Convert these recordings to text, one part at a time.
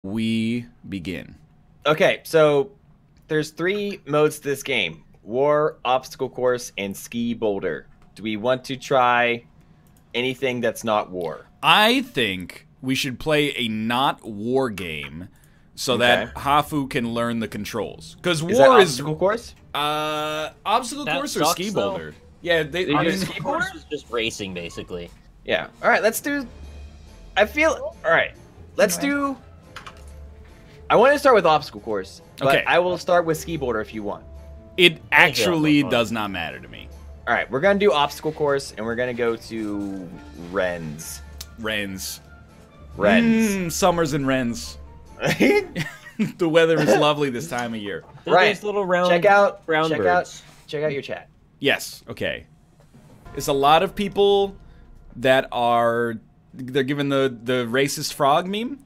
We begin. Okay, so there's 3 modes to this game: War, Obstacle Course, and Ski Boulder. Do we want to try anything that's not War? I think we should play a not war game so that Hafu can learn the controls. Because war is Obstacle Course? Obstacle That Course or sucks, Ski though. Boulder. Yeah, They I do mean, Ski Ski Boulder? Boulder is just racing, basically. Yeah. All right, let's do. I feel. All right, let's do. I want to start with Obstacle Course, but Okay. I will start with Ski Boulder if you want. it actually fun. does not matter to me. All right, we're gonna do Obstacle Course, and we're gonna go to Rennes. Rennes. Rennes. Summers in Rennes. The weather is lovely this time of year. They're Right. these little round, check out brown birds. Check out your chat. Yes, okay. It's a lot of people that are... They're given the racist frog meme.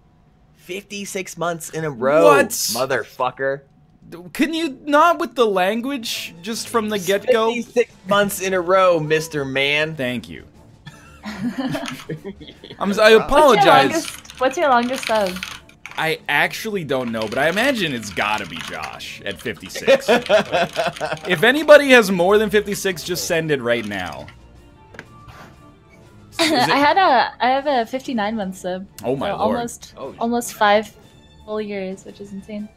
56 months in a row. What? Motherfucker. Can you not with the language just from the get-go? 56 months in a row, Mr. Man. Thank you. I apologize. What's your longest sub? I actually don't know, but I imagine it's gotta be Josh at 56. If anybody has more than 56, just send it right now. I have a 59-month sub. Oh my so lord. Almost 5 full years, which is insane.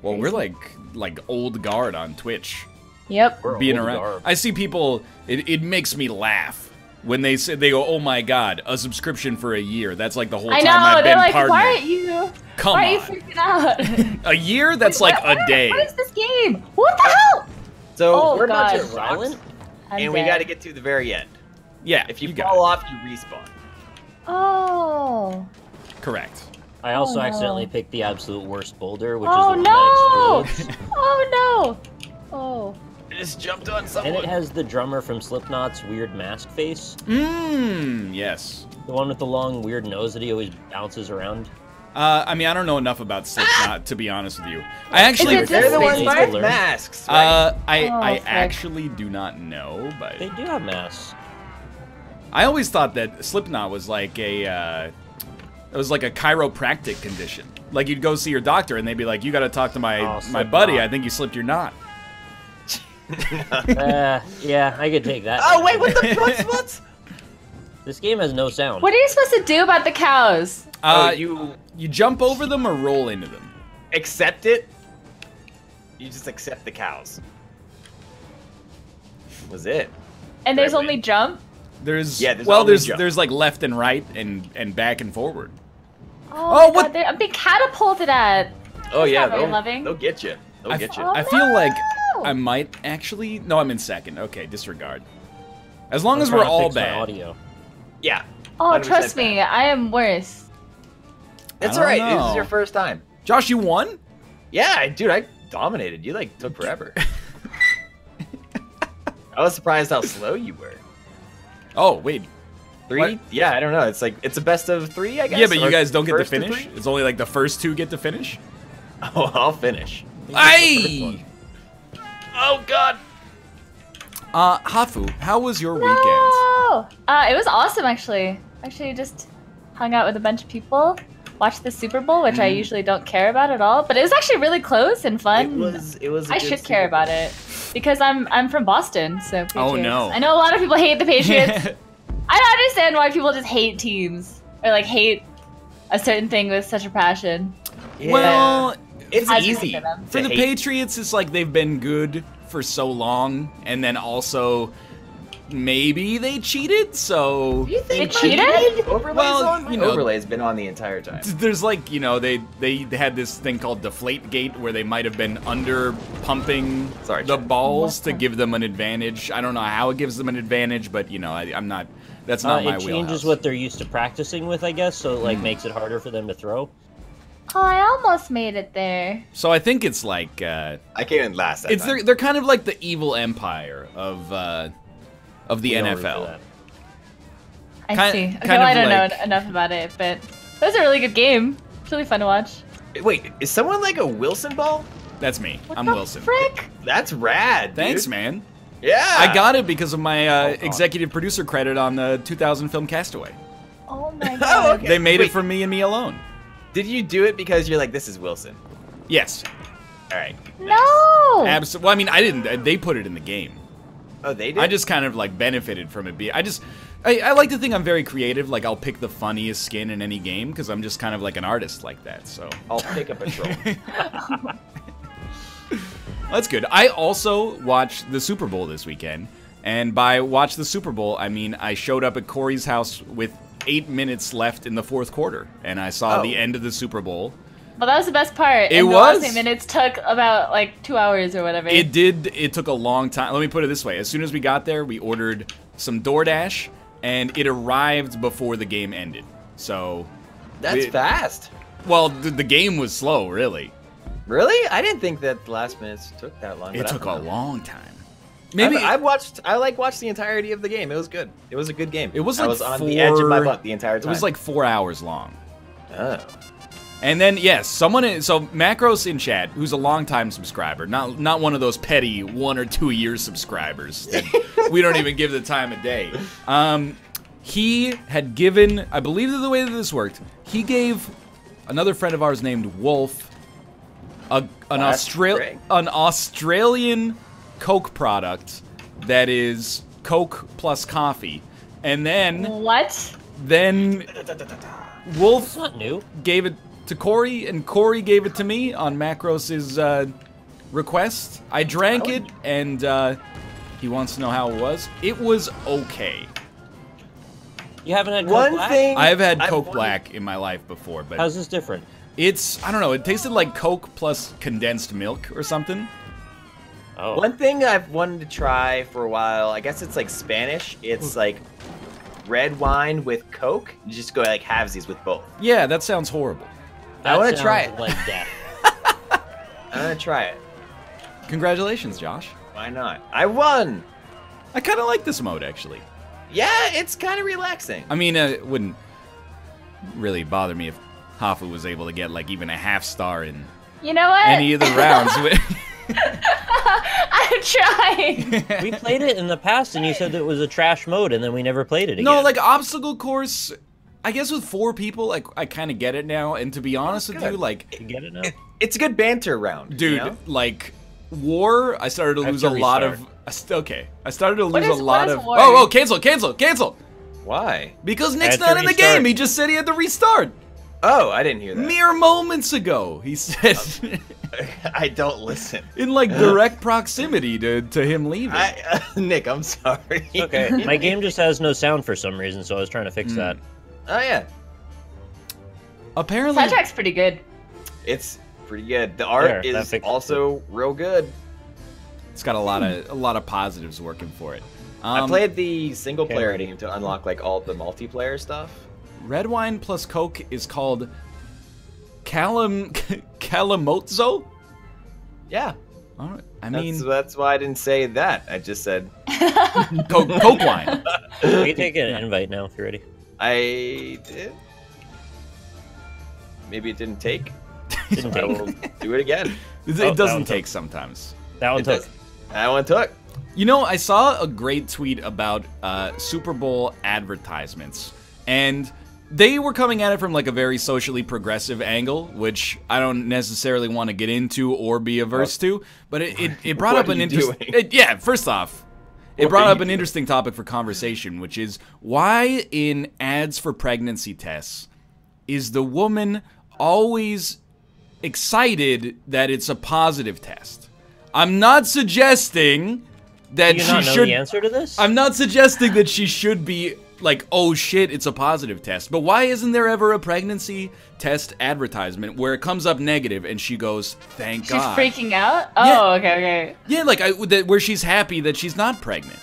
Well, we're like old guard on Twitch. Yep. We're Being old around. garb. I see people, it makes me laugh. When they go, oh my god, a subscription for a year. That's like the whole I time know. I've They're been like, partnered. why aren't you? Come why are you on. freaking out? A year? That's like a day. What is this game? What the hell? So Oh, we're about to God. rock, Silent? and we got to get to the very end. Yeah, If you got fall it. off, you respawn. Oh. Correct. I also Oh, no. accidentally picked the absolute worst boulder, which Oh is the no! one that explodes. Oh no! Oh. I just jumped on And someone. it has the drummer from Slipknot's weird mask face. Yes. The one with the long, weird nose that he always bounces around. I mean, I don't know enough about Slipknot, to be honest with you. I actually... Is it They're the This ones is with Hitler. masks, right? I frick. actually do not know, but... They do have masks. I always thought that Slipknot was like a... it was like a chiropractic condition. Like, you'd go see your doctor, and they'd be like, you gotta talk to my Slipknot. buddy, I think you slipped your knot. Yeah, I could take that. Oh, wait, what the what? This game has no sound. What are you supposed to do about the cows? You jump over them or roll into them? Accept it. You just accept the cows. Was it? And there's Right, only right. jump? There's... Yeah, there's well, always jump. there's like left and right and back and forward. Oh, my what- God, I'm being catapulted at. Oh That's yeah, not very loving. they'll get you. They'll get you. Oh, I feel like no! I might actually... No, I'm in second. Okay, disregard. As long I'm as trying we're to all fix my bad. audio. Yeah. Oh, 100% trust me, I am worse. It's I don't alright. This know. is your first time. Josh, you won? Yeah, dude, I dominated. You like took forever. I was surprised how slow you were. Oh, wait. 3? What? Yeah, I don't know. It's like it's a best of 3, I guess. Yeah, but you or guys don't get to first of finish? 3? It's only like the first 2 get to finish? Oh, I'll finish. Aye! Oh God. Hafu, how was your weekend? No! It was awesome, actually. Actually, just hung out with a bunch of people, watched the Super Bowl, which I usually don't care about at all, but it was actually really close and fun. It was. a I good should Super care Bowl. about it because I'm from Boston, so Patriots. Oh, no. I know a lot of people hate the Patriots. I don't understand why people just hate teams or like hate a certain thing with such a passion. Yeah. Well, It's I just easy hate them. for to the hate. Patriots, it's like they've been good for so long, and then also maybe they cheated, so... You They think cheated? Overlays Well, on? you know- Overlay's been on the entire time. There's like, you know, they had this thing called Deflategate where they might have been under pumping Sorry, the Chad. balls to What? give them an advantage. I don't know how it gives them an advantage, but you know, I'm not. That's not my It changes wheelhouse. what they're used to practicing with, I guess, so it like makes it harder for them to throw. Oh, I almost made it there. So I think it's like I came in last. That it's time. they're kind of like the evil empire of the We don't root for NFL. that. I Kind- see. Okay, kind well, of I don't like- know enough about it, but it was a really good game. It's really fun to watch. Wait, is someone like a Wilson ball? That's me. What I'm the Wilson. frick? That's rad. Thanks, dude. man. Yeah. I got it because of my God. executive producer credit on the 2000 film Castaway. Oh my Oh, god. okay. They made it Wait. for me and me alone. Did you do it because you're like, this is Wilson? Yes. All right. No. Absolutely. Well, I mean, I didn't. They put it in the game. Oh, they did? I just kind of like benefited from it. I like to think I'm very creative. Like I'll pick the funniest skin in any game because I'm just kind of like an artist like that. So I'll pick a patrol. That's good. I also watched the Super Bowl this weekend, and by watch the Super Bowl, I mean I showed up at Corey's house with 8 minutes left in the fourth quarter, and I saw the end of the Super Bowl. Well, that was the best part. It and was. The last 8 minutes took about like 2 hours or whatever. It did. It took a long time. Let me put it this way. As soon as we got there, we ordered some DoorDash, and it arrived before the game ended. So That's fast. Well, the game was slow, really. Really? I didn't think that the last minutes took that long. It took a long time. Maybe I watched the entirety of the game. It was good. It was a good game. It was I like was on the edge of my butt the entire time. It was like 4 hours long. Oh. And then yes, so Macros in chat, who's a longtime subscriber, not one of those petty 1 or 2 year subscribers that we don't even give the time of day. He had given, I believe that the way that this worked, he gave another friend of ours named Wolf an Australian Coke product that is Coke plus coffee, and then What? then Wolf It's not new. gave it to Corey, and Corey gave it to me on Macros' request. I drank it, and he wants to know how it was. It was okay. You haven't had Coke One Black? thing I've had Coke Black in my life before, but How's this different? it's, I don't know, it tasted like Coke plus condensed milk or something. Oh. One thing I've wanted to try for a while, I guess it's like Spanish. It's like red wine with Coke. You just go like halvesies with both. Yeah, that sounds horrible. I want to try sounds it. Like death. I want to try it. Congratulations, Josh. Why not? I won. I kind of like this mode, actually. Yeah, it's kind of relaxing. I mean, it wouldn't really bother me if Hafu was able to get like even a half star in You know what? any of the rounds. I'm trying. We played it in the past, and you said that it was a trash mode, and then we never played it again. No, like obstacle course, I guess with 4 people, like I kind of get it now. And to be honest with you, like, You get it now? It's a good banter round, dude, you know? like War, I started to I have lose to a lot restart. of. Okay, I started to lose What a is lot of. War? Oh, cancel! Why? Because Nick's had to not in the restart. game. He just said he had to restart. Oh, I didn't hear that. Mere moments ago, he said. I don't listen. In like direct proximity to him leaving. Nick, I'm sorry. Okay, my game just has no sound for some reason, so I was trying to fix that. Oh yeah, Apparently, Soundtrack's pretty good. it's pretty good. The art There, that is fixes also real good. it's got a lot of positives working for it. I played the single player ready. game to unlock like all the multiplayer stuff. Red wine plus Coke is called Calamozzo. Yeah, All right. I mean, that's why I didn't say that. I just said Coke wine. You can take an invite now if you're ready. I did. Maybe it didn't take. Didn't I take. will do it again. It that doesn't one take took. sometimes. That one It took. does. That one took. You know, I saw a great tweet about Super Bowl advertisements, and they were coming at it from like a very socially progressive angle, which I don't necessarily want to get into or be averse to, but it brought What up are an you interesting. doing? Yeah, first off, it What brought are up you an doing? interesting topic for conversation, which is why in ads for pregnancy tests is the woman always excited that it's a positive test? I'm not suggesting that Do you she not know should. the answer to this? I'm not suggesting that she should be like, oh shit, it's a positive test. But why isn't there ever a pregnancy test advertisement where it comes up negative and she goes, thank She's God? freaking out? Yeah. Oh, okay. Yeah, like where she's happy that she's not pregnant.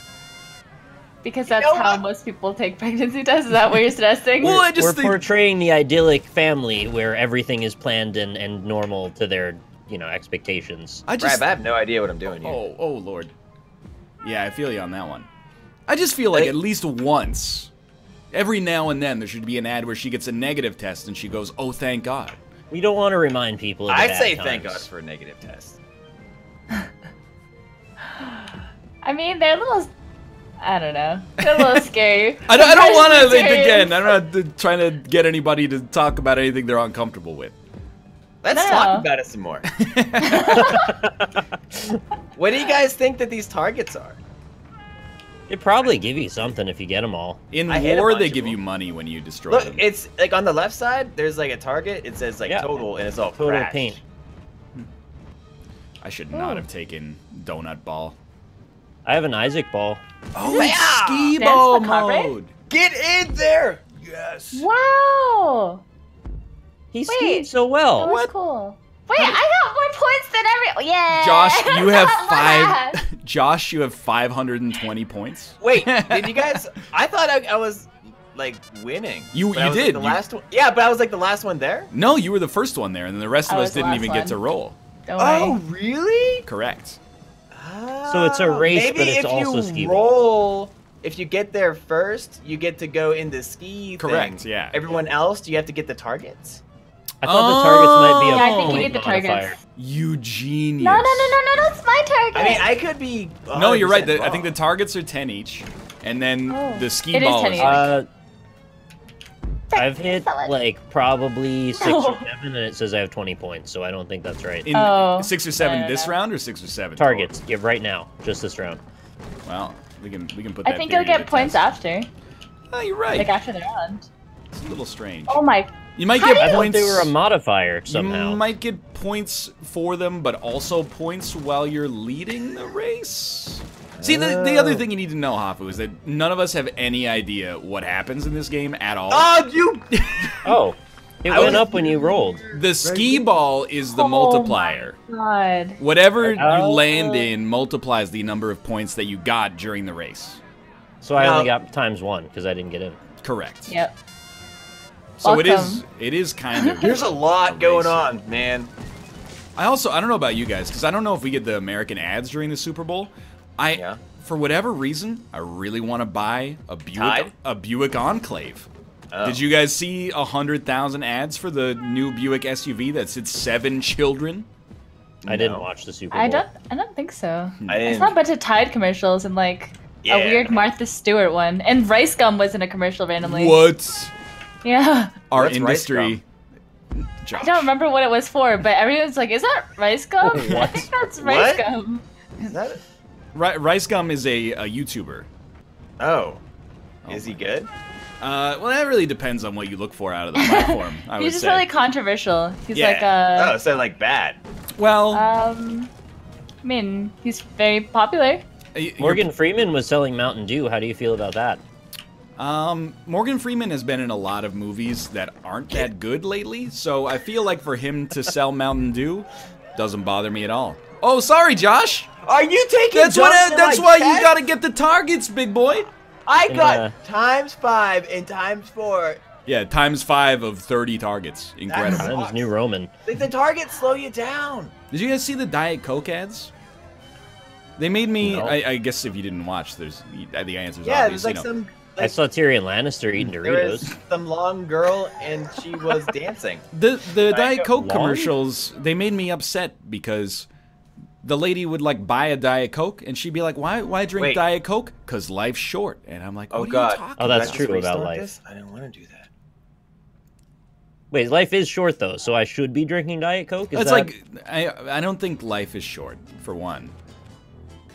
Because that's know how what? most people take pregnancy tests. Is that what you're suggesting? Well, I We're just think. portraying the idyllic family where everything is planned and normal to their, expectations. I just. Brab, I have no idea what I'm doing here. Oh Lord. Yeah, I feel you on that one. I just feel like Hey. at least once, every now and then, there should be an ad where she gets a negative test and she goes, oh, thank God. We don't want to remind people of the I bad say times. thank God for a negative test. I mean, they're a little I don't know. It's a little scary. I don't want to, Vegetarians. again, I'm not trying to get anybody to talk about anything they're uncomfortable with. Let's No. talk about it some more. What do you guys think that these targets are? It'd probably give you something if you get them all. In I hit a war, bunch they of give them. you money when you destroy Look, them. it's like on the left side, there's like a target. It says like Yeah. total, and it's all Total crashed. paint. I should not have taken Donut Ball. I have an Isaac ball. Oh, it's Yeah! skee Dance ball macabre? mode. Get in there! Yes. Wow. He Wait. skied so That well. was cool. Wait, I got more points than every. Yeah. Josh, you have Look at that. Josh, you have 520 points. Wait, did you guys? I thought I was like winning. You but I was, like, did. the You- last one. Yeah, but I was like the last one there. No, you were the first one there, and then the rest of I us was the didn't last even get one. to roll. Don't worry. really? Correct. So it's a race, Maybe but it's if also you skee ball. roll, if you get there first, you get to go in the ski Correct, thing. yeah. Everyone else, do you have to get the targets? I thought the targets might be a Yeah, I think you point get the modifier. targets. You genius. No, it's my target. I mean, I could be. No, you're right. 100% I think the wrong. targets are 10 each, and then Oh. the ski It is ball 10 is each. like, I've hit like probably 6 No. or 7, and it says I have 20 points, so I don't think that's right. in Oh. 6 or 7 No. this round, or 6 or 7 Targets, yeah, right now, just this round. total? Well, we can put I that. think theory you'll to get the points test. after, Oh, you're right. like after the round. It's a little strange. Oh my. You might How get do you- I thought points. they were a modifier somehow. You might get points for them, but also points while you're leading the race. See, the other thing you need to know, Hafu, is that none of us have any idea what happens in this game at all. Oh, you! Oh, it I went was- up when you rolled. The ski ball is the Oh multiplier. God. Whatever you Oh. land in multiplies the number of points that you got during the race. So I only Now- got ×1 because I didn't get in. Correct. Yep. So Welcome. it is kind of. There's a lot going race. on, man. I don't know about you guys, because I don't know if we get the American ads during the Super Bowl. Yeah. For whatever reason, I really want to buy Tide? a Buick Enclave. Oh. Did you guys see 100,000 ads for the new Buick SUV that sits 7 children? I didn't No. watch the Super Bowl. I don't think so. I I didn't. saw a bunch of Tide commercials and like Yeah. a weird Martha Stewart one, and Rice Gum was in a commercial randomly. What? Yeah. Our What's Rice industry. Josh. I don't remember what it was for, but everyone's like, "Is that Rice Gum?" I What? think that's Rice What? Gum. Is that it? Rice Gum is a YouTuber. Oh. Is he good? Well, that really depends on what you look for out of the platform, I would He's just say. really controversial. He's Yeah. like Oh, so like bad. Well, I mean, he's very popular. you're- Morgan Freeman was selling Mountain Dew. How do you feel about that? Morgan Freeman has been in a lot of movies that aren't that good lately, so I feel like for him to sell Mountain Dew doesn't bother me at all. Oh, sorry, Josh. Are you taking? That's jumps in That's my why you chest? gotta get the targets, big boy. I And, got ×5 and ×4. Yeah, ×5 of 30 targets. Incredible. That's- Times New Roman. Like the targets slow you down. Did you guys see the Diet Coke ads? They made me. No. I guess if you didn't watch, the answer's Yeah, obvious. there's like you know. some. I Like, saw Tyrion Lannister eating there was Doritos. some long girl and she was dancing. The Diet Coke Long? commercials, they made me upset because the lady would like buy a Diet Coke and she'd be like, "Why drink Wait. Diet Coke? Cause life's short." And I'm like, Oh, "What are God. you talking Oh, that's Did I true just about restart life. this? I didn't want to do that. Wait, life is short though, so I should be drinking Diet Coke? Is It's that... like I don't think life is short for one.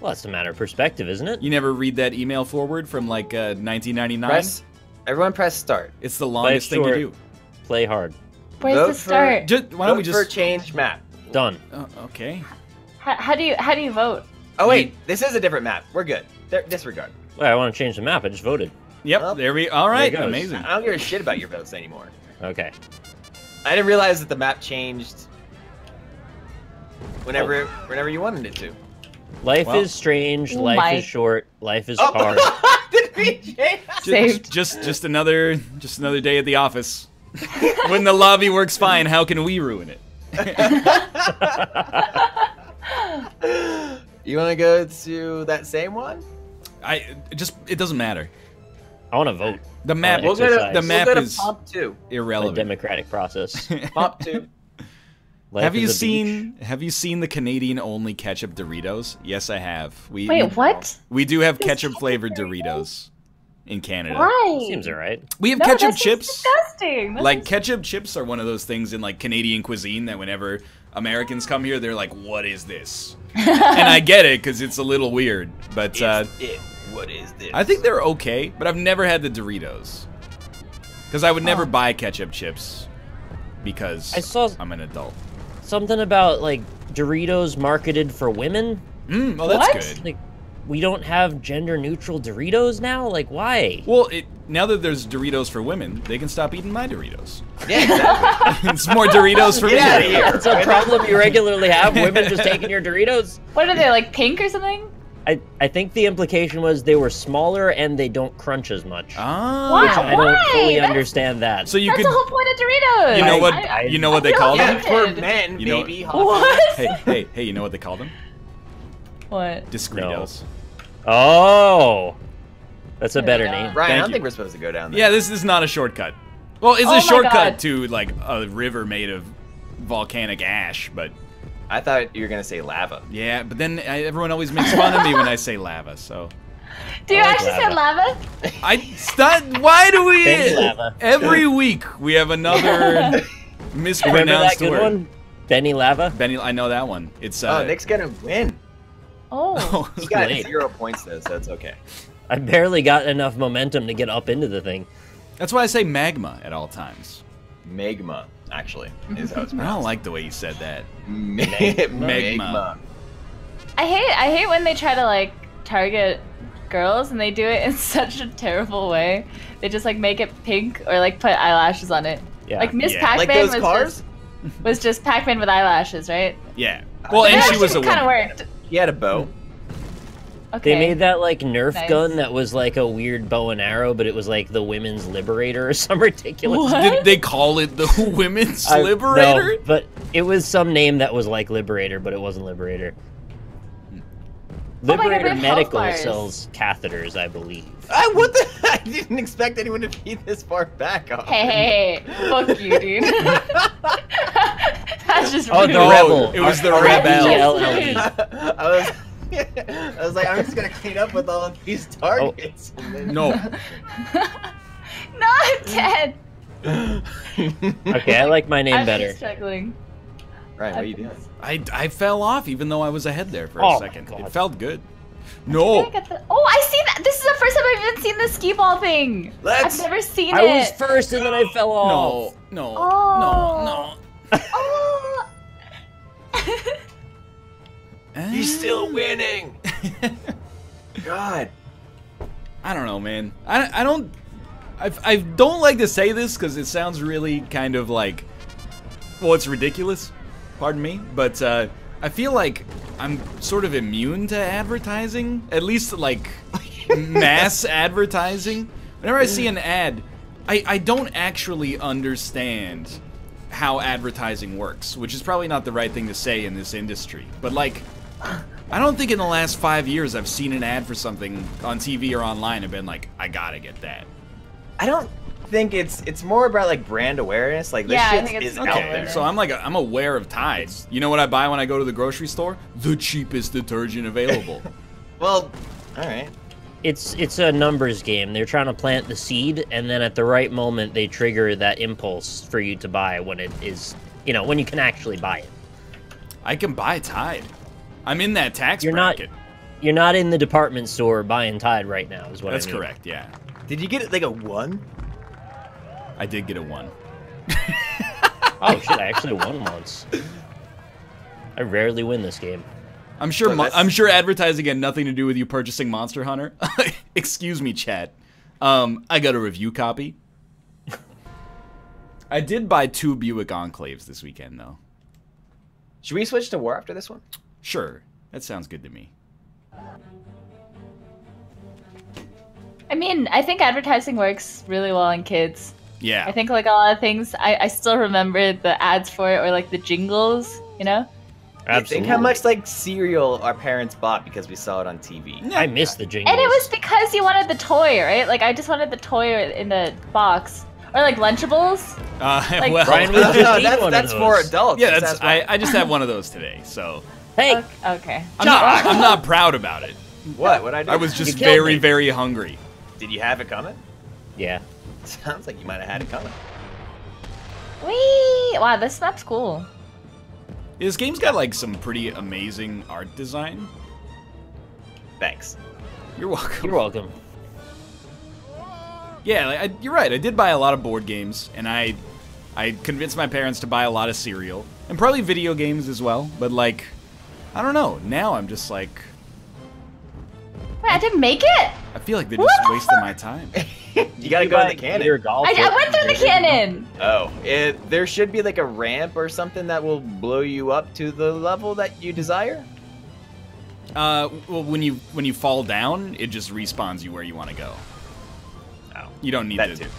Well, that's a matter of perspective, isn't it? You never read that email forward from like 1999? Everyone press start. It's the longest thing to short. do. Play hard. Where's Vote the for- start? Why don't we Vote for just? change map. Done. Okay. How do you vote? Oh wait, this is a different map. We're good. Disregard. Well, I want to change the map. I just voted. Yep. Well, there we. All right. there it goes. Amazing. I don't give a shit about your votes anymore. Okay. I didn't realize that the map changed whenever you wanted it to. Life Well- is strange. Oh Life my- is short. Life is Oh, hard. did we change? Saved. Just another day at the office. When the lobby works fine, how can we ruin it? You want to go to that same one? It doesn't matter. I want to vote. The map. We'll go to- The map we'll go to is Pop 2. A irrelevant. democratic process. Pop 2. Life Have you is a beach. seen the Canadian only ketchup Doritos? Yes, I have. Wait, what? We do have ketchup flavored Doritos in Canada. Why? Seems alright. We have No, ketchup that's chips. disgusting. That's Like ketchup chips are one of those things in like Canadian cuisine that whenever Americans come here, they're like, "What is this?" And I get it because it's a little weird, but What is this? I think they're okay. But I've never had the Doritos because I would never buy ketchup chips because I saw- I'm an adult. Something about like Doritos marketed for women. Oh, that's What? good. Like, we don't have gender neutral Doritos now. Like, why? Well, now that there's Doritos for women, they can stop eating my Doritos. Yeah, exactly. It's more Doritos for me. Get outta here. That's a problem you regularly have. Women just taking your Doritos. What are they, like pink or something? I think the implication was they were smaller and they don't crunch as much. Ah. Wow. Which I don't Why? fully That's- understand that. So you That's could, the whole point of Doritos. you know what, I- you know what I they feel call them? Yeah, for Offended. men, You know- maybe. hot. What? Hey, you know what they call them? What? Discretos. Oh, that's a better Yeah. name. Ryan, I Thank don't you. think we're supposed to go down there. Yeah, this is not a shortcut. Well, it's Oh a my shortcut God. to like a river made of volcanic ash, but I thought you were gonna say lava. yeah, but then everyone always makes fun of me when I say lava, so Do you I like actually say lava? why do we Benny Lava. every week we have another Remember that mispronounced good word. one? Benny Lava? Benny, I know that one. It's Oh, Nick's gonna win. Oh. He got late. 0 points though, so it's okay. I barely got enough momentum to get up into the thing. That's why I say magma at all times. Magma, actually, is how it's I don't pronounced. like the way you said that. Magma. I hate when they try to like target girls and they do it in such a terrible way. They just like make it pink or like put eyelashes on it. Yeah. Like Miss Yeah. Pac-Man Like those cars? was just Pac-Man with eyelashes, right? Yeah. Well, and It she was a actually kind of woman. worked. He had a bow. Okay. They made that like Nerf Nice. gun that was like a weird bow and arrow, but it was like the women's liberator or some ridiculous. What? Did they call it the Women's I- Liberator? No, but it was some name that was like Liberator, but it wasn't Liberator. my God, Liberator we have Medical health bars. sells catheters, I believe. What the? I didn't expect anyone to be this far back off. Hey, fuck you, dude. That's just Oh, rude. the Rebel. It was the R-E-B-L-L-E. I was like, I'm just gonna clean up with all of these targets. And then- No. No, I'm dead. Okay, I like my name I'm better. just struggling. Ryan, what are you doing? I fell off even though I was ahead there for Oh a my second. God. It felt good. I No. got the- Oh, I see that. This is the first time I've even seen the skee ball thing. Let's- I've never seen I it. was first and then I fell off. No. Oh. No. Oh. He's still winning. God. I don't know, man. I don't like to say this because it sounds really kind of like, well, it's ridiculous. Pardon me, but I feel like I'm sort of immune to advertising, at least like mass advertising. Whenever I see an ad, I don't actually understand how advertising works, which is probably not the right thing to say in this industry. But like, I don't think in the last 5 years I've seen an ad for something on TV or online and been like, I gotta get that. I don't think it's more about like brand awareness. Like this Yeah, I shit think it's is okay. out there. So I'm aware of Tide. You know what I buy when I go to the grocery store? The cheapest detergent available. Well, all right. It's a numbers game. They're trying to plant the seed, and then at the right moment, they trigger that impulse for you to buy when it is, when you can actually buy it. I can buy Tide. I'm in that tax You're bracket. You're not in the department store buying Tide right now, is what That's I mean. correct, yeah. Did you get it like a 1? I did get a 1. Oh shit! I actually won once. I rarely win this game. I'm sure Well, that's- I'm sure advertising had nothing to do with you purchasing Monster Hunter. Excuse me, chat. I got a review copy. I did buy 2 Buick Enclaves this weekend, though. Should we switch to war after this one? Sure, that sounds good to me. I mean, I think advertising works really well on kids. Yeah. I think like a lot of things, I still remember the ads for it or like the jingles, you know? Think how much like cereal our parents bought because we saw it on TV. I miss the jingles. And it was because you wanted the toy, right? Like I just wanted the toy in the box. Or like Lunchables? Like- well, Brian, we just No, need one of that's for those. adults. yeah, That's that's I just had one of those today, so Hey, Okay. I'm not proud about it. What'd I do? I was just You killed very, me. very hungry. Did you have it coming? yeah. Sounds like you might have had it coming. Whee! Wow, this map's cool. This game's got like some pretty amazing art design. Thanks. You're welcome. You're welcome. Yeah, like, you're right. I did buy a lot of board games, and I convinced my parents to buy a lot of cereal, and probably video games as well. But like, I don't know. Now I'm just like, Wait, I didn't make it? I feel like they're just wasting my time. You gotta go in the cannon. Your golf I went through the cannon! Oh, there should be like a ramp or something that will blow you up to the level that you desire. Well, when you fall down, it just respawns you where you want to go. Oh, You don't need that to. too.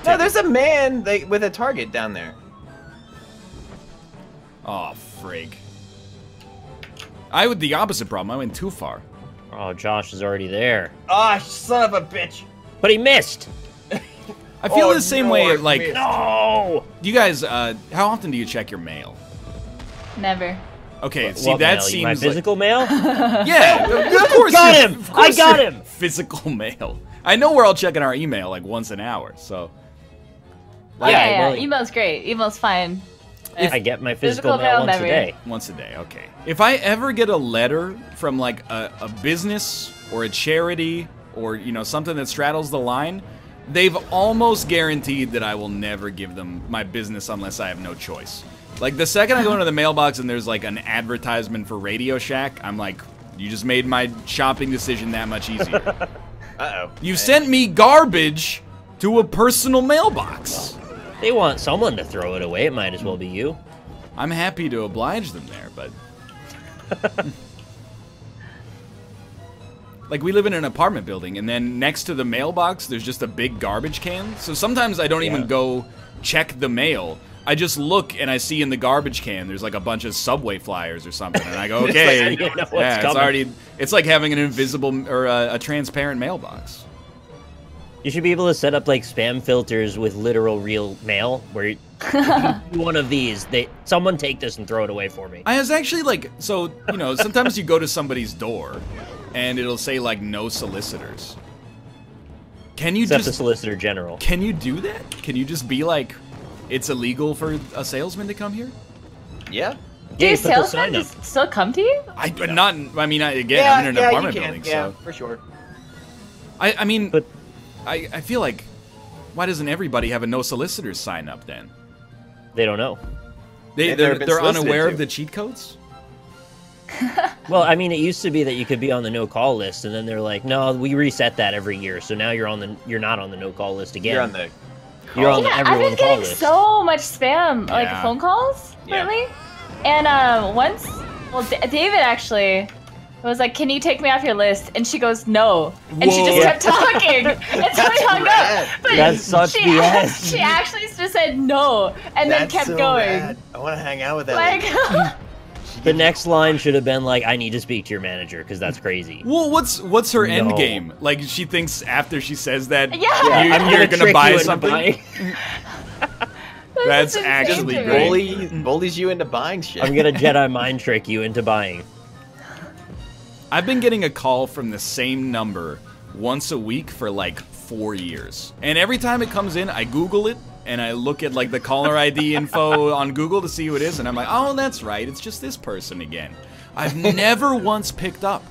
No, there's a man with a target down there. Oh, frig. I had the opposite problem. I went too far. Oh, Josh is already there. Ah, son of a bitch! But he missed! I feel Oh, the same no, way. I Like, missed. No! you guys, how often do you check your mail? Never. Okay, see What that mail? seems My like, physical mail? yeah, of course. Got you- him! of course I got you- him! Physical mail. I know we're all checking our email like once an hour, so. Oh, yeah, well, Email's great. Email's fine. I get my Physical physical mail mail once never. a day. Once a day, okay. If I ever get a letter from like a business or a charity or something that straddles the line, they've almost guaranteed that I will never give them my business unless I have no choice. Like the second I go into the mailbox and there's like an advertisement for Radio Shack, I'm like, you just made my shopping decision that much easier. Uh-oh. You sent me garbage to a personal mailbox. They want someone to throw it away. It might as well be you. I'm happy to oblige them there, but... Like, we live in an apartment building, and then next to the mailbox, there's just a big garbage can. So sometimes I don't even go check the mail. I just look, and I see in the garbage can, there's like a bunch of Subway flyers or something, and I go, okay. You know what's Yeah, it's coming. already... It's like having an invisible, or a transparent mailbox. You should be able to set up like spam filters with literal real mail, where you do one of these, someone take this and throw it away for me. I was actually like, so, sometimes you go to somebody's door, and it'll say like, no solicitors. Can you Except the just... Solicitor General. Can you do that? Can you just be like, it's illegal for a salesman to come here? Yeah. Do Yeah, you put the sign salesmen up. just still come to you? I'm in an apartment building, Yeah, so. for sure. I mean, But- I feel like, why doesn't everybody have a no solicitors sign up then? They don't know. They've never been They're solicited unaware to. of the cheat codes? Well, I mean, it used to be that you could be on the no-call list, and then they're like, no, we reset that every year, so now you're not on the no-call list again. You're on the. You're on Yeah, the I've everyone been call getting list. so much spam, like Yeah. phone calls Yeah. lately. And once, well, David actually was like, "Can you take me off your list?" And she goes, "No," and she just Whoa. kept talking until we hung rad. up. But That's such she, BS. she actually just said no, and then That's kept so going. rad. I want to hang out with that. Like, lady. The next line should have been like, I need to speak to your manager, because that's crazy. Well, what's her end No. game? Like, she thinks after she says that, Yeah. I'm you're gonna gonna trick buy you into something? buying- That's This is actually insane to great. me. bullies you into buying shit. I'm gonna Jedi mind trick you into buying. I've been getting a call from the same number once a week for like 4 years. And every time it comes in, I Google it, and I look at like the caller ID info on Google to see who it is, and I'm like, oh, that's right, it's just this person again. I've never once picked up.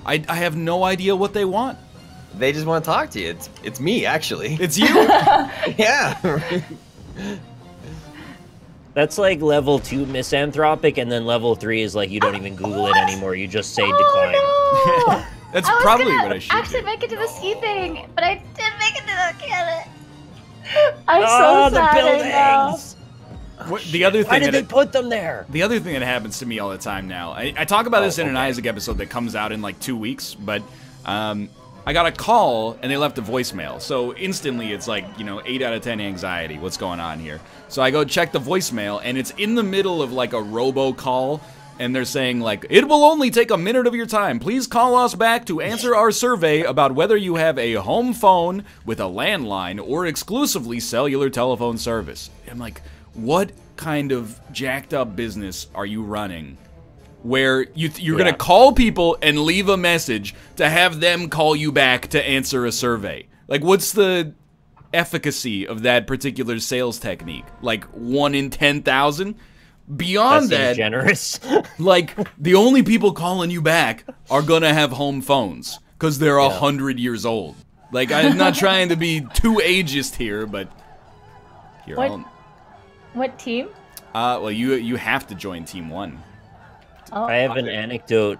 I have no idea what they want. They just want to talk to you. It's me, actually. It's you? Yeah. That's like level 2 misanthropic, and then level 3 is like you don't even Google it anymore. You just say decline. Oh, no. That's I was probably gonna what I should actually do. make it to the ski thing, but I didn't make it to the cannon. I'm Oh, so the sad right now. buildings! What, the other Why thing did they that put them there? the other thing that happens to me all the time now, I talk about this in an okay. Isaac episode that comes out in like 2 weeks, but I got a call and they left a voicemail. So instantly it's like, 8 out of 10 anxiety. What's going on here? So I go check the voicemail and it's in the middle of like a robocall and they're saying like, it will only take a minute of your time. Please call us back to answer our survey about whether you have a home phone with a landline or exclusively cellular telephone service. I'm like, what kind of jacked up business are you running where you're gonna call people and leave a message to have them call you back to answer a survey? Like, what's the efficacy of that particular sales technique? Like 1 in 10,000? Beyond that, generous. like, the only people calling you back are gonna have home phones because they're 100 years old. Like, I'm not trying to be too ageist here, but here, What team? well, you have to join Team 1. Oh, I have an anecdote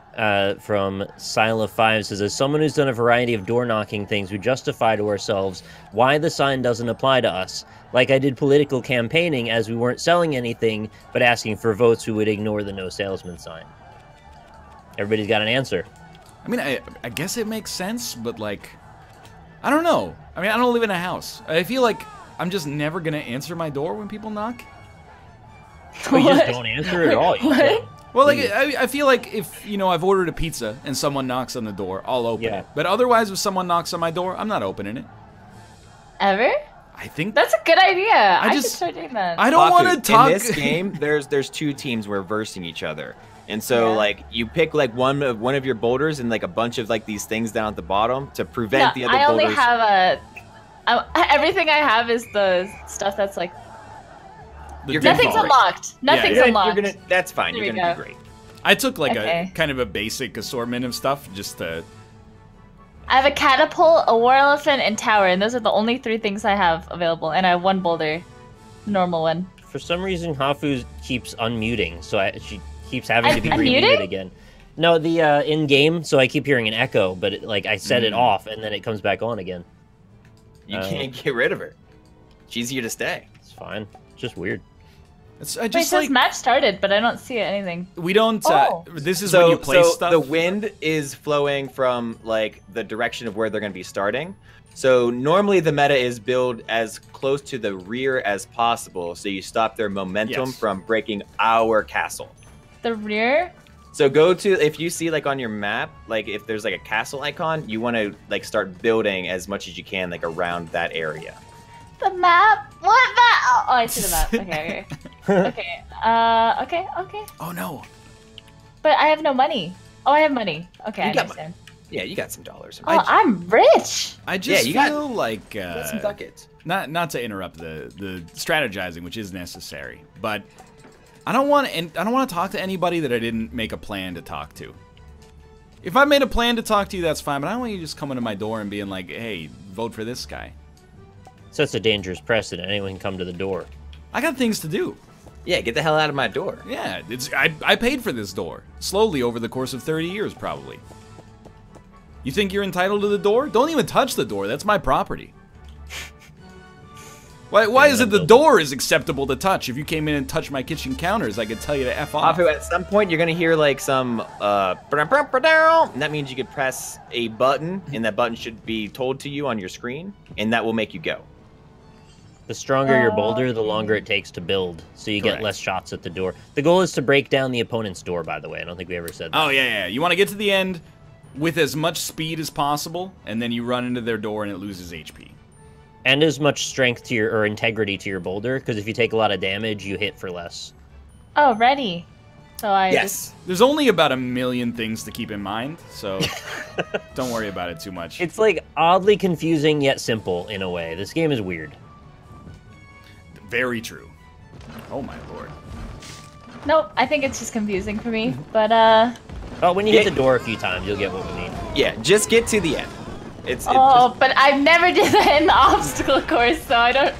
from Sila5. Says, as someone who's done a variety of door-knocking things, we justify to ourselves why the sign doesn't apply to us. Like I did political campaigning, as we weren't selling anything, but asking for votes, we would ignore the no salesman sign. Everybody's got an answer. I mean, I guess it makes sense, but like, I don't know. I mean, I don't live in a house. I feel like I'm just never gonna answer my door when people knock. But you just don't answer at all. What? Well, like, I feel like if, you know, I've ordered a pizza and someone knocks on the door, I'll open it. But otherwise, if someone knocks on my door, I'm not opening it. Ever? I think That's a good idea. I should start doing that. I don't want to talk. In this game, there's 2 teams where versing each other. And so, like, you pick, like, one of your boulders and, like, a bunch of, like, these things down at the bottom to prevent the other boulders. I only have everything I have is the stuff that's, like... Nothing's unlocked. Nothing's unlocked. That's fine. You're gonna do great. I took, like, a kind of a basic assortment of stuff just to... I have a catapult, a war elephant, and tower, and those are the only 3 things I have available. And I have 1 boulder, normal one. For some reason, Hafu keeps unmuting, so she keeps having to be unmuted? remuted again. No, the in-game, so I keep hearing an echo, but like I set it off, and then it comes back on again. You can't get rid of her. She's here to stay. It's fine. It's just weird. It says match started, but I don't see anything. We don't. This is when you place stuff. The wind is flowing from like the direction of where they're going to be starting. So normally the meta is build as close to the rear as possible, so you stop their momentum from breaking our castle. The rear. So go to, if you see like on your map, like if there's like a castle icon, you want to like start building as much as you can like around that area. The map? What map? Oh, I see the map. Okay, okay. Okay. Oh no. But I have no money. Oh, I have money. Okay, I understand. Yeah, you got some dollars. Oh, I'm rich. I just feel like some ducats. Not to interrupt the strategizing, which is necessary, but I don't want to talk to anybody that I didn't make a plan to talk to. If I made a plan to talk to you, that's fine, but I don't want you just coming to my door and being like, "Hey, vote for this guy." Sets a dangerous precedent. Anyone can come to the door. I got things to do. Yeah, get the hell out of my door. Yeah, I paid for this door. Slowly over the course of 30 years, probably. You think you're entitled to the door? Don't even touch the door. That's my property. Why is it the door is acceptable to touch? If you came in and touched my kitchen counters, I could tell you to F off. At some point, you're going to hear like some, and that means you could press a button, and that button should be told to you on your screen, and that will make you go. The stronger your boulder, the longer it takes to build, so you get less shots at the door. The goal is to break down the opponent's door, by the way. I don't think we ever said that. Oh, yeah. You want to get to the end with as much speed as possible, and then you run into their door and it loses HP. And as much strength to your, or integrity to your boulder, because if you take a lot of damage, you hit for less. Oh, ready. So There's only about 1 million things to keep in mind, so don't worry about it too much. It's like oddly confusing yet simple in a way. This game is weird. Very true. Oh my lord. Nope, I think it's just confusing for me, but Well, when you hit the door a few times, you'll get what we need. Yeah, just get to the end. But I've never did that in the obstacle course, so I don't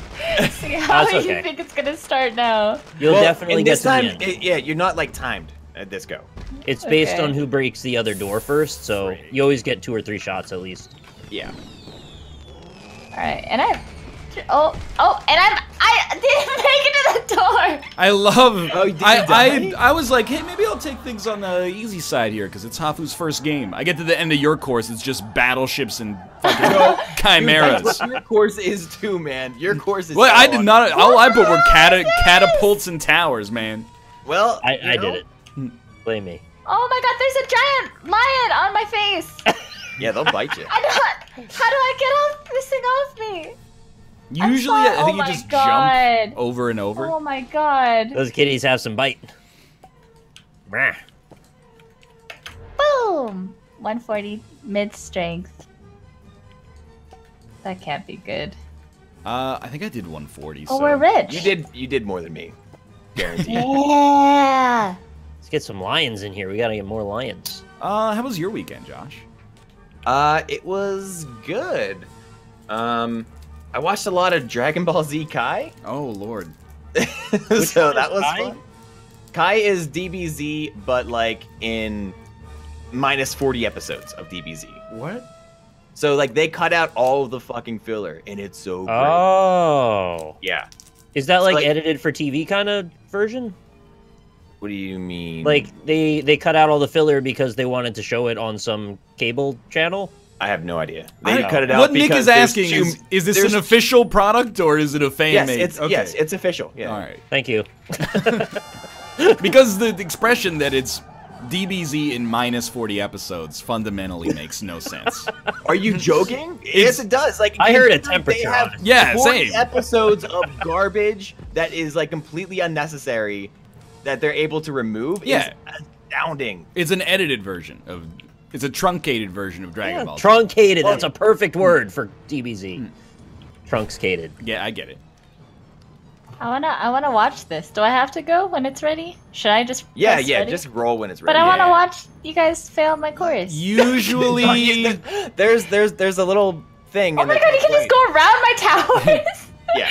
see how you think it's gonna start now. You'll definitely get to the end. Yeah, you're not like timed at this go. It's based on who breaks the other door first, so you always get 2 or 3 shots at least. Yeah. All right, and I didn't make it to the door. I love. Oh, did you die? I was like, hey, maybe I'll take things on the easy side here because it's Hafu's first game. I get to the end of your course, it's just battleships and fucking chimeras. Dude, that's what your course is too, man. Your course is. Well, I did not. All I put were catapults and towers, man. Well, I did it. Blame me. Oh my god, there's a giant lion on my face! Yeah, they'll bite you. How do I get off this thing off me? Usually, I think you just jump over and over. Oh my god. Those kitties have some bite. Brah. Boom! 140 mid strength. That can't be good. I think I did 140. Oh, so. we're rich. You did more than me. Guaranteed. Yeah. Let's get some lions in here. We gotta get more lions. How was your weekend, Josh? It was good. I watched a lot of Dragon Ball Z Kai. Oh Lord. So that was fun. Kai is DBZ, but like in minus 40 episodes of DBZ. What? So like they cut out all of the fucking filler, and it's so great. Oh. Yeah. Is that like edited for TV kind of version? What do you mean? Like they cut out all the filler because they wanted to show it on some cable channel? I have no idea. They cut it out. What Nick because is asking is this an official product or is it a fan made? Yes, it's official. Yeah. All right. Thank you. Because the expression that it's DBZ in minus 40 episodes fundamentally makes no sense. Are you joking? Yes, it does. Like I heard a temperature. They have on it. Yeah, 40 same. episodes of garbage that is like completely unnecessary that they're able to remove. Yeah. Is astounding. It's an edited version of. It's a truncated version of Dragon Ball. Truncated. That's a perfect word for DBZ. Truncated. Yeah, I get it. I wanna watch this. Do I have to go when it's ready? Should I just press ready? Just roll when it's ready. But I wanna watch you guys fail my course. Usually, there's a little thing. Oh my god, you can just go around my towers. Yeah.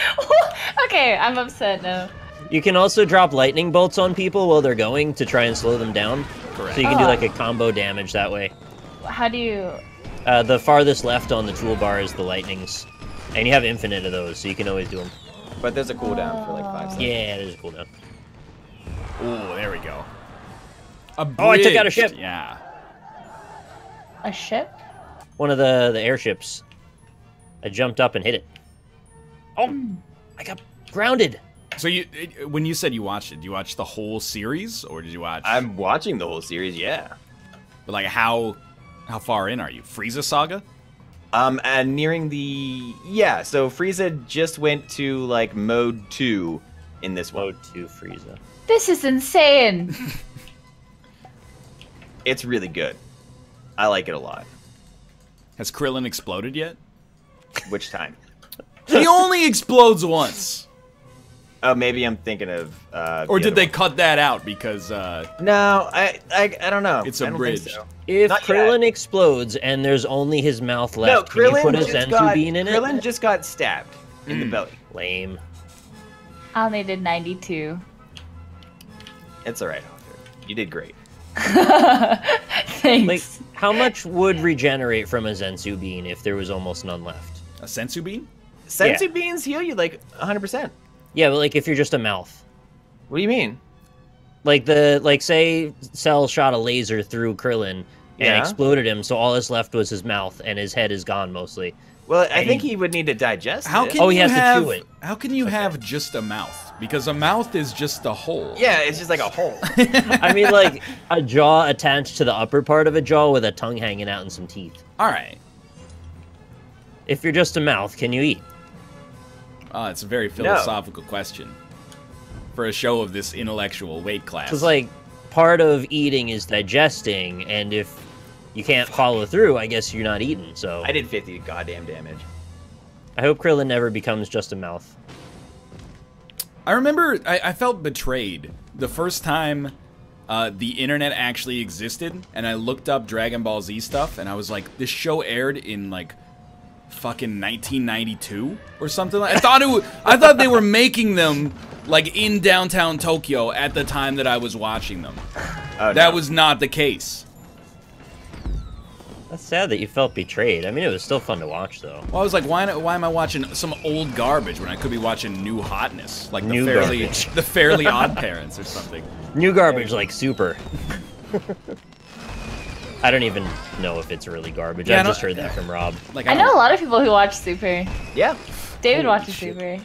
Okay, I'm upset now. You can also drop lightning bolts on people while they're going to try and slow them down. Correct. So you can do like a combo damage that way. How do you... The farthest left on the toolbar is the lightnings. And you have infinite of those, so you can always do them. But there's a cooldown for like 5 seconds. Yeah, there's a cooldown. Oh, there we go. Oh, I took out a ship. Yeah. A ship? One of the airships. I jumped up and hit it. Oh, I got grounded. So when you said you watched it, did you watch the whole series, or did you watch? I'm watching the whole series, yeah. But like, how far in are you? Frieza Saga? And nearing the so Frieza just went to like mode 2 in this one. Mode 2 Frieza. This is insane. It's really good. I like it a lot. Has Krillin exploded yet? Which time? He only explodes once. Oh, maybe I'm thinking of. Or did they cut that out because? No, I don't know. It's I don't think abridged. so. If Not Krillin yet. explodes and there's only his mouth left, No, can you Krillin put a just Zensu got bean in Krillin it? just got stabbed in the belly. Lame. I only did 92. It's all right, Hawker. You did great. Thanks. Like, how much would regenerate from a Zensu bean if there was almost none left? A sensu bean? Sensu beans heal you like 100%. Yeah, but like if you're just a mouth. What do you mean? Like say Cell shot a laser through Krillin and exploded him, so all that's left was his mouth and his head is gone mostly. Well, I think he would need to digest How it. can he you has have? to chew it. How can you have just a mouth? Because a mouth is just a hole. Yeah, it's just like a hole. I mean, like a jaw attached to the upper part of a jaw with a tongue hanging out and some teeth. All right. If you're just a mouth, can you eat? It's a very philosophical question for a show of this intellectual weight class. Because like part of eating is digesting, and if you can't follow through, I guess you're not eating. So I did 50 goddamn damage. I hope Krillin never becomes just a mouth. I remember I felt betrayed the first time the internet actually existed, and I looked up Dragon Ball Z stuff, and I was like, this show aired in like fucking 1992 or something. I thought they were making them like in downtown Tokyo at the time that I was watching them. Oh, That was not the case. That's sad that you felt betrayed. I mean, it was still fun to watch, though. Well, I was like, why am I watching some old garbage when I could be watching new hotness, like New garbage. the Fairly Odd Parents or something? New garbage like Super. I don't even know if it's really garbage. Yeah, I just heard that from Rob. Like I know a lot of people who watch Super. Yeah. David Holy watches shit. Super.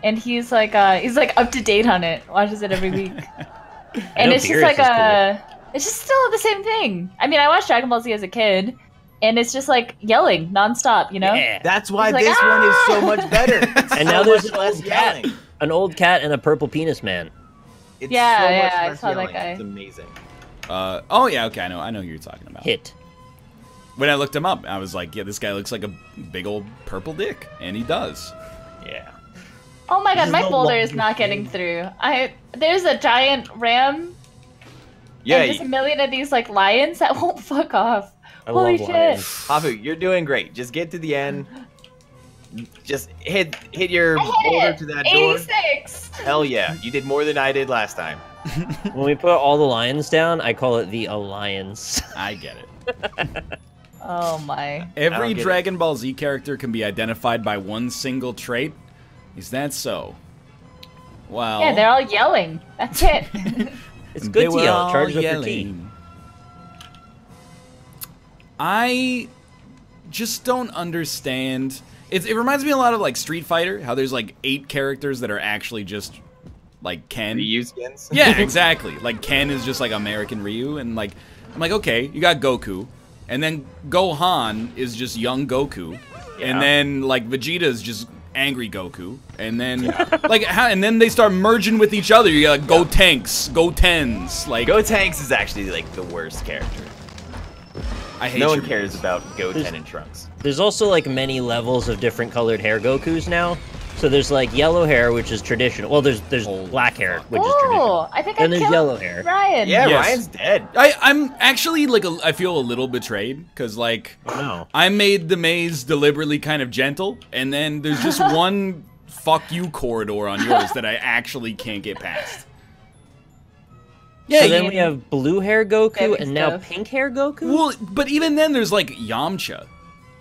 And he's like up to date on it. Watches it every week. And it's just like it's just still the same thing. I mean, I watched Dragon Ball Z as a kid, and it's just like yelling nonstop, you know? Yeah. That's why It's like, this one is so much better. And now there's an old cat. An old cat and a purple penis man. It's Yeah, so yeah, much I less saw that yelling. guy. It's amazing. Oh yeah, okay, I know who you're talking about. Hit. When I looked him up, I was like, yeah, this guy looks like a big old purple dick, and he does. Yeah. Oh my god, This my is the boulder is longest not getting through. There's a giant ram. Yeah. And just a million of these like lions that won't fuck off. Holy love shit. lions. Hafu, you're doing great. Just get to the end. Just hit your I hit boulder it. to that door. 86. Hell yeah, you did more than I did last time. When we put all the lions down, I call it the Alliance. I get it. Oh my. Every don't get Dragon Ball Z character can be identified by one single trait. Is that so? Well, Yeah, they're all yelling. That's it. It's they good to were yell. all Charges up your yelling. ki. I just don't understand. It reminds me a lot of like Street Fighter, how there's like 8 characters that are actually just like Ken. Ryu skins? Yeah, exactly. Like Ken is just like American Ryu, and like I'm like, okay, you got Goku, and then Gohan is just young Goku, Yeah. and then like Vegeta is just angry Goku, and then and then they start merging with each other. You got like, Go Tanks, Go Tens, like Gotenks is actually like the worst character. I hate No your one cares about Goten and Trunks. There's also like many levels of different colored hair Gokus now. So there's like yellow hair, which is traditional. Well, there's black hair, which is traditional. Oh, I think I And there's killed yellow hair. Ryan. Yeah, Yes. Ryan's dead. I'm actually like I feel a little betrayed because like No. I made the maze deliberately kind of gentle, and then there's just one fuck you corridor on yours that I actually can't get past. Yeah, So then we have blue hair Goku Heavy and now stuff. pink hair Goku? well, but even then there's like Yamcha.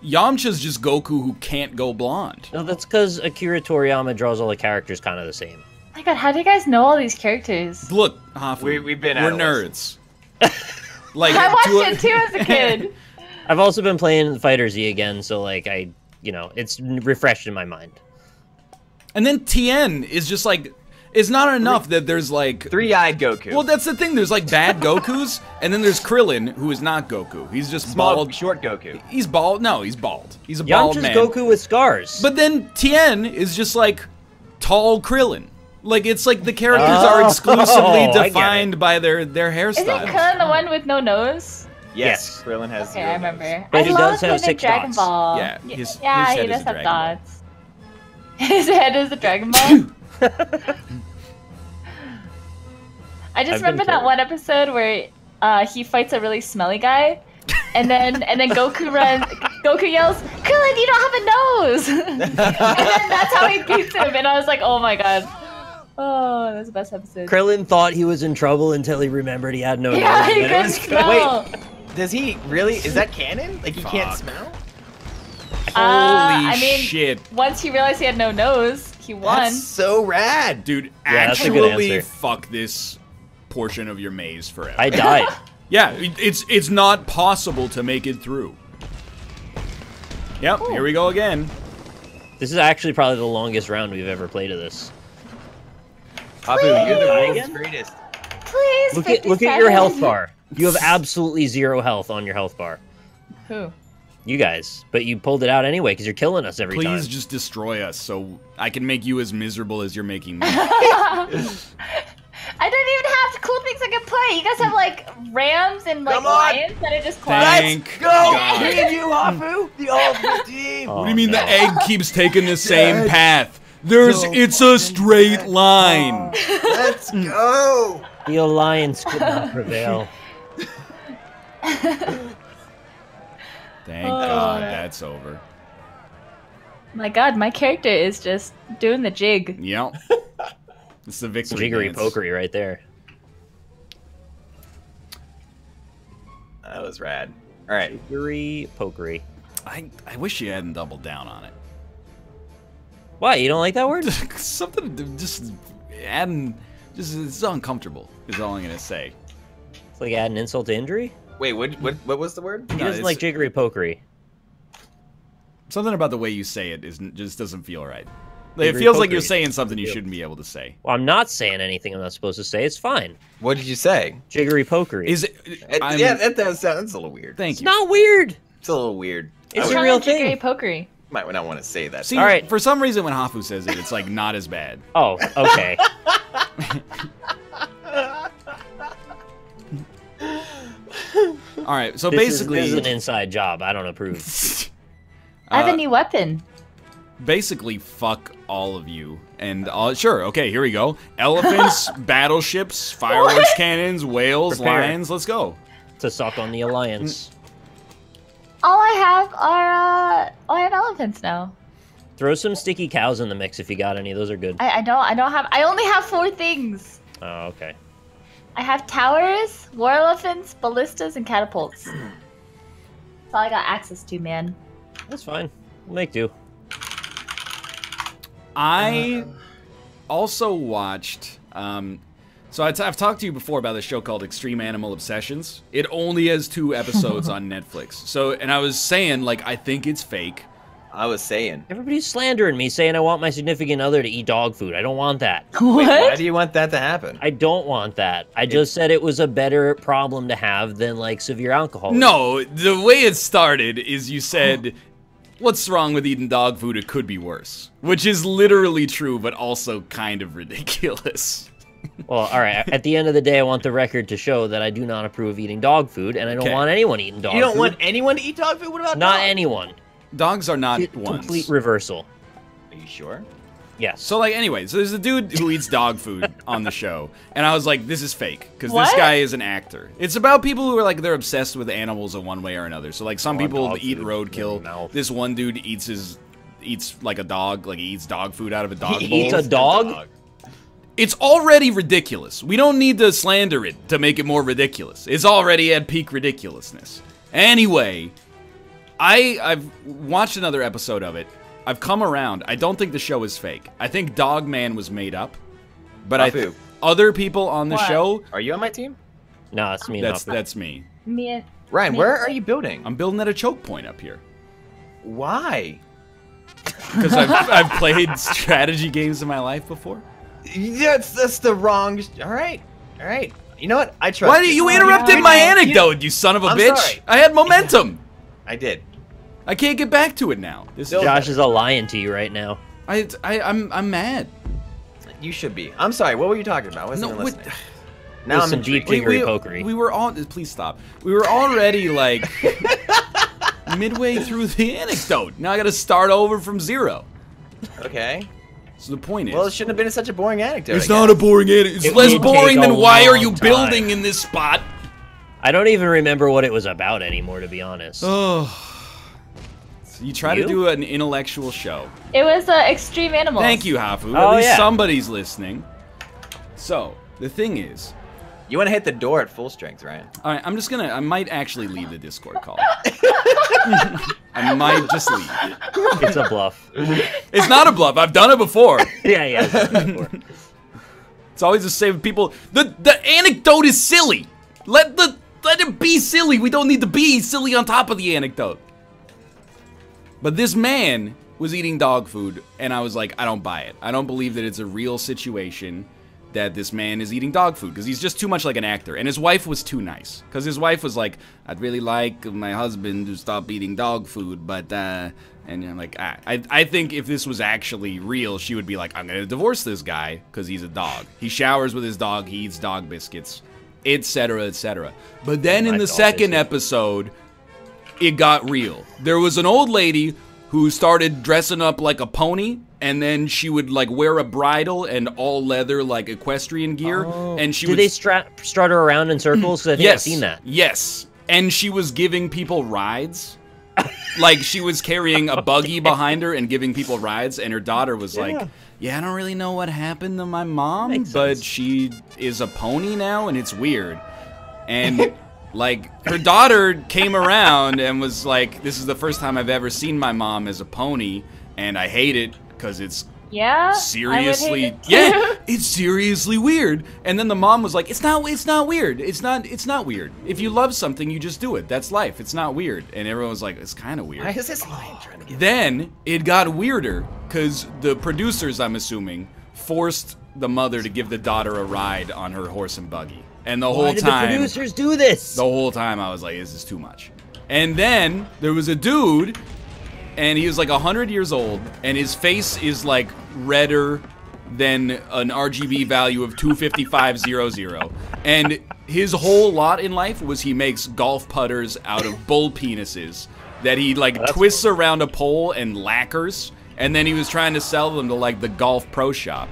Yamcha's just Goku who can't go blonde. No, that's because Akira Toriyama draws all the characters kind of the same. Oh my god, how do you guys know all these characters? Look, Hafu, We've been we're adolescents. nerds. Like I watched to a- it too as a kid. I've also been playing Fighter Z again, so like it's refreshed in my mind. And then Tien is just like, it's not enough that there's like Three-eyed Goku. Well, that's the thing. There's like bad Gokus, and then there's Krillin, who is not Goku. He's just small, bald. short Goku. He's bald. No, he's bald. He's a bald Yamcha's man. Goku with scars. But then Tien is just like tall Krillin. Like it's like the characters are exclusively I get defined by their Isn't hairstyles. Krillin the one with no nose? Yes. Krillin has Okay, zero I remember. nose. But I he love does have him in 6 Dragon dots. Ball. Yeah, Y- his yeah, head he is does a have Dragon Ball. dots. His head is a Dragon Ball. I just I've been remember that told. one episode where he fights a really smelly guy, and then Goku yells, "Krillin, you don't have a nose!" and then that's how he beats him. And I was like, "Oh my god, oh, that's the best episode." Krillin thought he was in trouble until he remembered he had no Yeah, nose. he and then it can was smell. Does he really? Is that canon? Like he can't Fuck. smell? Holy I mean, shit, once he realized he had no nose, he won. That's so rad. dude! Yeah, that's a good Actually, answer. fuck this portion of your maze forever. I died. Yeah, it's not possible to make it through. Yep, here we go again. This is actually probably the longest round we've ever played of this. Apu, you're the Please. world's Again? greatest. Please, Look at your 57. health bar. You have absolutely 0 health on your health bar. Who? You guys, but you pulled it out anyway because you're killing us every time. Please just destroy us so I can make you as miserable as you're making me. I don't even have cool things I can play. You guys have like rams and like Come on. lions that are just climbing. Thank Go! God. Me and you, Apu, the ultimate team. Oh, What do you mean no. the egg keeps taking the same path? So It's a straight line. Let's go. The Alliance could not prevail. Thank Oh. God that's over. My god, my character is just doing the jig. Yep. It's the victory Jiggery dance. pokery right there. That was rad. All right. Jiggery pokery. I wish you hadn't doubled down on it. Why, you don't like that word? Something just adding, just it's uncomfortable. Is all I'm gonna say. It's like adding insult to injury? Wait, what was the word? He No, doesn't it's- like jiggery pokery. Something about the way you say it just doesn't feel right. It feels like you're saying something you shouldn't be able to say. Well, I'm not saying anything I'm not supposed to say. It's fine. What did you say? Jiggery pokery. Is it? Yeah, that's a little weird. Thank It's you. not weird. It's a little weird. It's a real Jiggery thing. pokery. Might not want to say that. See, All right. for some reason when Hafu says it, it's like not as bad. Oh, okay. All right, so this basically, is an inside job. I don't approve. I have a new weapon. basically, fuck all of you. And sure, okay, here we go. Elephants, battleships, fireworks cannons, whales, Prepare. lions. Let's go. To suck on the alliance. All I have are I have elephants now. Throw some sticky cows in the mix if you got any. Those are good. I don't have. I only have 4 things. Oh, okay. I have towers, war elephants, ballistas, and catapults. That's all I got access to, man. That's fine. We'll make do. I also watched. So I've talked to you before about a show called Extreme Animal Obsessions. It only has 2 episodes on Netflix. So, and I was saying, like, I think it's fake. I was saying. Everybody's slandering me, saying I want my significant other to eat dog food. I don't want that. Wait, why What? do you want that to happen? I don't want that. I just said it was a better problem to have than, like, severe alcoholism. No, the way it started is you said, what's wrong with eating dog food? It could be worse. Which is literally true, but also kind of ridiculous. Well, all right. At the end of the day, I want the record to show that I do not approve of eating dog food, and I don't Okay. want anyone eating dog food. You don't want anyone to eat dog food? What about Not dogs? anyone. Dogs are not ones. Complete reversal. Are you sure? Yes. So, like, anyway, so there's a dude who eats dog food on the show, and I was like, this is fake, because this What? guy is an actor. It's about people who are, like, they're obsessed with animals in one way or another. So, like, some want people dog eat food in roadkill. their mouth. This one dude eats like a dog, like, he eats dog food out of a dog bowl. He eats a dog? It's already ridiculous. We don't need to slander it to make it more ridiculous. It's already at peak ridiculousness. Anyway, I've watched another episode of it. I've come around. I don't think the show is fake. I think Dog Man was made up. But Hafu. other people on the What? show, Are you on my team? No, it's me. that's me. Me. Ryan, where are you building? I'm building at a choke point up here. Why? Because I've played strategy games in my life before. Yeah, that's the wrong. All right. You know what? I trust. Why did you interrupted my anecdote, you son of a I'm bitch? sorry. I had momentum. I did. I can't get back to it now. This is, Still- Josh is a lying to you right now. I'm mad. You should be. I'm sorry. What were you talking about? I wasn't even what- listening. Now With I'm some intrigued. deep jiggery pokery. We were all. Please stop. We were already like midway through the anecdote. Now I got to start over from 0. Okay. So the point is, Well, it shouldn't have been such a boring anecdote. it's I not guess. a boring anecdote. It's It less would boring take a than why are long you time. building in this spot? I don't even remember what it was about anymore, to be honest. Oh. So you try to You? do an intellectual show. It was Extreme Animals. Thank you, Hafu. Oh, At least yeah. somebody's listening. So the thing is, You want to hit the door at full strength, Ryan? all right, I might actually leave the Discord call. I might just leave. It's a bluff. It's not a bluff. I've done it before. Yeah. I've done it before. It's always the same people. The anecdote is silly. Let it be silly. We don't need to be silly on top of the anecdote. But this man was eating dog food, and I was like, I don't buy it. I don't believe that it's a real situation that this man is eating dog food, because he's just too much like an actor. And his wife was too nice, because his wife was like, I'd really like my husband to stop eating dog food, but and I'm like, I think if this was actually real, she would be like, I'm gonna divorce this guy because he's a dog. He showers with his dog, he eats dog biscuits, etc., etc. But then in My the dog second biscuit. episode, it got real. There was an old lady who started dressing up like a pony, and then she would like wear a bridle and all leather like equestrian gear, and she Did would they strut her around in circles? 'Cause I think I've seen that. Yes. And she was giving people rides. Like, she was carrying a buggy behind her and giving people rides, and her daughter was like, yeah, I don't really know what happened to my mom, Makes but sense. she is a pony now, and it's weird. And, like, her daughter came around and was like, this is the first time I've ever seen my mom as a pony, and I hate it because it's Yeah. Seriously, I would hate it yeah, it's seriously weird. And then the mom was like, it's not weird. It's not weird. If you love something, you just do it. That's life. It's not weird. And everyone was like, it's kind of weird. Why is this line trying to get? Then it got weirder because the producers, I'm assuming, forced the mother to give the daughter a ride on her horse and buggy. And the whole time, Why did the producers do this? The whole time I was like, this is too much. And then there was a dude, and he was like 100 years old, and his face is like redder than an RGB value of 25500. And his whole lot in life was he makes golf putters out of bull penises that he like twists around a pole and lacquers, and then he was trying to sell them to like the golf pro shop.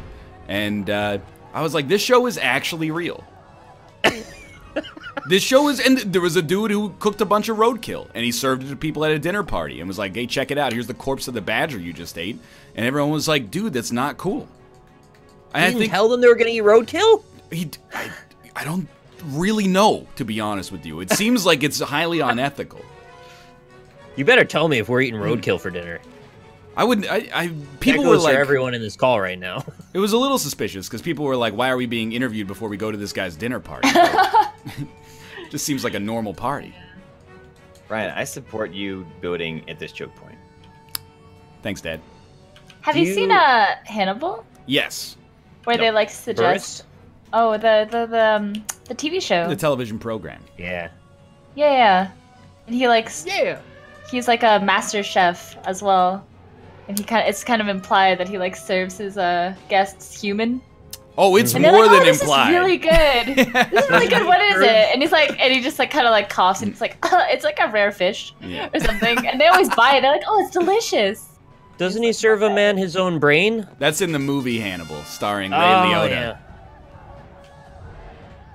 And I was like, this show is actually real. This show is, and there was a dude who cooked a bunch of roadkill, and he served it to people at a dinner party, and was like, hey, check it out, here's the corpse of the badger you just ate. And everyone was like, dude, that's not cool. You didn't tell them they were gonna eat roadkill? I don't really know, to be honest with you. It seems like it's highly unethical. You better tell me if we're eating roadkill for dinner. I wouldn't, people That were goes like, for everyone in this call right now. it was a little suspicious, because people were like, why are we being interviewed before we go to this guy's dinner party? Just seems like a normal party. Ryan, I support you building at this choke point. Thanks, Dad. Have you seen Hannibal? Yes. Where they like suggest? Oh, the TV show. The television program. Yeah. Yeah. And he likes. Yeah. He's like a master chef as well, and it's kind of implied that he like serves his guests human. Oh, it's And more like, than this implied. Is really good. This is really good. What is it? And he's like, and he just like kind of like coughs, and it's like, it's like a rare fish or something. And they always buy it. They're like, oh, it's delicious. Doesn't he serve a man his own brain? That's in the movie Hannibal, starring Ray Liotta. Yeah.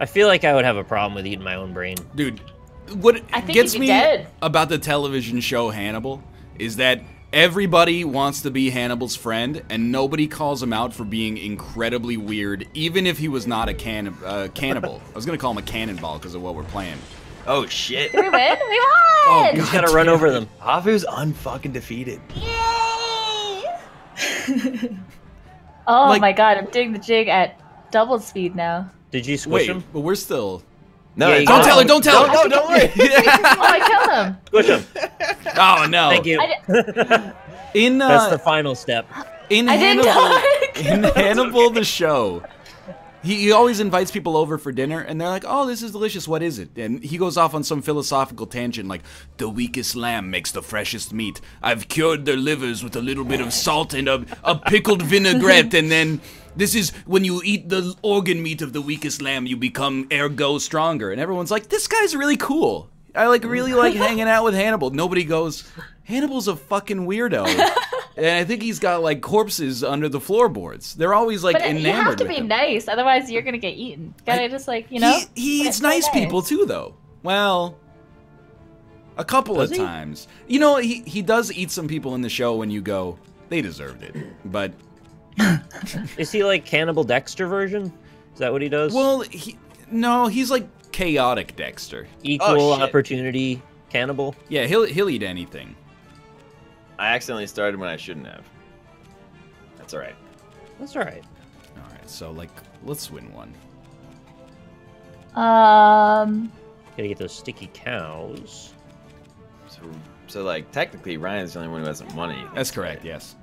I feel like I would have a problem with eating my own brain. Dude, what I think gets you'd be me dead. about the television show Hannibal is that everybody wants to be Hannibal's friend, and nobody calls him out for being incredibly weird, even if he was not a cannibal. I was gonna call him a cannonball because of what we're playing. Oh shit. Did we win? We won! Oh, You just gotta run over them. Hafu's unfucking defeated. Oh Like- my god, I'm doing the jig at double speed now. Did you squish Wait, him? but we're still. No, Yeah, it's you Don't got tell her! him. Don't tell her! No, don't worry. Oh, I killed him. Squish him. Oh no! Thank you. In That's the final step. in I didn't Hannibal, in Hannibal the show, he always invites people over for dinner, and they're like, "Oh, this is delicious. What is it?" And he goes off on some philosophical tangent, like, "The weakest lamb makes the freshest meat. I've cured their livers with a little bit of salt and a pickled vinaigrette, and then." This is when you eat the organ meat of the weakest lamb, you become ergo stronger. And everyone's like, this guy's really cool. I really like hanging out with Hannibal. Nobody goes, Hannibal's a fucking weirdo. And I think he's got like corpses under the floorboards. They're always like But enamored you have to with be him. nice, otherwise you're gonna get eaten. Gotta just like, you know? He But eats it's so nice people too, though. Well, a couple Does of he? times. You know, he does eat some people in the show when you go, they deserved it. But... Is he like Cannibal Dexter version? Is that what he does? Well, no, he's like chaotic Dexter. Equal shit. opportunity cannibal? Yeah, he'll eat anything. I accidentally started when I shouldn't have. That's alright. That's alright. All right, so like, let's win one. Gotta get those sticky cows. So like, technically, Ryan's the only one who hasn't won anything. That's correct. Yes.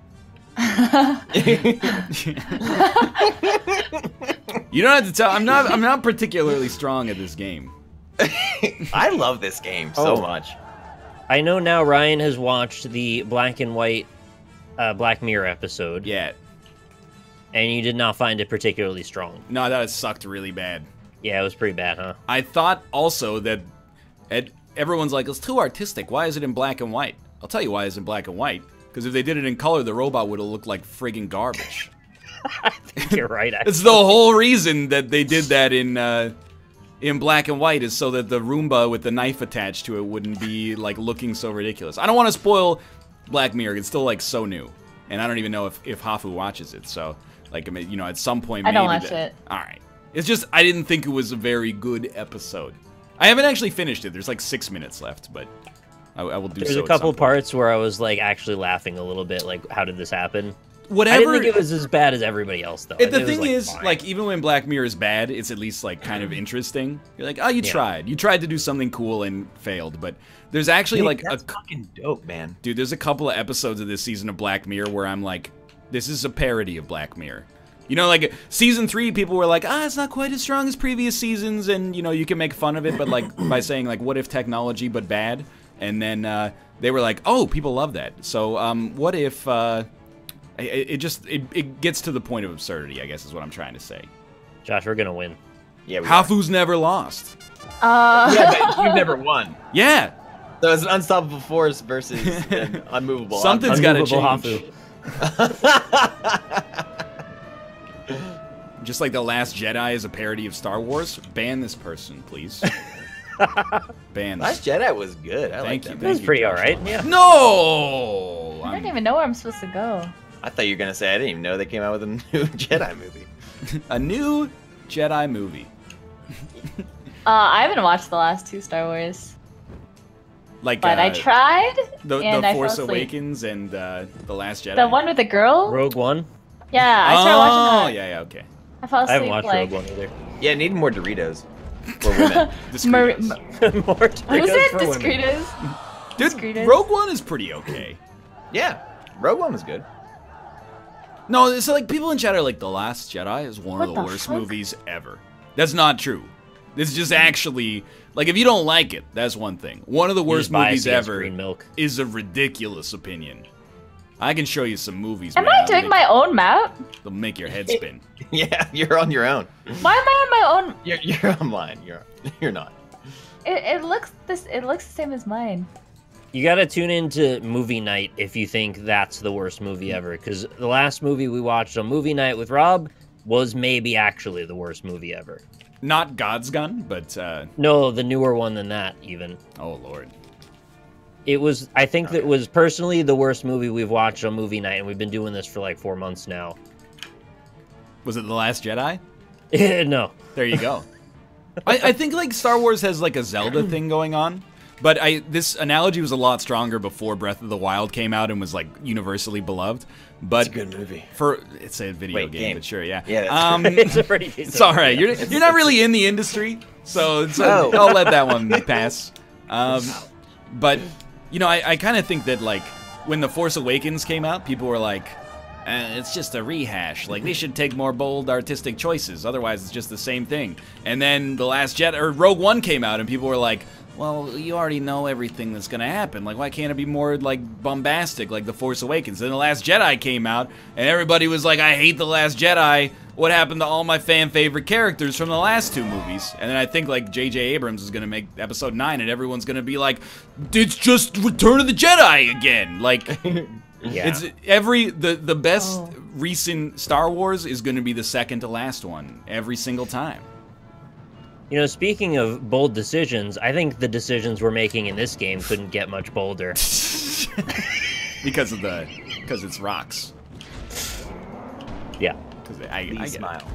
You don't have to tell. I'm not particularly strong at this game. I love this game so Oh. much. I know now Ryan has watched the black and white Black Mirror episode. Yeah. And you did not find it particularly strong. No, that sucked really bad. Yeah, it was pretty bad, huh? I thought also that everyone's like, it's too artistic. Why is it in black and white? I'll tell you why it's in black and white. Because if they did it in color, the robot would have looked like friggin' garbage. I think you're right, actually. It's the whole reason that they did that in black and white is so that the Roomba with the knife attached to it wouldn't be like looking so ridiculous. I don't want to spoil Black Mirror. It's still like so new, and I don't even know if Hafu watches it. So like, I mean, you know, at some point I don't maybe watch it. All right, it's just I didn't think it was a very good episode. I haven't actually finished it. There's like 6 minutes left, but I will do. There's so a at couple some point. parts where I was like actually laughing a little bit. Like, how did this happen? whatever. I didn't think it was as bad as everybody else, though. The thing is, like, even when Black Mirror is bad, it's at least, like, kind of interesting. You're like, oh, you tried. You tried to do something cool and failed. But there's actually, like, that's fucking dope, man. Dude, there's a couple of episodes of this season of Black Mirror where I'm like, this is a parody of Black Mirror. You know, like, season 3, people were like, it's not quite as strong as previous seasons, and, you know, you can make fun of it, but, like, by saying, like, what if technology but bad? And then they were like, oh, people love that. So, what if, it gets to the point of absurdity, I guess, is what I'm trying to say. Josh, we're gonna win. Yeah, Hafu's never lost. Yeah, but you've never won. Yeah. So it's an unstoppable force versus an unmovable Something's got to change. Hafu. Just like The Last Jedi is a parody of Star Wars, ban this person, please. Ban. Last Jedi was good. I like Thank that. It was pretty alright, yeah. No! I don't even know where I'm supposed to go. I thought you were gonna say I didn't even know they came out with a new Jedi movie. A new Jedi movie. I haven't watched the last 2 Star Wars, Like, but I tried. The and I Force fell asleep. Awakens and The Last Jedi. The one with the girl. Rogue One? Yeah, I started watching that. Yeah, okay. I fell I asleep. haven't watched like, Rogue One either. Yeah, need more Doritos for women. Discretos. More Who's it? for women. Discretos. Dude, Discretos. Rogue One is pretty okay. Yeah, Rogue One was good. No, so like people in chat are like, The Last Jedi is one of What the the worst fuck? movies ever. That's not true. This is just actually, like, if you don't like it, that's one thing. One of the worst He's biased movies against ever Green Milk. is a ridiculous opinion. I can show you some movies, Am man. I doing my own map? They'll make your head spin. Yeah, you're on your own. Why am I on my own? You're online. You're not. It looks the same as mine. You gotta tune into movie night if you think that's the worst movie ever, because the last movie we watched on movie night with Rob was maybe actually the worst movie ever. Not God's Gun, but, No, the newer one than that, even. oh, Lord. It was, I think that was personally the worst movie we've watched on movie night, and we've been doing this for like 4 months now. Was it The Last Jedi? No. There you go. I think, like, Star Wars has, like, a Zelda thing going on. But this analogy was a lot stronger before Breath of the Wild came out and was, like, universally beloved. But It's a good movie. It's a video game, but sure, yeah. Yeah, that's It's a pretty decent it's all right. movie. You're not really in the industry, so Oh. I'll let that one pass. But you know, I kind of think that, like, when The Force Awakens came out, people were like, it's just a rehash. Like, they should take more bold artistic choices. Otherwise, it's just the same thing. And then The Last Jedi or Rogue One came out, and people were like, well, you already know everything that's gonna happen. Like, why can't it be more, like, bombastic, like The Force Awakens? Then The Last Jedi came out, and everybody was like, I hate The Last Jedi. What happened to all my fan-favorite characters from the last 2 movies? And then I think, like, J.J. Abrams is gonna make Episode 9, and everyone's gonna be like, it's just Return of the Jedi again. Like, Yeah. it's the best recent Star Wars is gonna be the second to last one every single time. You know, speaking of bold decisions, I think the decisions we're making in this game couldn't get much bolder. because it's rocks. Yeah. I get it. Smile.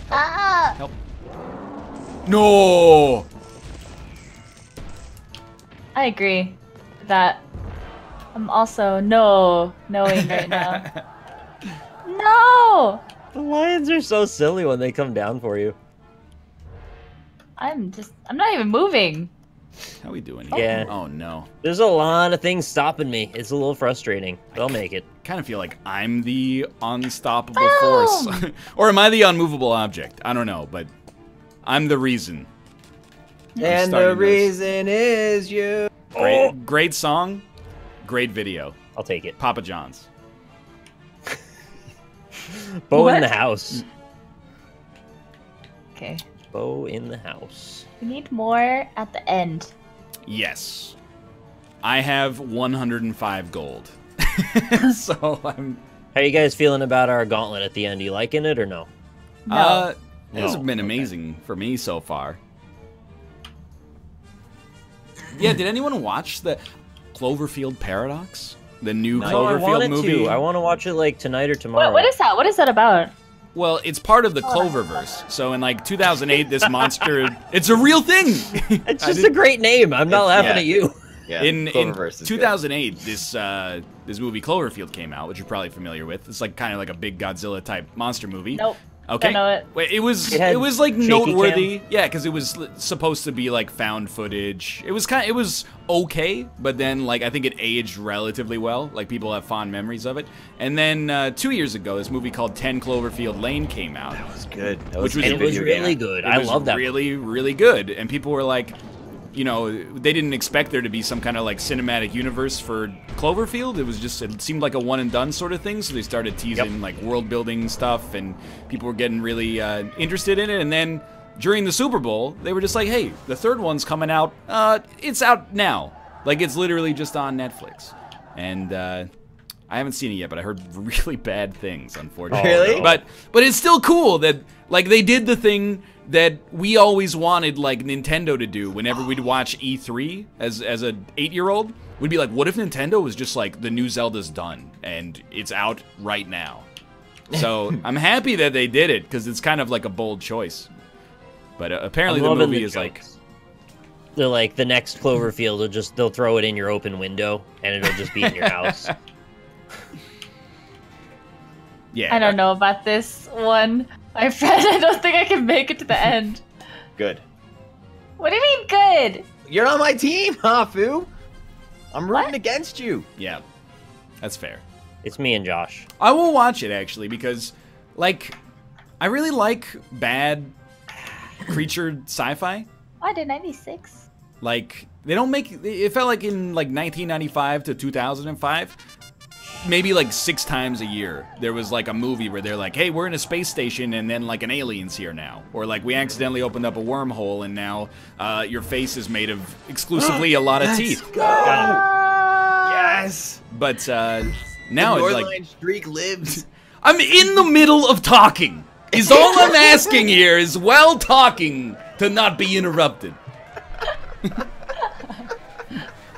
Help. No. I agree that I'm also knowing right now. No! The lions are so silly when they come down for you. I'm not even moving. How we doing Oh. here? Yeah. Oh no. There's a lot of things stopping me. It's a little frustrating. They'll make it. Kind of feel like I'm the unstoppable force. Or am I the unmovable object? I don't know, but I'm the reason. And starting the reason is you. Great song, great video. I'll take it. Papa John's. Bo in What? the house. Okay. Bo in the house. We need more at the end. Yes. I have 105 gold. So I'm... How you guys feeling about our gauntlet at the end? You liking it or no? No. It's been amazing for me so far. Yeah, did anyone watch the Cloverfield Paradox? The new No, I Cloverfield wanted movie? to. I want to watch it like tonight or tomorrow. What is that? What is that about? Well, it's part of the Cloververse. So in like 2008, this monster... It's a real thing! It's just a great name. I'm not laughing yeah. at you. Yeah, In Cloververse is 2008, this movie Cloverfield came out, which you're probably familiar with. It's like kind of like a big Godzilla type monster movie. Nope. Okay. Don't know it. Wait, it was had like shaky noteworthy. Yeah, because it was supposed to be like found footage. It was okay, but then like I think it aged relatively well. Like people have fond memories of it. And then 2 years ago, this movie called 10 Cloverfield Lane came out. That was good. Which was And it was really good. I love that. Really, really good. And people were like, you know, they didn't expect there to be some kind of like cinematic universe for Cloverfield. It seemed like a one and done sort of thing. So they started teasing like world building stuff, and people were getting really interested in it. And then during the Super Bowl, they were just like, hey, the third one's coming out. It's out now. Like it's literally just on Netflix. And I haven't seen it yet, but I heard really bad things, unfortunately. Really? But it's still cool that like they did the thing that we always wanted like Nintendo to do whenever we'd watch E3 as an 8-year-old. We'd be like, what if Nintendo was just like, the new Zelda's done and it's out right now? So I'm happy that they did it because it's kind of like a bold choice. But apparently the movie is like... They're like, the next Cloverfield, they'll throw it in your open window and it'll just be in your house. Yeah. I don't know about this one. My friend, I don't think I can make it to the end. Good. What do you mean good? You're on my team, Hafu. I'm rooting What? against you. Yeah. That's fair. It's me and Josh. I will watch it, actually, because, like, I really like bad creature sci-fi. Why did 96? Like, they don't make... It felt like in, like, 1995 to 2005, maybe, like, 6 times a year, there was, like, a movie where they're like, hey, we're in a space station, and then, like, an alien's here now. Or, like, we accidentally opened up a wormhole, and now your face is made of exclusively a lot of teeth. Yes. But now it's like... Northernlion streak lives. I'm in the middle of talking. Is all I'm asking here is while talking to not be interrupted.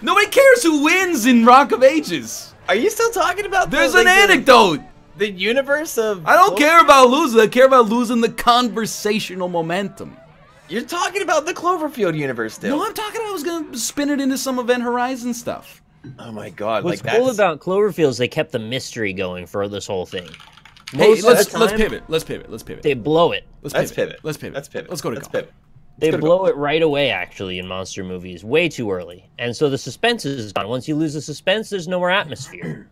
Nobody cares who wins in Rock of Ages. Are you still talking about There's an anecdote. The universe of... I don't care about losing. I care about losing the conversational momentum. You're talking about the Cloverfield universe still. No, I'm talking about I was going to spin it into some Event Horizon stuff. Oh my god. What's like cool that's... about Cloverfield is they kept the mystery going for this whole thing. Hey, Most of let's the time, pivot. Let's pivot. Let's pivot. They blow it. Let's Let's pivot. pivot. Let's pivot. Let's pivot. Let's go to Let's golf. pivot. They Let's go to blow it right away, actually, in monster movies, way too early. And so the suspense is gone. Once you lose the suspense, there's no more atmosphere.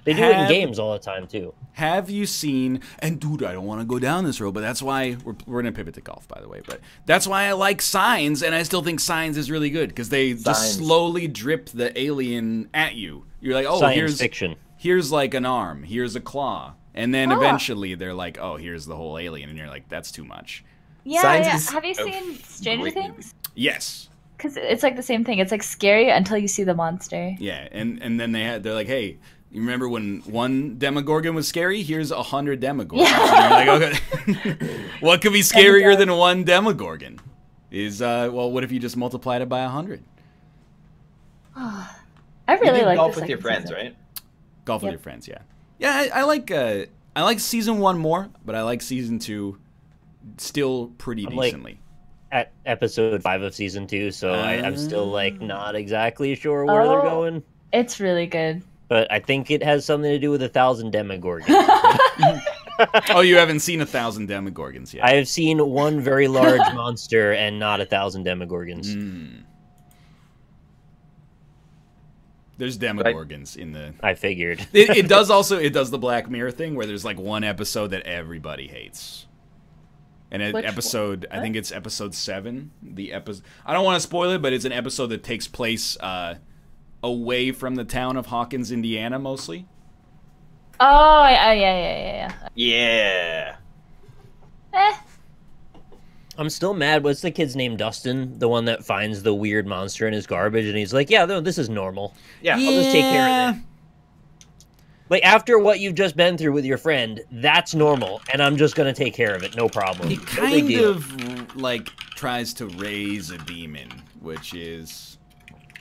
They do it in games all the time, too. Have you seen, and dude, I don't want to go down this road, but that's why, we're going to pivot to golf, by the way, but that's why I like Signs, and I still think Signs is really good, because they just slowly drip the alien at you. You're like, oh, Science fiction. Here's like an arm, here's a claw, and then eventually they're like, oh, here's the whole alien, and you're like, that's too much. Yeah, Signs yeah. is Have you a seen Stranger great Things? Yes. Because it's like the same thing. It's like scary until you see the monster. Yeah, and then they're like, hey, you remember when one Demogorgon was scary? Here's 100 Demogorgons. Yeah. And you're like, okay. What could be scarier than one Demogorgon? Well, what if you just multiplied it by 100? I You really do like golf the with your second friends, season. right? Golf with Yep. your friends, yeah. Yeah, I like season 1 more, but I like season 2 still pretty I'm like- decently. At episode 5 of season 2, so I'm still, like, not exactly sure where they're going. It's really good. But I think it has something to do with 1,000 Demogorgons. Oh, you haven't seen 1,000 Demogorgons yet. I have seen one very large monster and not 1,000 Demogorgons. There's Demogorgons in the... I figured. It does the Black Mirror thing where there's like one episode that everybody hates. And Which episode, I think it's episode 7. I don't want to spoil it, but it's an episode that takes place away from the town of Hawkins, Indiana, mostly. Oh, yeah. Yeah. I'm still mad. What's the kid's name? Dustin? The one that finds the weird monster in his garbage, and he's like, yeah, no, this is normal. Yeah. I'll just take care of it. Like, after what you've just been through with your friend, that's normal, and I'm just gonna take care of it, no problem. He No big kind deal. of, like, tries to raise a demon, which is...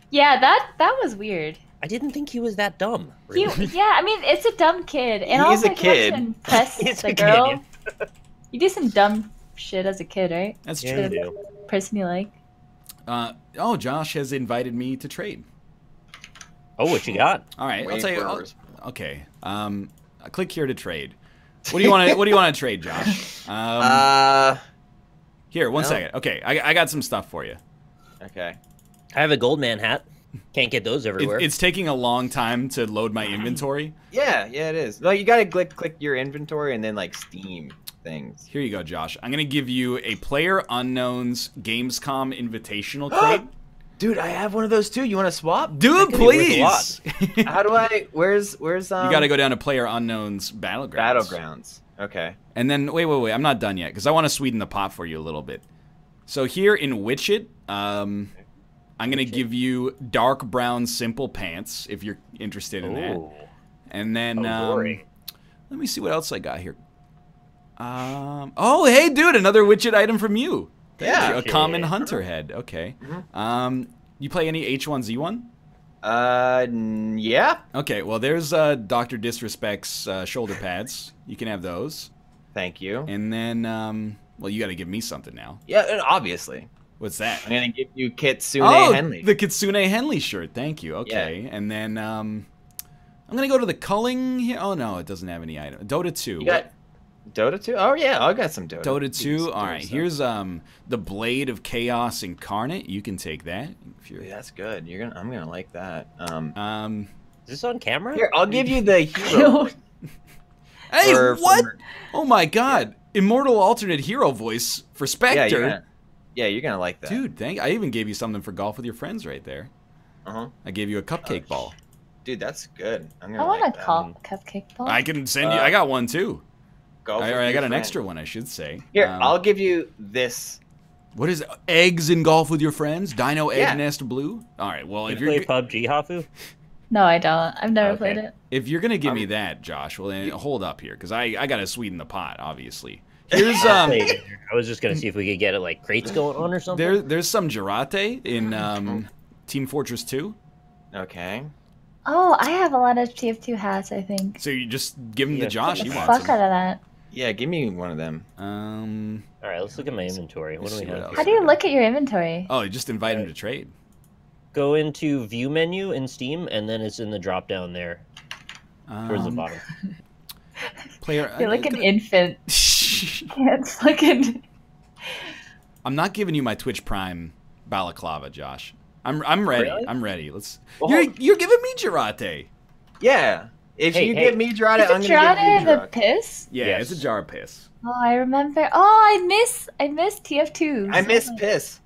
Yeah, that was weird. I didn't think he was that dumb. He, Really. yeah, I mean, it's a dumb kid. And He's also, a he wants kid. to impress He's the a girl. kid. You do some dumb shit as a kid, right? That's Yeah, true. you do. Person you like. Josh has invited me to trade. Oh, what you got? All right, I'll Waiting tell you. for a I'll- response. okay. Click here to trade. What do you want to What do you want to trade, Josh? Here, one well. second. Okay, I got some stuff for you. Okay. I have a Goldman hat. Can't get those everywhere. It's taking a long time to load my inventory. Yeah, it is. No, you gotta click your inventory and then like Steam things. Here you go, Josh. I'm gonna give you a Player Unknown's Gamescom Invitational crate. Dude, I have one of those too. You want to swap? Dude, could be worth a please. lot. How do I? Where's You got to go down to Player Unknown's Battlegrounds. Battlegrounds? Okay. And then wait, I'm not done yet because I want to sweeten the pot for you a little bit. So here in Witchit, I'm gonna give you dark brown simple pants if you're interested in that. Ooh. And then boring. let me see what else I got here. Oh, hey, dude, another Witchit item from you. Thank Yeah. you. A common hunter head. Okay. You play any H1Z1? Yeah. Okay, well, there's Dr. Disrespect's shoulder pads. You can have those. Thank you. And then, well, you got to give me something now. Yeah, and obviously. What's that? I'm gonna give you Kitsune Oh, Henley. the Kitsune Henley shirt. Thank you. Okay. And then I'm going to go to the culling here. Oh, no, it doesn't have any item. Dota 2. You got Dota 2? Oh yeah, I got some Dota. Dota Give 2. me some All Dota right. stuff. Here's the Blade of Chaos Incarnate. You can take that if you're. Dude, that's good. I'm gonna like that. Is this on camera? Here, I'll give you the hero. Hey, for- what? for- Oh my God! Immortal alternate hero voice for Spectre. Yeah, you're gonna like that. Dude, I even gave you something for golf with your friends right there. Uh-huh. I gave you a cupcake ball. Dude, that's good. I'm I gonna want like a that. cupcake ball. I can send you. I got one too. Golf I with got your an friend. extra one, I should say. Here, I'll give you this. What is it? Eggs in golf with your friends? Dino Egg Yeah. Nest Blue. All right. Well, You if play you're PUBG, Hafu? No, I don't. I've never Okay. played it. if you're gonna give me that, Josh, well then hold up here because I gotta sweeten the pot, obviously. Here's I was just gonna see if we could get it like crates going on or something. there's some Jirate in Team Fortress 2. Okay. Oh, I have a lot of TF2 hats, I think. So you just give him Yeah, to Josh. Get You the want fuck some? out of that. Yeah, give me one of them. All right, let's look at my inventory. What do see we what have? else. How do you look at your inventory? Oh, just invite him to trade. Go into View menu in Steam, and then it's in the drop down there towards the bottom. Player. You're like an infant. Can't fucking. I'm not giving you my Twitch Prime balaclava, Josh. I'm ready. Really? I'm ready. Let's. Well, You're giving me Jirate. Yeah. If Hey, you hey. give me Jirate, I'm Is gonna give you it the Jirate. piss? Yeah, Yes. it's a jar of piss. Oh, I remember. Oh, I miss TF2. I miss piss.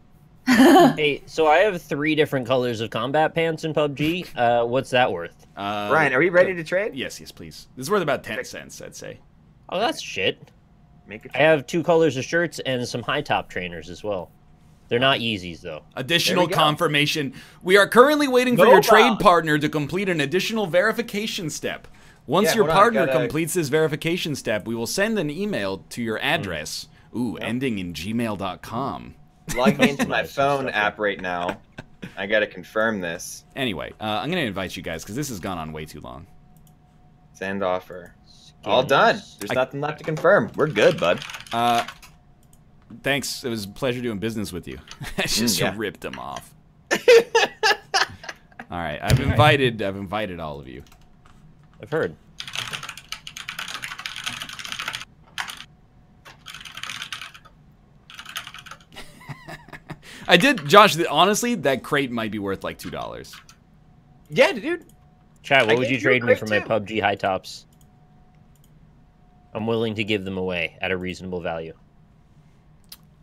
Hey, so I have 3 different colors of combat pants in PUBG. What's that worth? Ryan, are we ready to trade? Yes, please. This is worth about 10 cents, I'd say. Oh, that's shit. Make a I have 2 colors of shirts and some high top trainers as well. They're not Yeezys though. Additional There we go. confirmation. We are currently waiting for No your trade doubt. partner to complete an additional verification step. Once Yeah, your hold on, I partner gotta- completes this verification step, we will send an email to your address. Ooh, ending in gmail.com. Log me into my Nice, phone that's app right now. I gotta confirm this. Anyway, I'm going to invite you guys because this has gone on way too long. Send offer. All done. There's nothing left to confirm. We're good, bud. Thanks. It was a pleasure doing business with you. I just yeah. ripped them off. All right, I've invited all of you. I've heard. I did, Josh. Honestly, that crate might be worth like $2. Yeah, dude. Chad, I what would gave you you a trade me crate for my too. PUBG high tops? I'm willing to give them away at a reasonable value.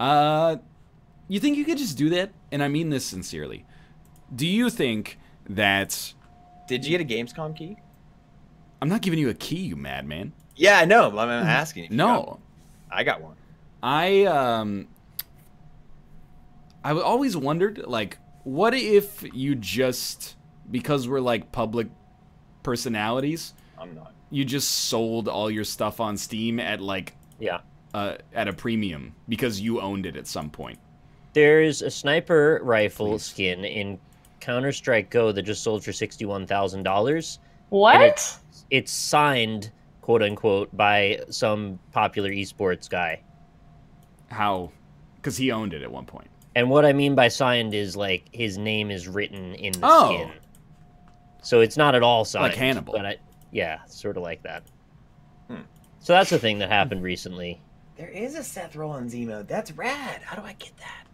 You think you could just do that? And I mean this sincerely. Do you think that Did you get a Gamescom key? I'm not giving you a key, you madman? Yeah, I know. But I'm asking. If you got No, one. I got one. I always wondered, like, what if you just, because we're like public personalities, I'm not. you just sold all your stuff on Steam at like Yeah. at a premium because you owned it at some point. There's a sniper rifle skin in Counter-Strike Go that just sold for $61,000. What? It's signed, quote unquote, by some popular esports guy. How? Because he owned it at one point. And what I mean by signed is like his name is written in the Oh. skin. So it's not at all signed. Like Hannibal. But yeah, sort of like that. So that's the thing that happened recently. There is a Seth Rollins emote. That's rad. How do I get that?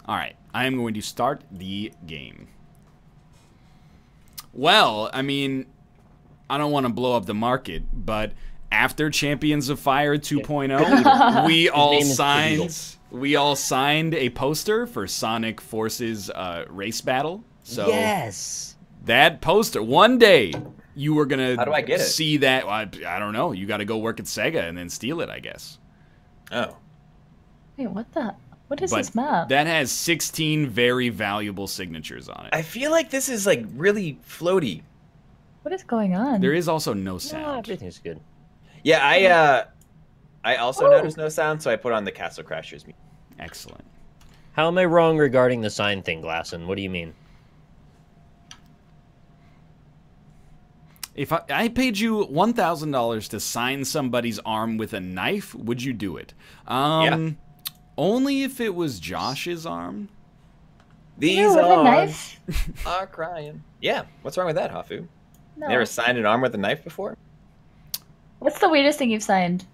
All right, I am going to start the game. Well, I mean, I don't want to blow up the market, but after Champions of Fire 2.0, we all signed a poster for Sonic Forces race battle. So yes, that poster, one day you were gonna How do I get it? see that. Well, I don't know. You got to go work at Sega and then steal it, I guess. Oh. Wait, what the? What is But this map? that has 16 very valuable signatures on it. I feel like this is like really floaty. What is going on? There is also no no, sound. everything's good. Yeah, I also noticed no sound, so I put on the Castle Crashers music. Excellent. How am I wrong regarding the sign thing, Glasson? What do you mean? If I paid you $1,000 to sign somebody's arm with a knife, would you do it? Yeah. Only if it was Josh's arm. These Ew, with a arms knife? are crying. Yeah, what's wrong with that, Hafu? No. Never signed an arm with a knife before? What's the weirdest thing you've signed?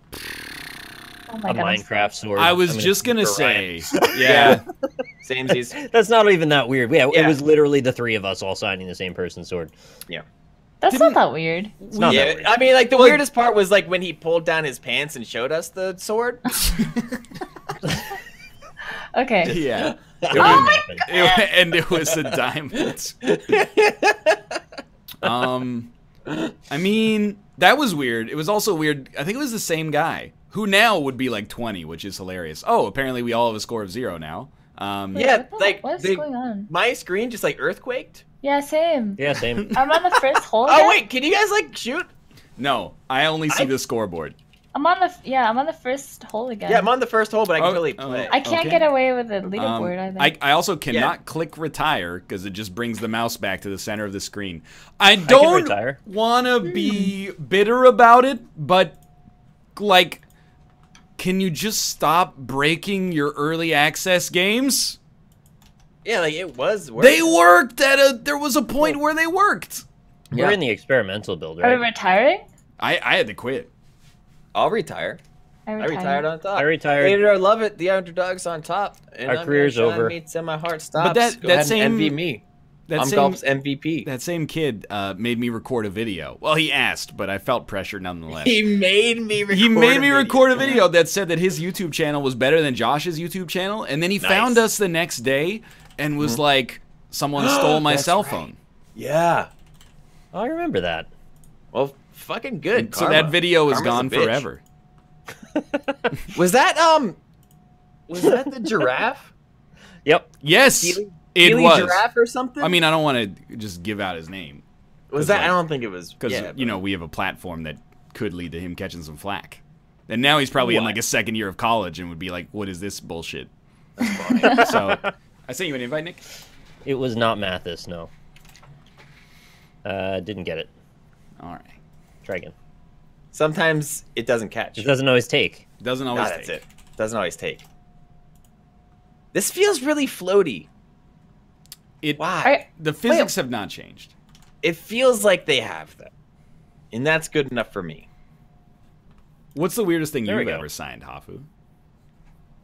Oh my A god. I'm Minecraft sword. I was I'm just gonna gonna for say, Ryan. yeah. Samesies. That's not even that weird. Yeah, Yeah. it was literally the three of us all signing the same person's sword. Yeah. That's not that weird. It's not that Yeah, weird. I mean, like, the weirdest part was, like, when he pulled down his pants and showed us the sword. Okay. Yeah. It Oh wouldn't my happen. And it was a diamond. I mean, that was weird. It was also weird. I think it was the same guy who now would be like 20, which is hilarious. Oh, apparently we all have a score of 0 now. Yeah, like, What's the- going on? My screen just, like, earthquaked. Yeah, same. Yeah, same. I'm on the first hole. Oh, again? wait, can you guys, like, shoot? No, I only see the scoreboard. I'm on the first hole again. Yeah, I'm on the first hole, but I can really Oh, play. I can't Okay. get away with the leaderboard either. I also cannot Yeah. click retire because it just brings the mouse back to the center of the screen. I don't retire. want to be bitter about it, but like, can you just stop breaking your early access games? Yeah, like, it was working. They worked there was a point where they worked. We're in the experimental build, Are we right? retiring? I had to quit. I'll retire. I retired on top. I retired. Hate it or love it, the underdog's on top. And Our I'm career's gonna shine over. Me till my heart stops. that Go ahead and same- envy me. That I'm same golf's MVP. that same kid made me record a video. Well, he asked, but I felt pressure nonetheless. He made me record. He made me a record a video that said that his YouTube channel was better than Josh's YouTube channel, and then he found us the next day and was like, "Someone stole my That's cell right. phone." Yeah. Oh, I remember that. Well, fucking good. So that video is Karma's a gone bitch. forever. Was that the giraffe? Yep. Yes, Keely- it Keely was. giraffe or something? I mean, I don't want to just give out his name was that? like- I don't think it was. because Yeah, you know we have a platform that could lead to him catching some flack. And now he's probably in What? like a second year of college and would be like, "What is this bullshit?" that's funny. So I sent you an invite, Nick. It was not Mathis, no. Didn't get it. All right, Try again. Sometimes it doesn't catch. It doesn't always take. doesn't Ah, always that's take. it. Doesn't always take. This feels really floaty. It Why? the physics have not changed. It feels like they have them, and that's good enough for me. What's the weirdest thing There we you've go. ever signed, Hafu?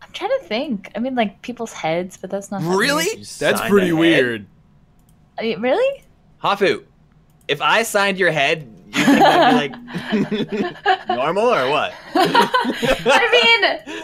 I'm trying to think. I mean, like people's heads, but that's not. that Really? weird. You That's signed pretty a head? weird. Really? Hafu, if I signed your head, you think that'd be like normal or what? I mean,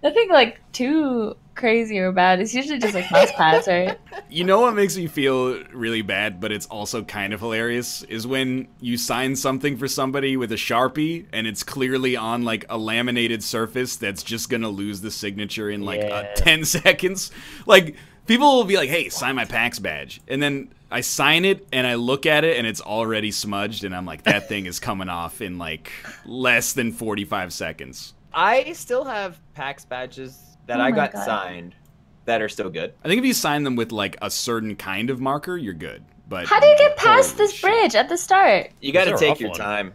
nothing like too crazy or bad. It's usually just like mouse pads, right? You know what makes me feel really bad, but it's also kind of hilarious, is when you sign something for somebody with a Sharpie and it's clearly on like a laminated surface that's just gonna lose the signature in like Yeah. 10 seconds. Like, people will be like, "Hey, sign my PAX badge." And then I sign it and I look at it and it's already smudged and I'm like, that thing is coming off in like less than 45 seconds. I still have PAX badges that Oh I my got God. signed that are still good. I think if you sign them with like a certain kind of marker, you're good. But How do you get past holy this shit. bridge at the start? You got to Those are take rough your one. time.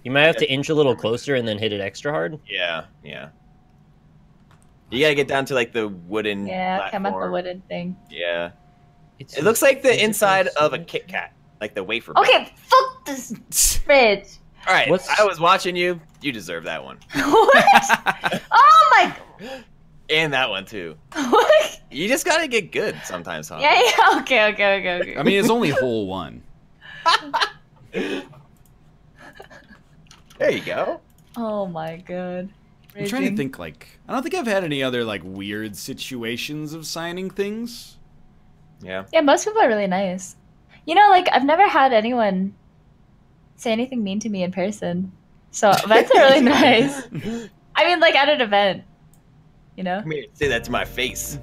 You might have to inch a little closer and then hit it extra hard. Yeah, yeah. You got to get down to like the wooden Yeah, okay, I'm at the platform. wooden thing. Yeah. It's It looks like the physical inside of a signature. Kit Kat. Like the wafer. Okay, fuck this bitch. All right, What's- I was watching you. You deserve that one. What? Oh my. And that one too. What? You just gotta get good sometimes, huh? Yeah. Okay. I mean, it's only hole one. There you go. Oh my god. I'm trying to think, like, I don't think I've had any other, like, weird situations of signing things. Yeah. Yeah, most people are really nice. You know, like, I've never had anyone say anything mean to me in person. So events are really nice. I mean, like, at an event. You know? Come here, say that to my face.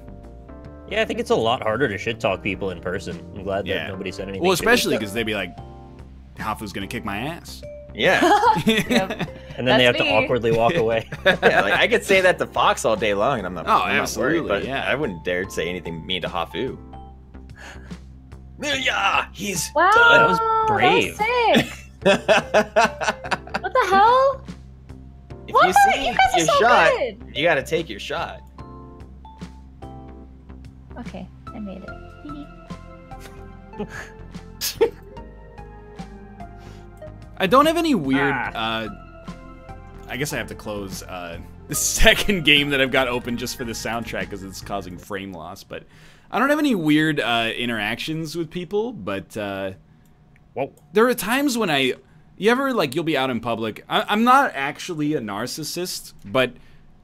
Yeah, I think it's a lot harder to shit talk people in person. I'm glad that Yeah. nobody said anything. Well, shitty. especially because they'd be like, Hafu's gonna kick my ass. Yeah. Yep. And then they have That's to me. awkwardly walk away. Yeah, like I could say that to Fox all day long, and I'm not. Oh, I'm not absolutely, worried, but yeah. I wouldn't dare say anything mean to Hafu. Yeah, he's Wow. That was brave. That was sick. What the hell? If What? you see You guys are your so shot, good. you gotta take your shot. Okay, I made it. I don't have any weird. I guess I have to close the second game that I've got open just for the soundtrack because it's causing frame loss. But I don't have any weird interactions with people. But Whoa. there are times when you ever like you'll be out in public. I'm not actually a narcissist, but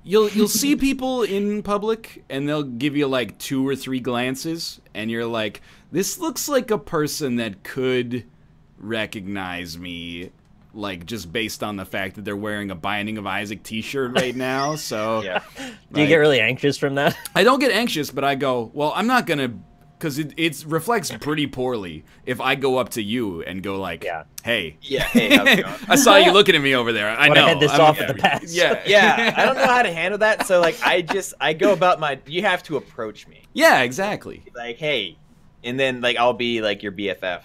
you'll see people in public and they'll give you like 2 or 3 glances, and you're like, this looks like a person that could recognize me, like just based on the fact that they're wearing a Binding of Isaac t-shirt right now. So Yeah. Do you get really anxious from that? I don't get anxious, but I go, well, I'm not gonna, because it reflects pretty poorly if I go up to you and go like, Yeah. hey, Yeah. Hey, how's it going? I saw you looking at me over there. I Wanna know. head this I'm- off at the pass. Yeah, Yeah, I don't know how to handle that, so like I go about my. You have to approach me, yeah, exactly. like, hey, and then like I'll be like your BFF.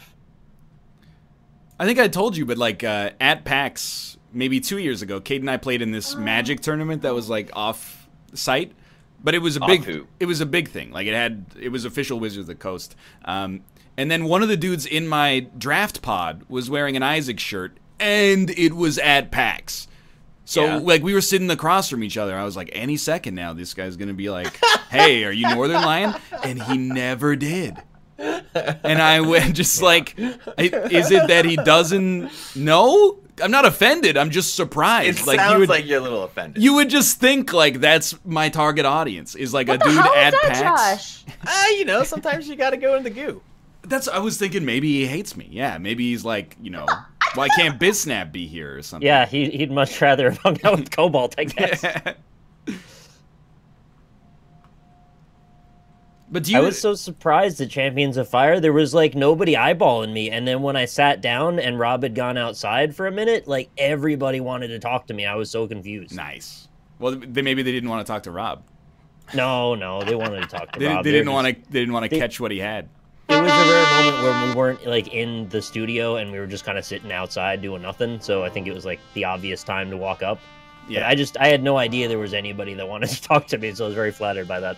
I think I told you, but like at PAX maybe 2 years ago, Kate and I played in this Magic tournament that was like off site, but it was a Off big who? it was a big thing. Like it was official Wizards of the Coast. And then one of the dudes in my draft pod was wearing an Isaac shirt, and it was at PAX. So Yeah. like we were sitting across from each other. I was like, any second now, this guy's gonna be like, "Hey, are you Northernlion?" And he never did. And I went just like, is it that he doesn't know? I'm not offended. I'm just surprised. It like sounds you would, like you're a little offended. you would just think like that's my target audience is like What a the dude hell at is that, PAX. Josh? You know, sometimes you gotta go in the goo. I was thinking maybe he hates me. Yeah, maybe he's like, why can't BizSnap be here or something? Yeah, he'd much rather have hung out with Cobalt, I guess. But do you? I was so surprised at Champions of Fire. There was like nobody eyeballing me, and then when I sat down and Rob had gone outside for a minute, like everybody wanted to talk to me. I was so confused. Nice. Well, maybe they didn't want to talk to Rob. No, they wanted to talk to They Rob. didn't want to. They didn't want to catch what he had. It was a rare moment where we weren't like in the studio and we were just kind of sitting outside doing nothing. So I think it was like the obvious time to walk up. Yeah. But I had no idea there was anybody that wanted to talk to me, so I was very flattered by that.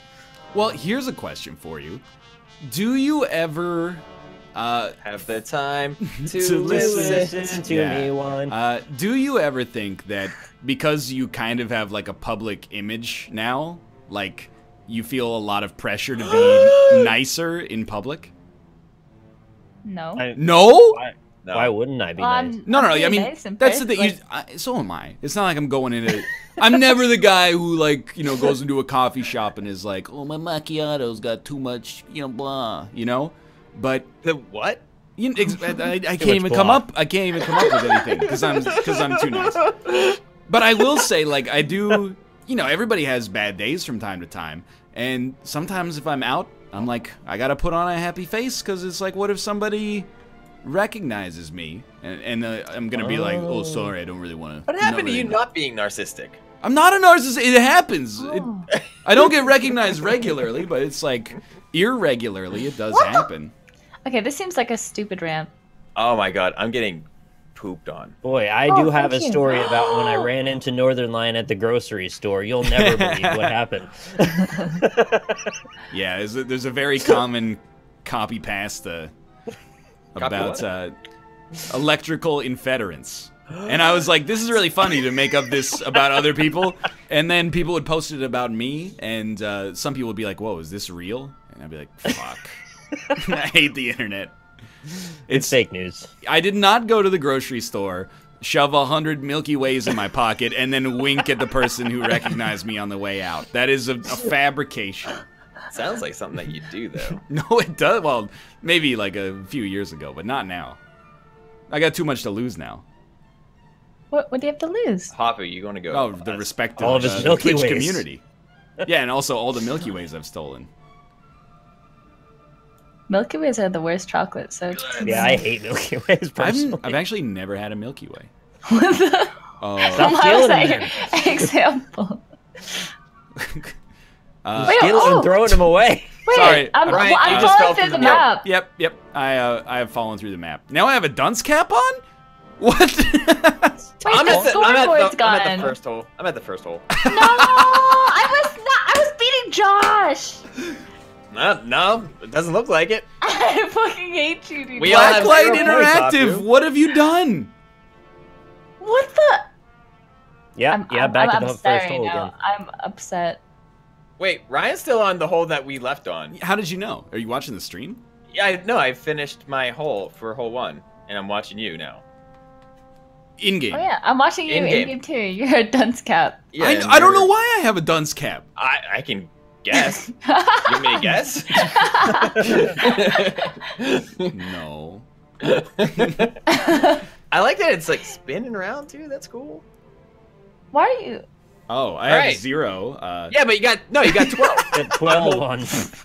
Well, here's a question for you. Do you ever Have the time to, To listen. to Yeah. me one. do you ever think that because you kind of have like a public image now, like you feel a lot of pressure to be nicer in public? No. No? No. Why wouldn't I be Well, nice? No. I'm I being mean, nice in that's the person, thing. So am I. It's not like I'm going into. I'm never the guy who like goes into a coffee shop and is like, oh, my macchiato's got too much, blah, But The what? I can't much even come blah. up. I can't even come up with anything because I'm too nice. But I will say, like, I do. Everybody has bad days from time to time, and sometimes if I'm out, I'm like, I gotta put on a happy face because it's like, what if somebody recognizes me and I'm gonna be like, oh, sorry, I don't really want to. What happened to you not being narcissistic? I'm not a narcissist. It happens. Oh. I don't get recognized regularly, but it's like irregularly. It does happen. Okay, this seems like a stupid rant. Oh my god, I'm getting pooped on. Boy, I Oh, do have a thank you. story about when I ran into Northernlion at the grocery store. You'll never believe what happened. Yeah, there's a very common copy pasta. about electrical infederence. And I was like, this is really funny to make up this about other people. And then people would post it about me, and some people would be like, whoa, is this real? And I'd be like, fuck. I hate the internet. It's fake news. I did not go to the grocery store, shove 100 Milky Ways in my pocket, and then wink at the person who recognized me on the way out. That is a fabrication. Sounds like something that you do, though. No, it does. Well, maybe like a few years ago, but not now. I got too much to lose now. What do you have to lose? Hopper, you going to go? Oh, the respect all of of his the Milky Twitch Ways. community. Yeah, and also all the Milky Ways I've stolen. Milky Ways are the worst chocolate, so... Yeah, I hate Milky Ways personally. I've actually never had a Milky Way. What the... Oh. Stop How stealing is them. that your example? Wait, Stealing oh. and throwing them away. Wait, Sorry, I'm Ryan, you falling just fell through through the the map. Yep. I have fallen through the map. Now I have a dunce cap on? What? Wait, the scoreboard's gone. I'm at the first hole. I'm at the first hole. No, I was beating Josh. No, it doesn't look like it. I fucking hate you, dude. We all have Blacklight 0 points, Interactive, Hapu. what have you done? What the? Yeah, back I'm to the first upset right hole now. again. I'm upset. Wait, Ryan's still on the hole that we left on. How did you know? Are you watching the stream? Yeah, I finished my hole for hole 1, and I'm watching you now. In-game. Oh yeah, I'm watching you In-game. in game too. You're a dunce cap. Yeah, and I don't you're- know why I have a dunce cap. I can guess. You want me to guess? No. I like that it's like spinning around too. That's cool. Why are you? Oh, I have Alright. 0. Yeah, but you got 12. At 12 on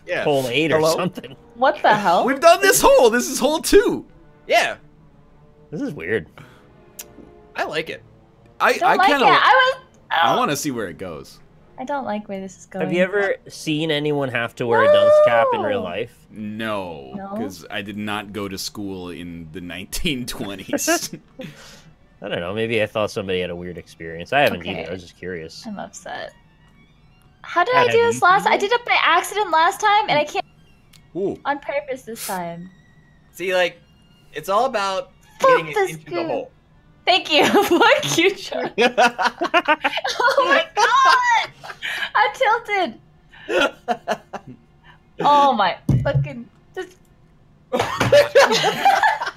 Yeah. hole 8 or Hello? something. What the hell? We've done this hole. This is hole 2. Yeah, This is weird. I like it. I don't like kind it. of. I want to see where it goes. I don't like where this is going. Have you ever seen anyone have to wear a dunce cap in real No. life? No, No? because I did not go to school in the 1920s. I don't know. Maybe I thought somebody had a weird experience. I haven't Okay. either. I was just curious. I'm upset. How did I do this last? I did it by accident last time, and I can't Ooh. on purpose this time. See, like, it's all about Fuck getting it this into the dude. hole. Thank you. Fuck you, Charlie. Oh my god! I tilted. Oh my fucking. Just...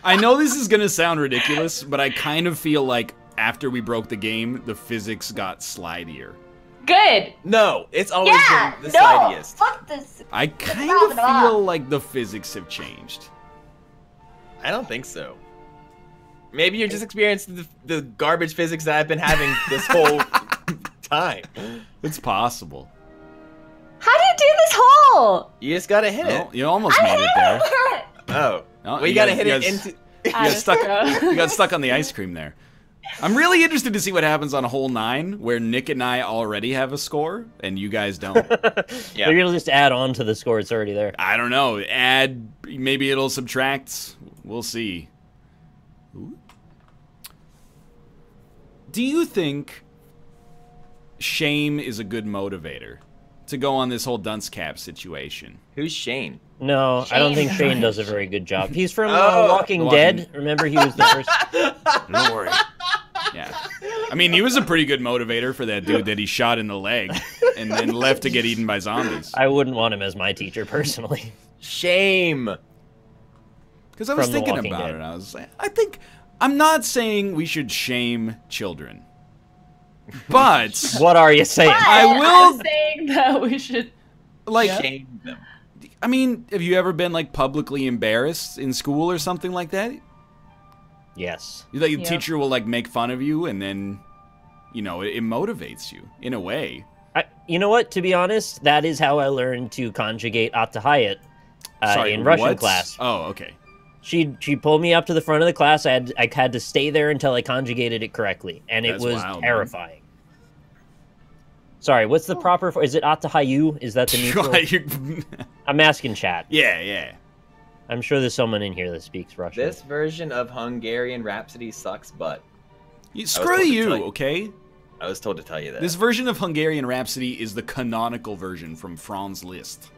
I know this is gonna sound ridiculous, but I kind of feel like after we broke the game, the physics got slidier. Good. No, it's always Yeah. been the No. slidiest. Fuck this. I kind Rob of it off. feel like the physics have changed. I don't think so. Maybe you're just experiencing the garbage physics that I've been having this whole time. It's possible. How do you do this hole? You just gotta hit Oh, it. you almost made it there. Oh. No, Well, you you gotta guys- hit you it guys- into... You got stuck on the ice cream there. I'm really interested to see what happens on hole 9, where Nick and I already have a score, and you guys don't. Yeah. They're gonna just add on to the score. It's already there. I don't know. Add, maybe it'll subtract. We'll see. Ooh. Do you think shame is a good motivator to go on this whole dunce cap situation? Who's Shane? No, I don't think Shane. Shane does a very good job. He's from Oh. Walking The Walking- Dead. Remember, he was the first. Don't worry. Yeah. I mean, he was a pretty good motivator for that dude that he shot in the leg and then left to get eaten by zombies. I wouldn't want him as my teacher personally. Shame. Because I was From The thinking Walking about Dead. it. I was like, I'm not saying we should shame children. But, What are you saying? I will- I'm saying that we should. like, Shame them. I mean, have you ever been, like, publicly embarrassed in school or something like that? Yes. Like, the Yep. teacher will, like, make fun of you, and then, you know, it motivates you, in a way. You know what? To be honest, that is how I learned to conjugate Attahayat Sorry, in Russian what? class. Oh, okay. She pulled me up to the front of the class. I had to stay there until I conjugated it correctly, and it That's was wild, man. terrifying. Sorry, what's the proper? Is it Atahayu? Is that the neutral? I'm asking chat. Yeah. I'm sure there's someone in here that speaks Russian. This version of Hungarian Rhapsody sucks butt. Screw told to you, tell you. okay? I was told to tell you that. This version of Hungarian Rhapsody is the canonical version from Franz Liszt.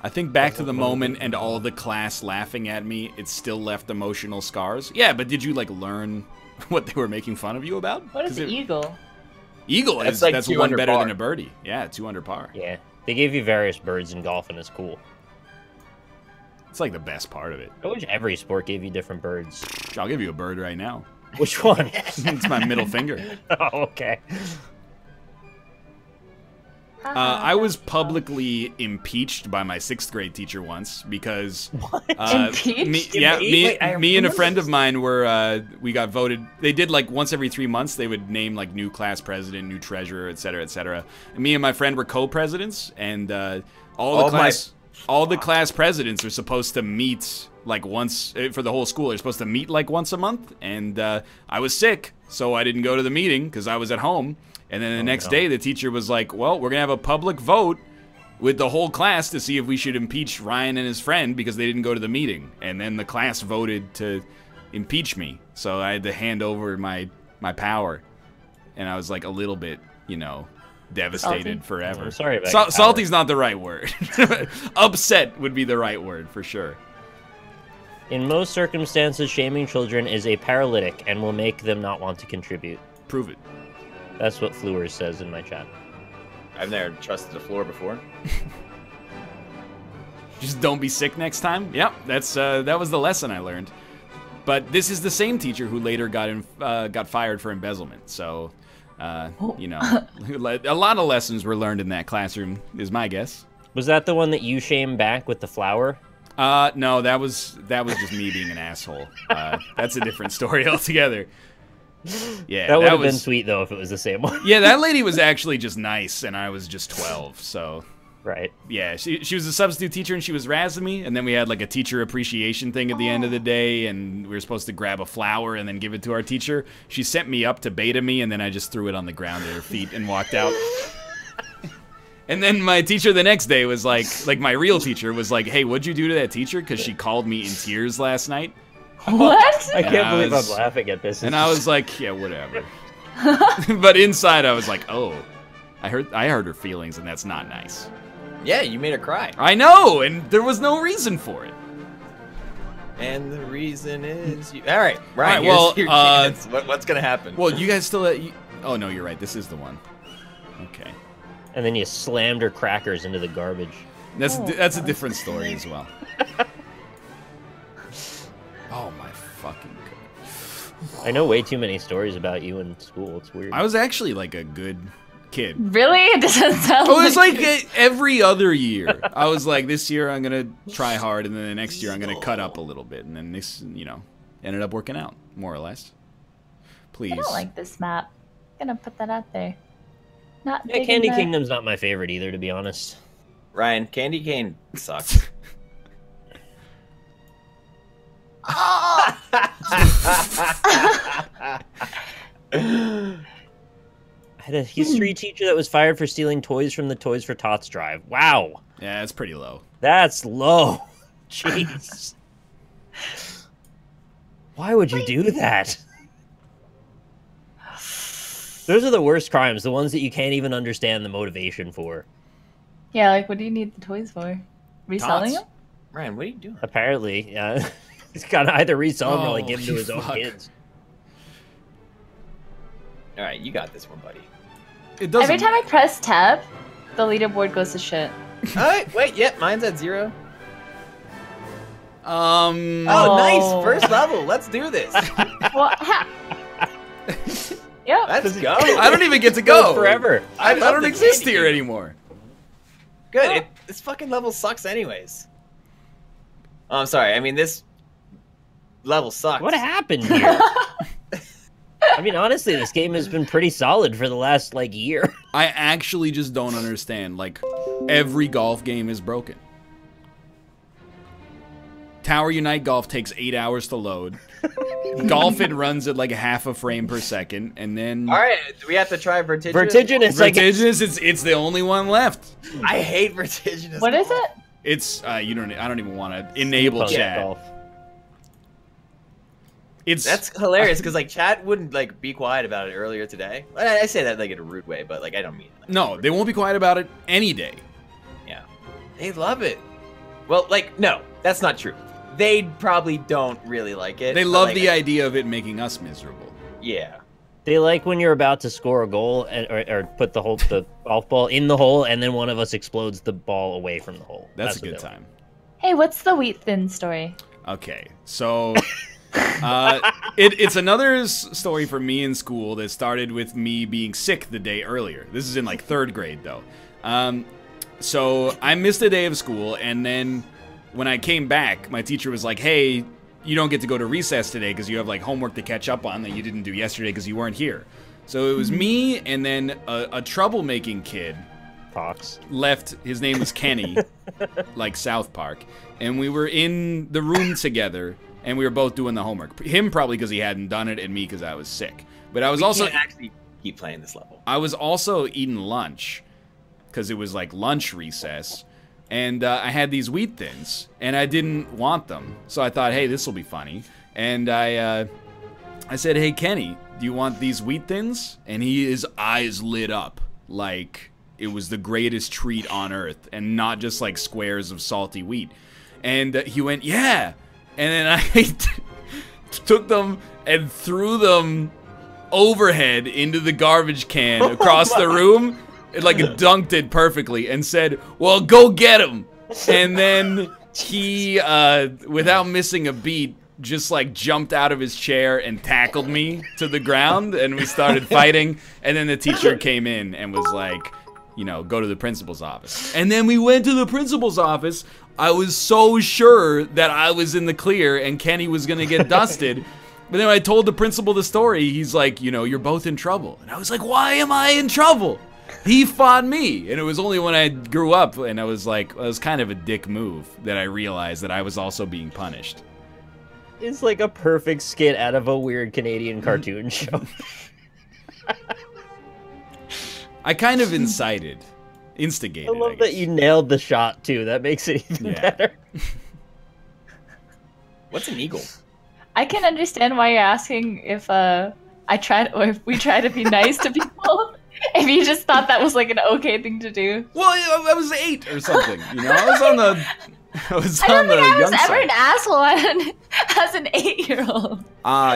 I think back to the moment and all the class laughing at me, it still left emotional scars. Yeah, but did you, like, learn what they were making fun of you about? What is an eagle? Eagle That's is like that's 2 one under better par. than a birdie. Yeah, 2 under par. Yeah, they gave you various birds in golf, and it's cool. It's like the best part of it. I wish every sport gave you different birds. I'll give you a bird right now. Which one? It's my middle finger. Oh, okay. I was publicly impeached by my 6th grade teacher once because Impeached? me and a friend of mine were we got voted. They did like once every 3 months they would name like new class president, new treasurer, etc., etc. And me and my friend were co-presidents, and all the class presidents are supposed to meet like once for the whole school. They're supposed to meet like once a month, and I was sick, so I didn't go to the meeting because I was at home. And then the next day, the teacher was like, well, we're going to have a public vote with the whole class to see if we should impeach Ryan and his friend because they didn't go to the meeting. And then the class voted to impeach me. So I had to hand over my power. And I was like a little bit, you know, devastated Salty. forever. I'm sorry about your Salty's not the right word. Upset would be the right word for sure. In most circumstances, shaming children is a paralytic and will make them not want to contribute. Prove it. That's what Flewers says in my chat. I've never trusted a floor before. Just don't be sick next time. Yep, that was the lesson I learned. But this is the same teacher who later got fired for embezzlement. So, you know, a lot of lessons were learned in that classroom, is my guess. Was that the one that you shamed back with the flower? No, that was just me being an asshole. That's a different story altogether. Yeah, that would have been sweet though if it was the same one. Yeah, that lady was actually just nice, and I was just 12. So, right. Yeah, she was a substitute teacher, and she was razzing me. And then we had like a teacher appreciation thing at the end of the day, and we were supposed to grab a flower and then give it to our teacher. She sent me up to beta me, and then I just threw it on the ground at her feet and walked out. And then my teacher the next day was like my real teacher was like, "Hey, what'd you do to that teacher? Because she called me in tears last night." What? I can't believe I'm laughing at this. And I was like, yeah, whatever. But inside I was like, oh, I hurt her feelings, and that's not nice. Yeah, you made her cry. I know, and there was no reason for it. And the reason is you. All right, Ryan. All right, here's your chance. What's gonna happen? Well, you guys still. Oh no, you're right. This is the one. Okay. And then you slammed her crackers into the garbage. That's a different story as well. Oh my fucking god. I know way too many stories about you in school. It's weird. I was actually like a good kid. Really? It doesn't sound Oh, it's like every other year. I was like, this year I'm going to try hard, and then the next year I'm going to cut up a little bit. And then this, you know, ended up working out, more or less. Please. I don't like this map. I'm gonna put that out there. Not Yeah, digging Candy that. Kingdom's not my favorite either, to be honest. Ryan, Candy Cane sucks. I had a history teacher that was fired for stealing toys from the Toys for Tots drive. Wow. Yeah, it's pretty low. That's low. Jeez. Why would you do that? Those are the worst crimes, the ones that you can't even understand the motivation for. Yeah, like what do you need the toys for? Reselling Tots. them? Ryan, what are you doing? Apparently, he's got to either resell them or like Oh, give them to his own fuck. kids. All right, you got this one, buddy. It doesn't. Every time I press tab, the leaderboard goes to shit. All right, wait, yep, mine's at 0. Oh, Oh, nice, first level. Let's do this. Well, yep. Let's go. I don't even get to Goes go forever. I love don't the exist Candy here King. anymore. Good. This fucking level sucks, anyways. Oh, I'm sorry. I mean, this level sucks. What happened here? I mean, honestly, this game has been pretty solid for the last, like, year. I actually just don't understand. Like, every golf game is broken. Tower Unite Golf takes 8 hours to load. Golf It runs at like half a frame per second, and then All right, do we have to try Vertiginous? Vertiginous, like, Vertiginous, it's the only one left. I hate Vertiginous. What is it? It's I don't even want to enable Punk chat. golf. It's That's hilarious because like chat wouldn't like be quiet about it earlier today. I say that like in a rude way, but like I don't mean it. no, they won't be quiet about it any day. Yeah, they love it. Well, like, no, that's not true. They probably don't really like it. They but, love like, the idea of it making us miserable. Yeah. They like when you're about to score a goal or put the golf ball in the hole, and then one of us explodes the ball away from the hole. That's a what good they like. time. Hey, what's the wheat thin story? Okay, so it's another story for me in school that started with me being sick the day earlier. This is in like 3rd grade though. So I missed a day of school, and then when I came back, my teacher was like, "Hey, you don't get to go to recess today because you have like homework to catch up on that you didn't do yesterday because you weren't here." So it was me and then a troublemaking kid. Fox. Left. His name was Kenny, like South Park, and we were in the room together, and we were both doing the homework. Him probably because he hadn't done it, and me because I was sick. But I was also can't actually keep playing this level. I was also eating lunch because it was like lunch recess, and I had these wheat thins, and I didn't want them, so I thought, hey, this will be funny, and I said, hey, Kenny, do you want these wheat thins? And his eyes lit up like it was the greatest treat on earth, and not just like squares of salty wheat. And he went, yeah. And then I took them and threw them overhead into the garbage can across the room. It like dunked it perfectly and said, well, go get him. And then he, without missing a beat, just like jumped out of his chair and tackled me to the ground, and we started fighting. And then the teacher came in and was like, you know, go to the principal's office. And then we went to the principal's office. I was so sure that I was in the clear and Kenny was gonna get dusted. But then when I told the principal the story, he's like, you know, you're both in trouble. And I was like, why am I in trouble? He fought me. And it was only when I grew up and I was like, well, it was kind of a dick move that I realized that I was also being punished. It's like a perfect skit out of a weird Canadian cartoon show. I kind of instigated. I love that you nailed the shot too. That makes it even better. What's an eagle? I can understand why you're asking if if we try to be nice to people. If you just thought that was like an okay thing to do. Well, I was 8 or something. You know, I was on the. I don't think I was ever an asshole as an 8-year-old.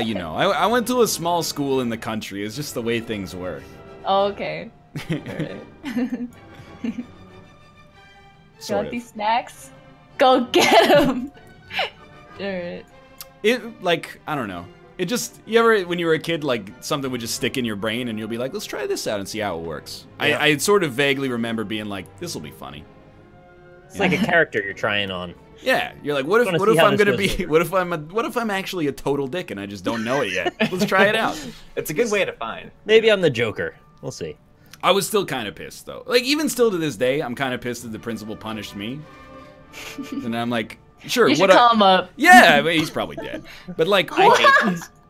You know, I went to a small school in the country. It's just the way things were. Oh, okay. You want these snacks? Go get them. Alright. It, like, I don't know. It just, you ever, when you were a kid, like, something would just stick in your brain and you'll be like, let's try this out and see how it works. Yeah. I sort of vaguely remember being like, this will be funny. It's like a character you're trying on. Yeah, you're like, what if I'm gonna be, what if I'm actually a total dick and I just don't know it yet? Let's try it out. It's a good way to find. Maybe I'm the Joker. We'll see. I was still kind of pissed though. Like even still to this day, I'm kind of pissed that the principal punished me. And I'm like, sure. You should call him up. Yeah, I mean, he's probably dead. But like,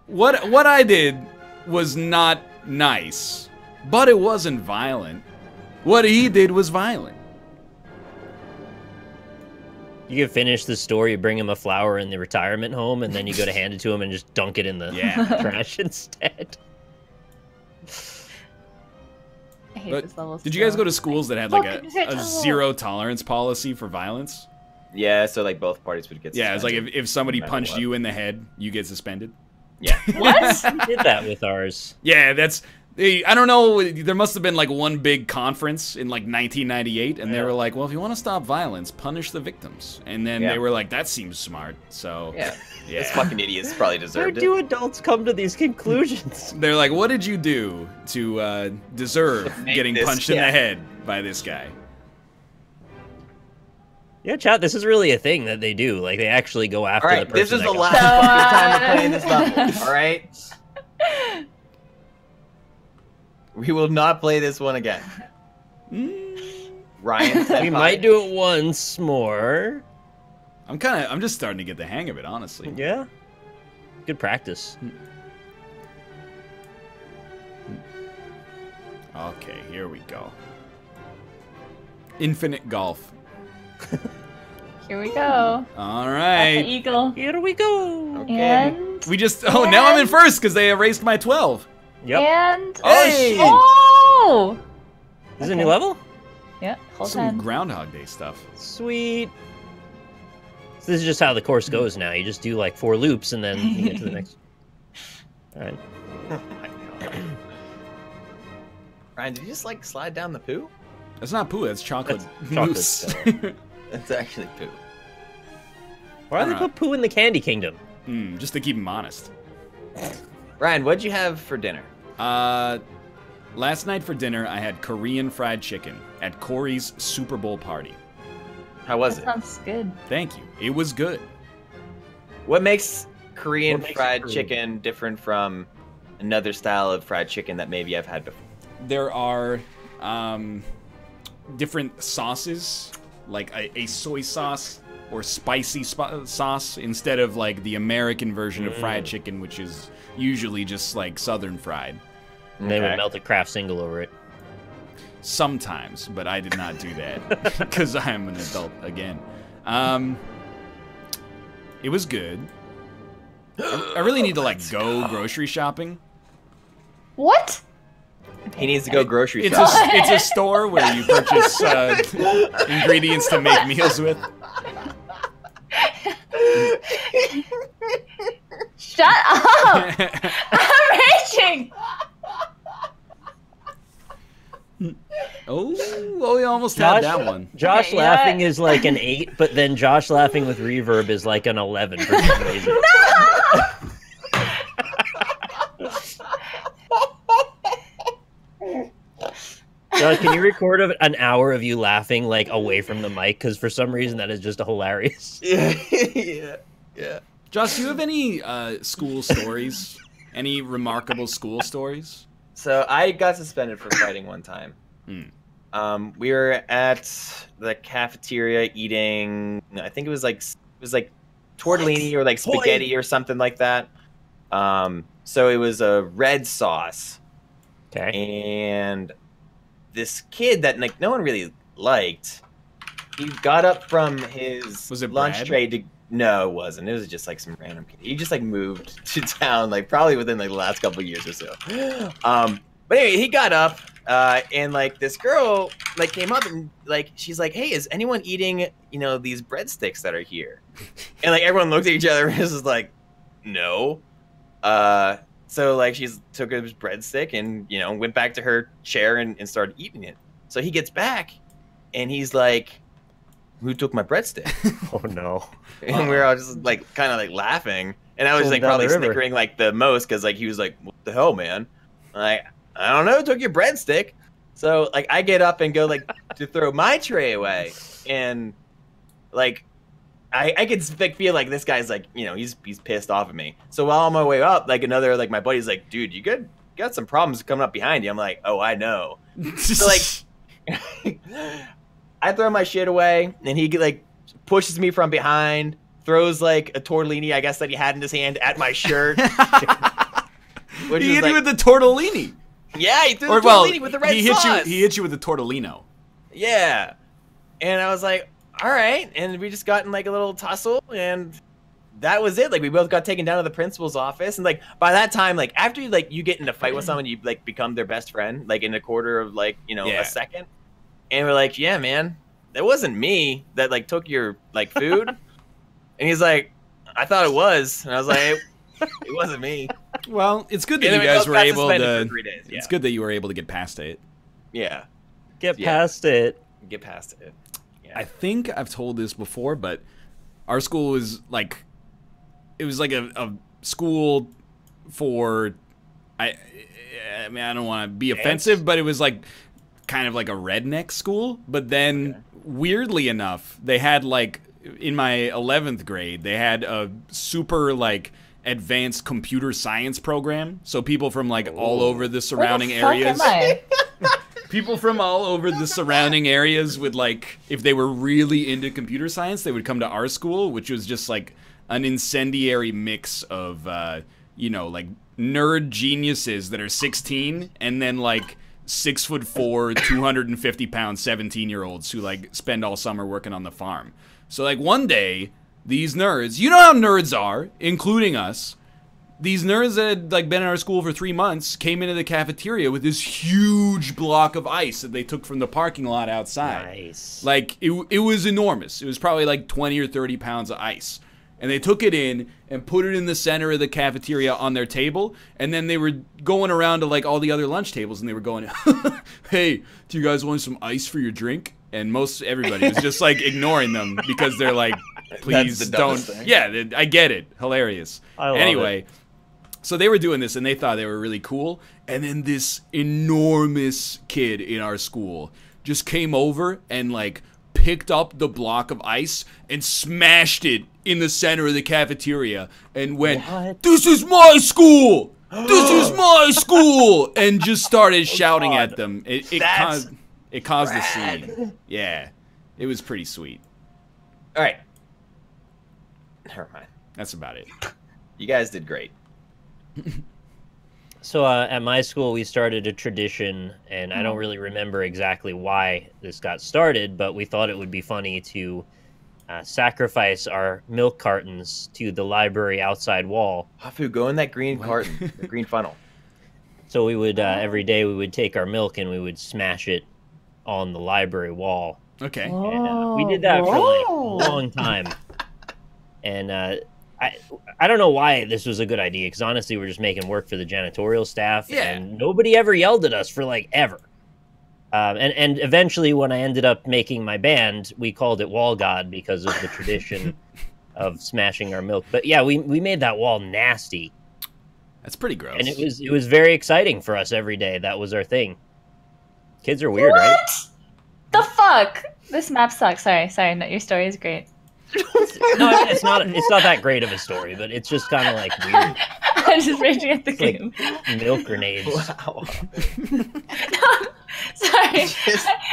what I did was not nice, but it wasn't violent. What he did was violent. You can finish the story, you bring him a flower in the retirement home, and then you go to hand it to him and just dunk it in the trash instead. I hate this level. Did you guys go to schools that had like a zero tolerance policy for violence? Yeah, so like both parties would get suspended. Yeah, it's like if somebody punched you in the head, you get suspended. Yeah. What? We did that with ours. Yeah, that's... I don't know, there must have been like one big conference in like 1998, and they were like, well, if you want to stop violence, punish the victims. And then they were like, that seems smart, so... Yeah. Those fucking idiots probably deserved it. Where do adults come to these conclusions? They're like, what did you do to deserve getting punched in the head by this guy? Yeah, chat, this is really a thing that they do. Like, they actually go after the person. This is the last time we're playing this level, alright? We will not play this one again. Ryan said we might do it once more. I'm just starting to get the hang of it, honestly. Yeah. Good practice. Okay, here we go. Infinite golf. Here we go. All right. The eagle. Here we go. Okay. And We just... Oh, now I'm in first because they erased my 12. Yep. and Hey! oh! Is it a new level? Yeah, hold Some on. Groundhog Day stuff. Sweet. So this is just how the course goes now. You just do like 4 loops and then you get to the next. All right. Oh my god. Ryan, did you just like slide down the poo? That's not poo. That's chocolate Chocolate mousse. still. That's actually poo. Why do they put poo in the Candy Kingdom? Just to keep him honest. Ryan, what'd you have for dinner? Last night for dinner, I had Korean fried chicken at Corey's Super Bowl party. How was it? Sounds good. Thank you. It was good. What makes Korean What makes fried it Korean? chicken different from another style of fried chicken that maybe I've had before? There are different sauces, like a soy sauce or spicy sauce instead of like the American version of fried chicken, which is usually just like southern fried. And they Okay. would melt a Kraft single over it. Sometimes, but I did not do that because I am an adult again. It was good. I really need to like go grocery shopping. What? He needs to go grocery It's shopping. it's a store where you purchase ingredients to make meals with. Shut up! I'm raging. Oh, we almost had that one. Josh Okay, laughing yeah. is like an 8, but then Josh laughing with reverb is like an 11 for some reason. Josh, can you record an hour of you laughing like away from the mic? Because for some reason that is just hilarious. Yeah. Josh, do you have any school stories? Any remarkable school stories? So I got suspended for fighting one time. We were at the cafeteria eating. I think it was like tortellini or like spaghetti or something like that. So it was a red sauce, Okay. and this kid that like no one really liked. He got up from his Was it lunch Brad? tray to. No, it wasn't. It was just like some random kid. He just like moved to town, like probably within like the last couple of years or so. But anyway, he got up, and like this girl like came up and like she's like, "Hey, is anyone eating these breadsticks that are here?" And like everyone looked at each other and was just like, "No." So like she's took his breadstick and went back to her chair and started eating it. So he gets back, and he's like, "Who took my breadstick?" Oh no. And we were all just like kind of like laughing, and I was Pulled like down probably the river. snickering like the most because like he was like, "What the hell, man?" I'm like, I don't know, took your breadstick. So like I get up and go like to throw my tray away, and like I could like feel like this guy's like he's pissed off at me. So while on my way up, like another like my buddy's like, "Dude, you got some problems coming up behind you." I'm like, "Oh, I know." So like I throw my shit away, and he like pushes me from behind, throws like a tortellini, I guess that he had in his hand, at my shirt. Which He is hit like, you with the tortellini. yeah, he threw Or the well, tortellini with the red he hit sauce. you. He hit you with the tortellino. Yeah, and I was like, all right, and we just got in like a little tussle, and that was it. Like we both got taken down to the principal's office, and like by that time, like after you get in a fight with someone, you like become their best friend, like in a quarter of like Yeah. a second. And we're like, yeah, man, that wasn't me that like took your like food. And he's like, I thought it was, and I was like, it wasn't me. Well, it's good that And then you we guys both were got able suspended to. for 3 days. Yeah. It's good that you were able to get past it. Yeah, Get Yeah. past it. get past it. Yeah. I think I've told this before, but our school was like, it was like a school for, I mean, I don't want to be offensive, but it was like kind of like a redneck school. But then, weirdly enough, they had like, in my 11th grade, they had a super like advanced computer science program. So people from like all over the surrounding Where the fuck areas. am I? People from all over the surrounding areas would like, if they were really into computer science, they would come to our school, which was just like an incendiary mix of, like nerd geniuses that are 16 and then like 6'4", 250-pound 17-year-olds who like spend all summer working on the farm. So like one day, these nerds, you know how nerds are, including us, these nerds that had like been in our school for 3 months came into the cafeteria with this huge block of ice that they took from the parking lot outside. Nice. Like it was enormous. It was probably like 20 or 30 pounds of ice. And they took it in and put it in the center of the cafeteria on their table. And then they were going around to like all the other lunch tables and they were going, hey, do you guys want some ice for your drink? And everybody was just like ignoring them because they're like, please don't. Thing. Yeah, I get it. Hilarious. I love it. So they were doing this and they thought they were really cool. And then this enormous kid in our school just came over and like picked up the block of ice and smashed it in the center of the cafeteria and went, "This is my school! This is my school!" and just started shouting at them. It caused the scene. Yeah, it was pretty sweet. All right. Never mind. That's about it. You guys did great. So at my school, we started a tradition, and I don't really remember exactly why this got started, but we thought it would be funny to sacrifice our milk cartons to the library outside wall. Hafu, go in that green carton, the green funnel. So we would, every day, we would take our milk and we would smash it on the library wall. Okay. And we did that for like a long time. And I don't know why this was a good idea, because honestly, we're just making work for the janitorial staff, and nobody ever yelled at us for like ever. And eventually, when I ended up making my band, we called it Wall God because of the tradition of smashing our milk. But yeah, we made that wall nasty. That's pretty gross. And it was very exciting for us every day. That was our thing. Kids are weird, right? The fuck? This map sucks. Sorry. No, your story is great. No, it's not that great of a story, but it's just kind of like weird. I'm just raging at the game. Like milk grenades. Wow. Sorry.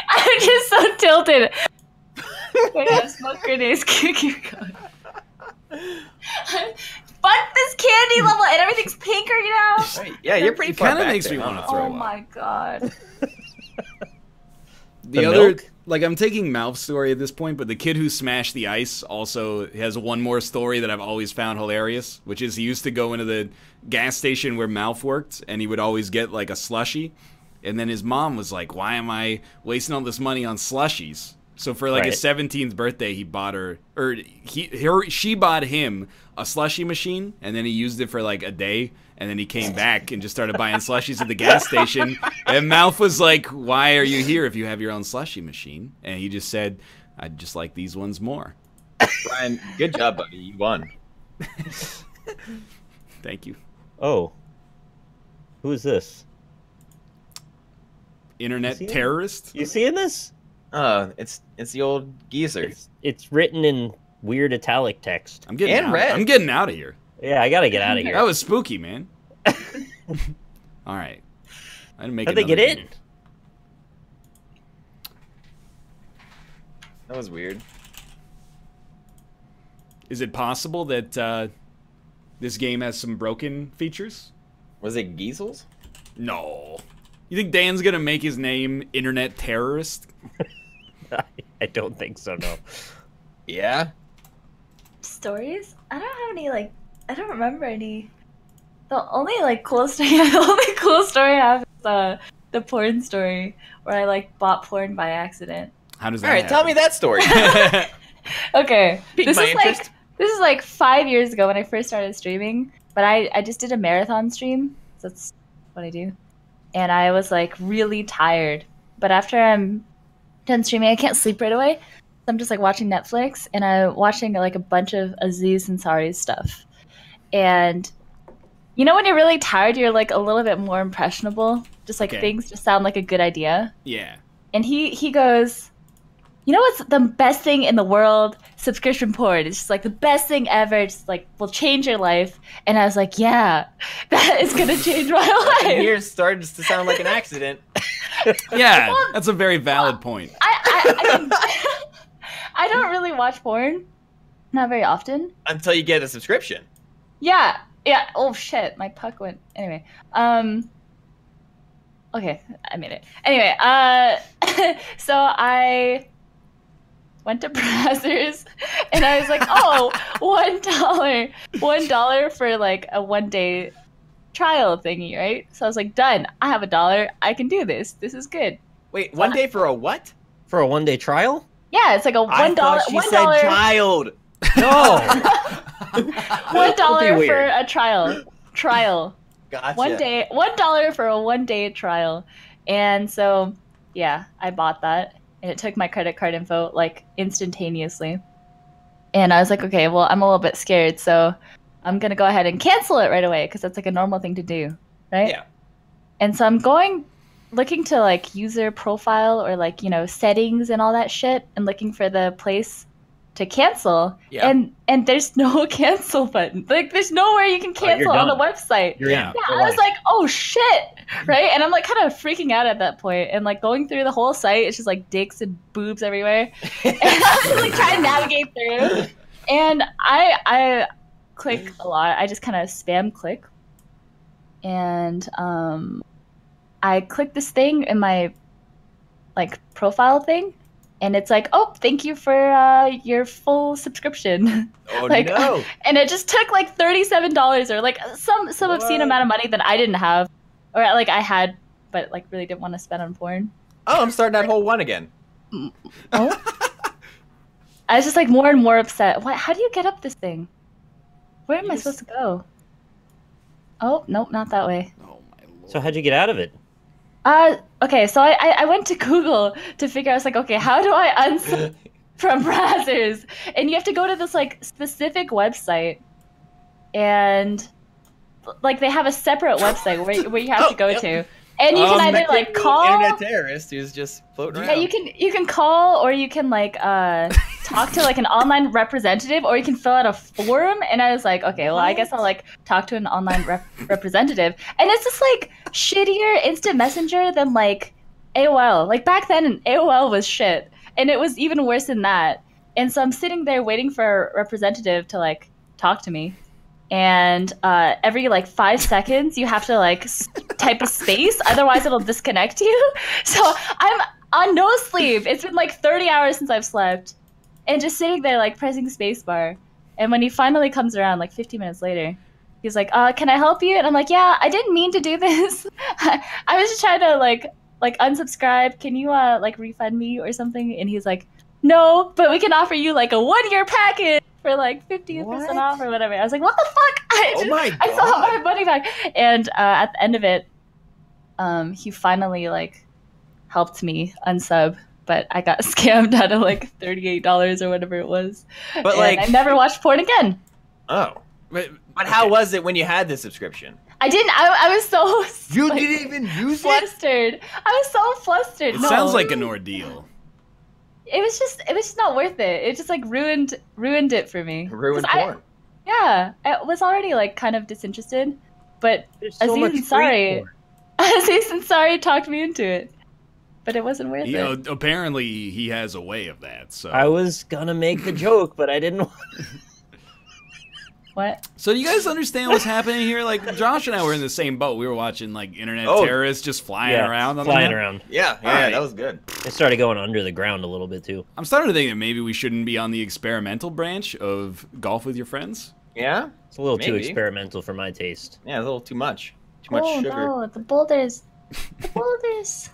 I'm just so tilted. Yeah, smoke grenades. Keep going. Fuck this candy level and everything's pink right now. Yeah, you're pretty far back. It kind of makes there, me want to throw up. Oh my god. The other, like, I'm taking Malf's story at this point, but the kid who smashed the ice also has one more story that I've always found hilarious, which is he used to go into the gas station where Malf worked, and he would always get, like, a slushie, and then his mom was like, why am I wasting all this money on slushies? So for, like, his 17th birthday, he bought her, or she bought him a slushie machine, and then he used it for, like, a day, and then he came back and just started buying slushies at the gas station. And Malf was like, why are you here if you have your own slushie machine? And he just said, I just like these ones more. Brian, good job, buddy. You won. Thank you. Oh. Who is this? Internet terrorist? You seeing this? It's the old geezer. It's written in weird italic text. I'm getting out of here. Yeah, I gotta get out of here. That was spooky, man. All right. I didn't make it. How'd they get in? That was weird. Is it possible that this game has some broken features? Was it Geezels? No. You think Dan's gonna make his name Internet Terrorist? I don't think so, no. Yeah? Stories? I don't have any, like, I don't remember any. The only, like, cool story I have is the porn story where I, like, bought porn by accident. How does that happen? Tell me that story. Okay. Piqued my interest. This is like 5 years ago when I first started streaming, but I just did a marathon stream. So that's what I do. And I was, like, really tired. But after I'm done streaming, I can't sleep right away. So I'm just, like, watching Netflix, and I'm watching, like, a bunch of Aziz Ansari's stuff. And you know when you're really tired, you're, like, a little bit more impressionable? Just, like, things just sound like a good idea. Yeah. And he goes, you know what's the best thing in the world? Subscription porn. It's just, like, the best thing ever. It's, like, will change your life. And I was like, yeah, that is going to change my life. Here started to sound like an accident. Yeah, that's a very valid point. I don't really watch porn. Not very often. Until you get a subscription. Yeah. Oh, shit. My puck went. Anyway. Okay, I made it. Anyway, so I went to Brazzers, and I was like, oh, $1 for like a 1-day trial thingy, right? So I was like, done. I have $1. I can do this. This is good. Wait, 1 day for a what? For a 1-day trial? Yeah, it's like a $1. I thought she said child. No. $1 for a trial. Gotcha. $1 for a 1-day trial. And so, yeah, I bought that, and it took my credit card info like instantaneously. And I was like, okay, well, I'm a little bit scared, so I'm gonna go ahead and cancel it right away because that's like a normal thing to do, right? Yeah. And so I'm looking to like user profile or like, you know, settings and all that shit, and looking for the place to cancel. Yeah. And there's no cancel button. Like there's nowhere you can cancel on the website. Yeah. I was like, oh shit, right? And I'm like kind of freaking out at that point, and like going through the whole site, it's just like dicks and boobs everywhere. And I was like trying to navigate through, and I click a lot. I just kind of spam click, and I click this thing in my like profile thing, and it's like, oh, thank you for your full subscription. Oh like, no! And it just took like $37 or like some obscene amount of money that I didn't have, or like I had, but like really didn't want to spend on porn. Oh, I'm starting that whole one again. Oh. I was just like more and more upset. What? How do you get up this thing? Where am I supposed to go? Oh, nope, not that way. Oh my lord. So how'd you get out of it? Okay, so I went to Google to figure out, I was like, okay, how do I unsub from Brazzers? And you have to go to this like specific website, and like they have a separate website where you have to go to. And you can either like call internet terrorist who's just floating around. Yeah, you can call, or you can like talk to like an online representative, or you can fill out a form. And I was like, okay, well, I guess I'll like talk to an online representative. And it's just like shittier instant messenger than like AOL. Like back then, AOL was shit, and it was even worse than that. And so I'm sitting there waiting for a representative to like talk to me. And every like 5 seconds you have to like type a space, otherwise it'll disconnect you. So I'm on no sleep. It's been like 30 hours since I've slept, and just sitting there like pressing spacebar. And when he finally comes around like 50 minutes later, he's like, can I help you? And I'm like, yeah, I didn't mean to do this. I was just trying to like unsubscribe. Can you like refund me or something? And he's like, no, but we can offer you like a 1-year package for like 50% off or whatever. I was like, what the fuck? I still have my money back. And at the end of it, he finally like helped me unsub, but I got scammed out of like $38 or whatever it was. But like, I never watched porn again. Oh, but how was it when you had the subscription? I didn't. I was so You like, didn't even use it? flustered. I was so flustered. It No. sounds like an ordeal. It was just not worth it. It just like ruined it for me. Ruined porn. Yeah, I was already like kind of disinterested, but So much Aziz free porn. Ansari talked me into it, but it wasn't worth it. Apparently, he has a way of that. So I was gonna make the joke, but I didn't want What? So do you guys understand what's happening here? Like Josh and I were in the same boat. We were watching like internet terrorists just flying around. On flying the around. Yeah, right. that was good. It started going under the ground a little bit too. I'm starting to think that maybe we shouldn't be on the experimental branch of golf with your friends. Yeah? It's a little too Maybe. experimental for my taste. Yeah, a little too much. Too much sugar. No, the boulders. The boulders.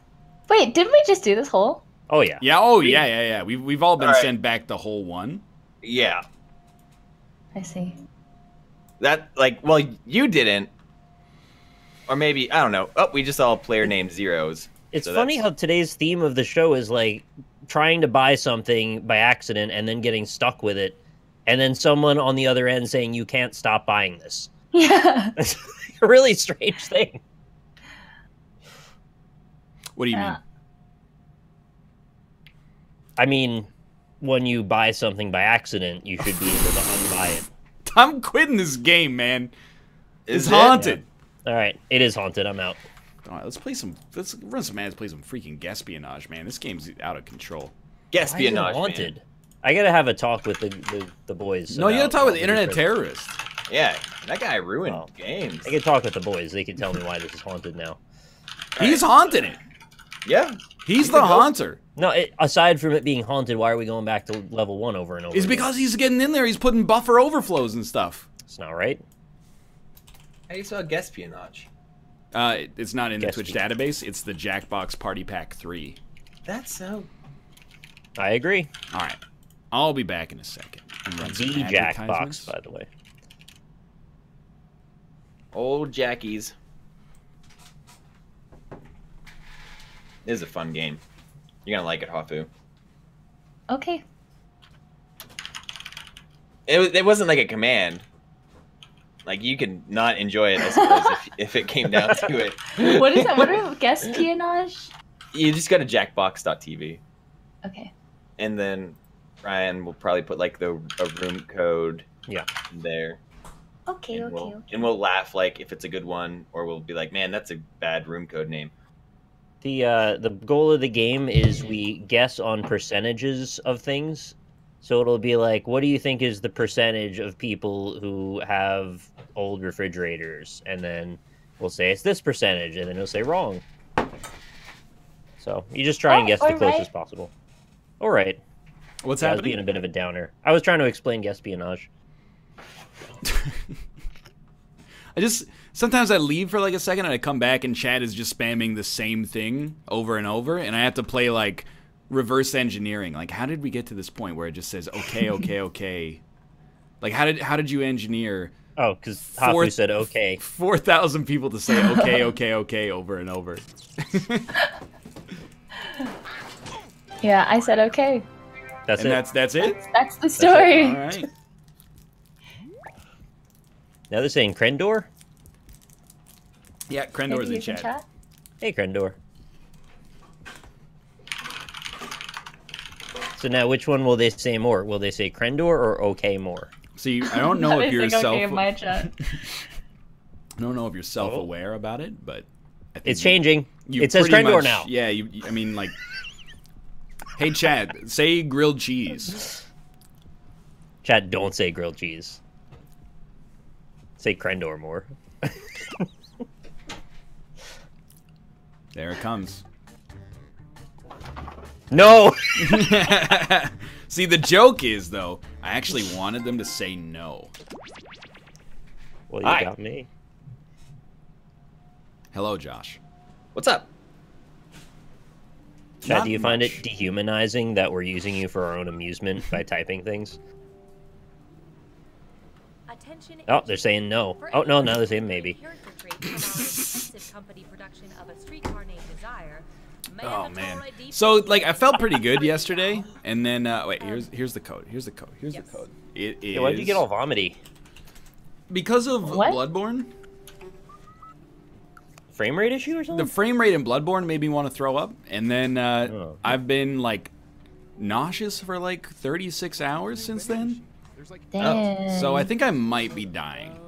Wait, didn't we just do this hole? Oh yeah. Yeah. Oh yeah. We've all been All right. sent back the whole one. Yeah. I see. That, like, well, you didn't. Or maybe, I don't know. Oh, we just saw player named Zeros. It's So funny that's- how today's theme of the show is like trying to buy something by accident and then getting stuck with it, and then someone on the other end saying you can't stop buying this. Yeah. It's a really strange thing. What do you mean? I mean, when you buy something by accident, you should be able to unbuy it. I'm quitting this game, man. It's Is it? haunted. All right, it is haunted. I'm out. All right, let's run some ads, play some freaking Guesspionage, man. This game's out of control. Why is it Guesspionage, haunted? man. I gotta have a talk with the boys. No, you gotta about talk with the internet different- terrorists. Yeah, that guy ruined games. I can talk with the boys. They can tell me why this is haunted now. He's haunting it. Yeah. He's the haunter. No, aside from it being haunted, why are we going back to level 1 over and over? It's again? because he's getting in there. He's putting buffer overflows and stuff. It's not right. How you saw Guesspionage? It's not in the Twitch database. It's the Jackbox Party Pack 3. That's so... I agree. All right. I'll be back in a second. The Jackbox, by the way. Old Jackies. This is a fun game. You're gonna like it, Hafu. Okay. It wasn't like a command. Like, you could not enjoy it, I suppose, if it came down to it. What is that? What are Guesspionage? You just go to jackbox.tv. Okay. And then Ryan will probably put, like, a room code there. Okay, And okay. and we'll laugh, like, if it's a good one, or we'll be like, man, that's a bad room code name. The goal of the game is we guess on percentages of things. So it'll be like, what do you think is the percentage of people who have old refrigerators? And then we'll say it's this percentage, and then he'll say wrong. So you just try and guess the closest as possible. All right. What's I happening? was being a bit of a downer. I was trying to explain Guesspionage. Sometimes I leave for like a second and I come back and chat is just spamming the same thing over and over, and I have to play like reverse engineering. Like, how did we get to this point where it just says okay, okay, okay? Like, how did you engineer? Oh, because Hafu said okay. 4,000 people to say okay, okay, okay over and over. Yeah, I said okay. That's and it. That's it. That's the story. All right. Now they're saying Krendor? Yeah, Krendor's in chat. Hey, Krendor. So now, which one will they say more? Will they say Krendor or okay more? See, I don't know if you're okay in my chat. I don't know if you're self-aware about it, but I think it's changing. You It says pretty Krendor much- now. Yeah, I mean, like, hey, Chad, say grilled cheese. Chad, don't say grilled cheese. Say Krendor more. There it comes. No! See, the joke is, though, I actually wanted them to say no. Well, you got me. Hello, Josh. What's up? Chad, Not do you find it much. dehumanizing that we're using you for our own amusement by typing things? Oh, they're saying no. Oh, no, now they're saying maybe. Oh man. So like I felt pretty good yesterday, and then wait, here's the code. Here's the code. Here's the code. It is. Yeah, why did you get all vomity? Because of What? Bloodborne. Frame rate issue or something? The frame rate in Bloodborne made me want to throw up, and then Oh. I've been like nauseous for like 36 hours since then. Damn. So I think I might be dying.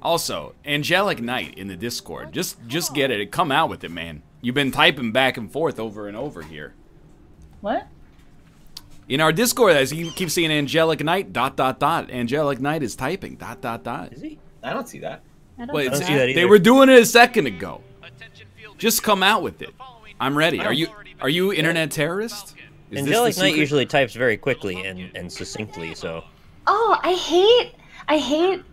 Also, Angelic Knight in the Discord. Just get it. Come out with it, man. You've been typing back and forth over and over here. What? In our Discord, as you keep seeing Angelic Knight, ... Angelic Knight is typing, ... Is he? I don't see that. I don't Wait, I don't know. see that they either. were doing it a second ago. Just come out with it. I'm ready. Are you internet terrorist? Is this Angelic the Knight secret? usually types very quickly and succinctly, so... Oh, I hate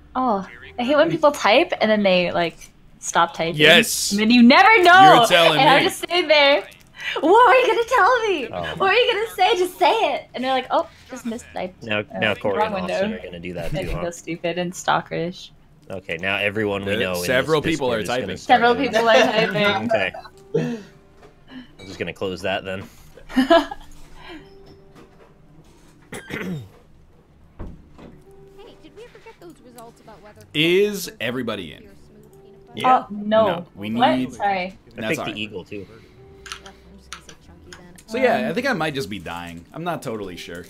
when people type and then they like stop typing. Yes. And then you never know. You're telling and I'm me. just sitting there. What were you gonna tell me? Oh. What were you gonna say? Just say it. And they're like, oh, just mistyped. Now Corey and wrong Austin window. are going to do that They too, can huh? go stupid and stalkerish. Okay, now everyone we know in Several this people Discord are is gonna typing. start Several doing people are typing. Okay. I'm just gonna close that then. Hey, did we ever get those results about whether Is everybody in? Yeah. Oh no. No, we What? need- Sorry. I That's picked all the right. eagle too. I'm just gonna say chunky then. So yeah, I think I might just be dying. I'm not totally sure.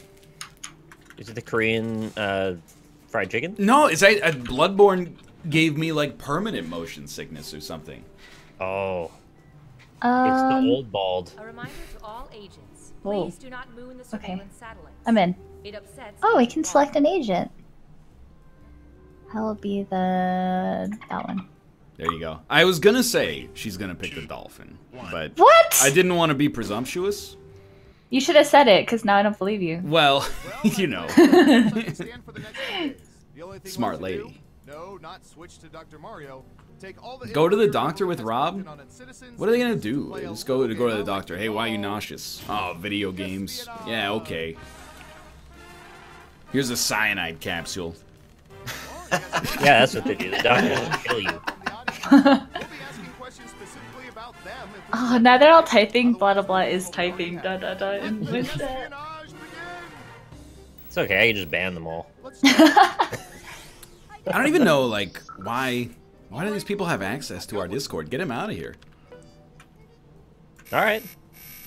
Is it the Korean fried chicken? No, it's a Bloodborne gave me like permanent motion sickness or something. Oh, it's the old bald. A reminder to all agents. Oh. Please do not moon the surveillance satellites. I'm in. It upsets Oh, we agent can Bond. select an agent. That'll be that one. There you go. I was gonna say she's gonna pick the dolphin, but What? I didn't want to be presumptuous. You should have said it, because now I don't believe you. Well, you know. Smart lady. No, not switch to Dr. Mario. Take all the Go to the doctor with Rob? What are they gonna do? Let's go to the doctor. Hey, why are you nauseous? Oh, video games. Yeah, okay. Here's a cyanide capsule. Yeah, that's what they do. The doctor doesn't kill you. Oh, now they're all typing. Blah blah blah is typing. Da da da. In with that. It's okay. I can just ban them all. I don't even know, like, why do these people have access to our Discord? Get them out of here. All right.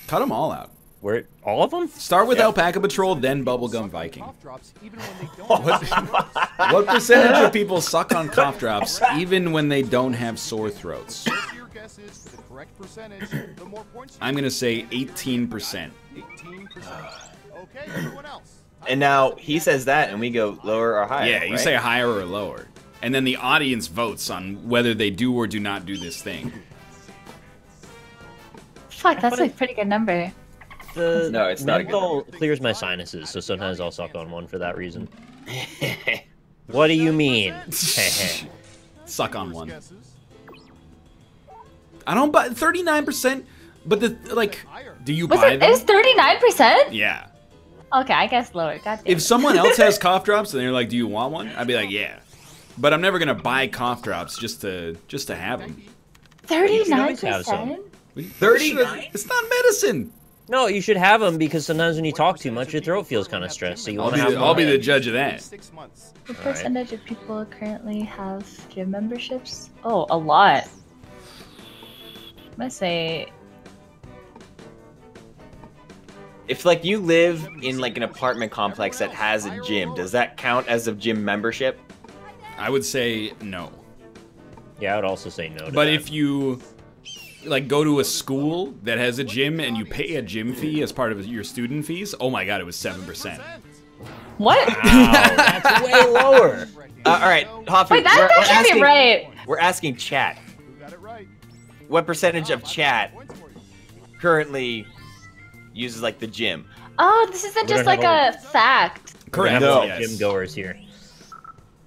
Cut them all out. We're all of them. Start with Alpaca Patrol, then Bubblegum Viking. What percentage of people suck on cough drops even when they don't have sore throats? I'm gonna say 18%. And now he says that, and we go lower or higher. Yeah, you right? say higher or lower. And then the audience votes on whether they do or do not do this thing. Fuck, that's a pretty good number. The No, it's not a good menthol clears my sinuses, so sometimes I'll suck on one for that reason. What do you mean? Suck on one. I don't buy 39%, but the do you buy them? It was 39%? Yeah. Okay, I guess lower. God damn If someone else has cough drops and they're like, "Do you want one?" I'd be like, "Yeah." But I'm never gonna buy cough drops just to have them. 39%? 39? It's not medicine. No, you should have them because sometimes when you talk too much, your throat feels kind of stressed. So you want to have them. I'll be the judge of that. What percentage of people currently have gym memberships? Oh, a lot. I'm gonna say If like you live in like an apartment complex that has a gym, does that count as a gym membership? I would say no. Yeah, I would also say no to But that. if you like go to a school that has a gym and you pay a gym fee as part of your student fees, oh my god, it was 7%. what? Wow, that's way lower. All right, Hoffman. Wait, that can't be right. We're asking chat. What percentage of chat currently uses like the gym? Oh, this isn't just like a fact. Correct. No. Yes. Gym goers here.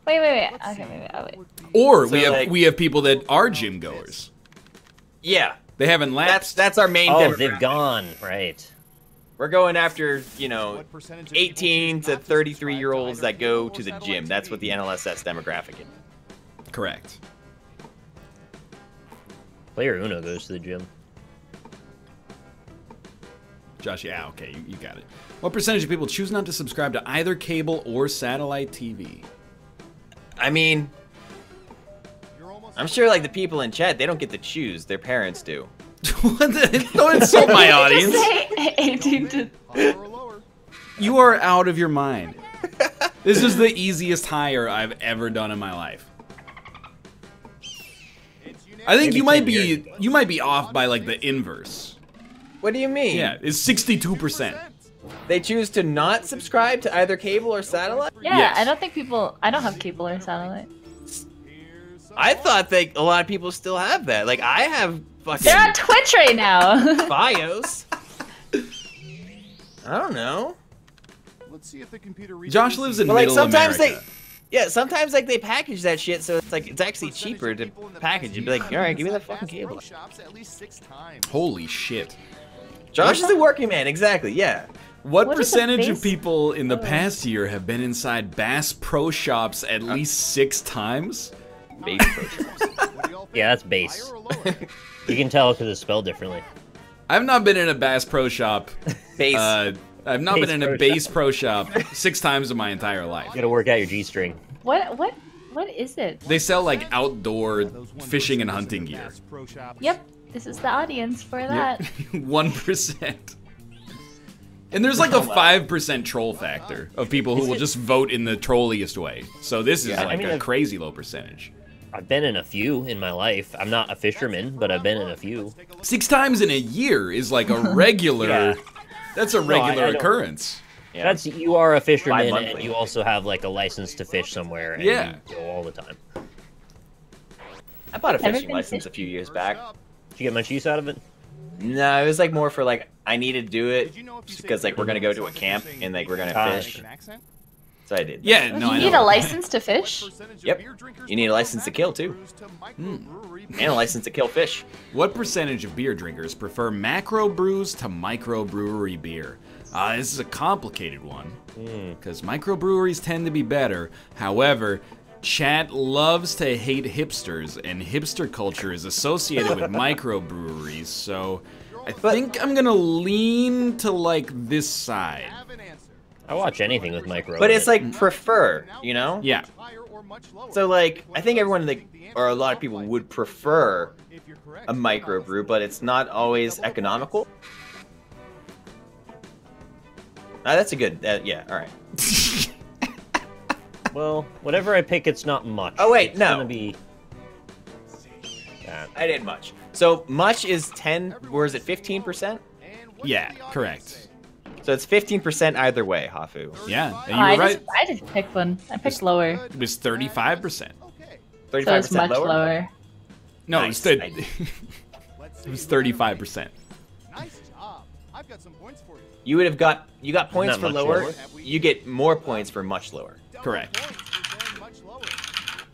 Wait. Okay, wait. Oh, wait. Or So, we have people that are gym goers. Yeah, They haven't lapsed. that's our main. Oh, demographic. they've gone. Right. We're going after 18 to 33-year-olds that go to the gym. That's what the NLSS demographic is. Correct. Player Uno goes to the gym. Josh, yeah, okay, you got it. What percentage of people choose not to subscribe to either cable or satellite TV? I mean, I'm sure like the people in chat, they don't get to choose. Their parents do. Don't insult my audience. Just say 18 to... You are out of your mind. This is the easiest hire I've ever done in my life. I think Maybe you might be off by like the inverse. What do you mean? Yeah, it's 62%. They choose to not subscribe to either cable or satellite? Yeah, Yes. I don't have cable or satellite. I thought that a lot of people still have that. Like, I have fucking They're on Twitch right now. BIOS. I don't know. Let's see if the computer reads Josh lives in But like middle sometimes America. sometimes like they package that shit, so it's like it's actually cheaper to package it. Be like, all right, give me that fucking cable. Holy shit. Josh is a working man, exactly. Yeah. What What is a percentage of base- people in the past year have been inside Bass Pro Shops at least 6 times? Base pro shops. Yeah, that's base. You can tell because it's spelled differently. I've not been in a Bass Pro Shop. Base. I've not Bass been in a Pro Bass Shop. Pro Shop 6 times in my entire life. You gotta work out your G-string. What is it? They sell like outdoor fishing and hunting gear. Yep, this is the audience for that. 1%. And there's like a 5% troll factor of people who will just vote in the trolliest way. So this is Yeah, I like mean, a I've- crazy low percentage. I've been in a few in my life. I'm not a fisherman, but I've been in a few. 6 times in a year is like a regular. Yeah. That's a No, I regular don't- occurrence. Yeah. That's you are a fisherman Bi-monthly. and you also have like a license to fish somewhere. And Yeah. you go all the time. I bought a Never fishing been license fishing. a few years back. Did you get much use out of it? No, it was like more for like I needed to do it Did you know if you just say because like we're gonna go to a something camp saying and like we're gonna Gosh. fish. an accent? So I did. Yeah, no, I You need know. a license to fish? Yep. You need a license to kill too, and a license to kill fish. What percentage of beer drinkers prefer macro brews to microbrewery beer? This is a complicated one, because microbreweries tend to be better. However, chat loves to hate hipsters, and hipster culture is associated with microbreweries, so I think I'm gonna lean to like this side. I watch anything with micro. But in it's it. like prefer, you know? Yeah. So like I think everyone like or a lot of people would prefer a microbrew, but it's not always economical. That's a good. Yeah. All right. Well, whatever I pick, it's not much. Oh, wait, It's no. gonna be that. I did much. So much is 10. Or is it 15%? Yeah, correct. So it's 15% either way, Hafu. Yeah, and Oh, you were right. I just picked one. I picked lower. It was 35%. 35% So it's much lower. lower. No, Nice. it was 35%. Nice job. I've got some points for you. You got points Not for much lower. lower. You get more points for much lower. Correct. Points for saying much lower.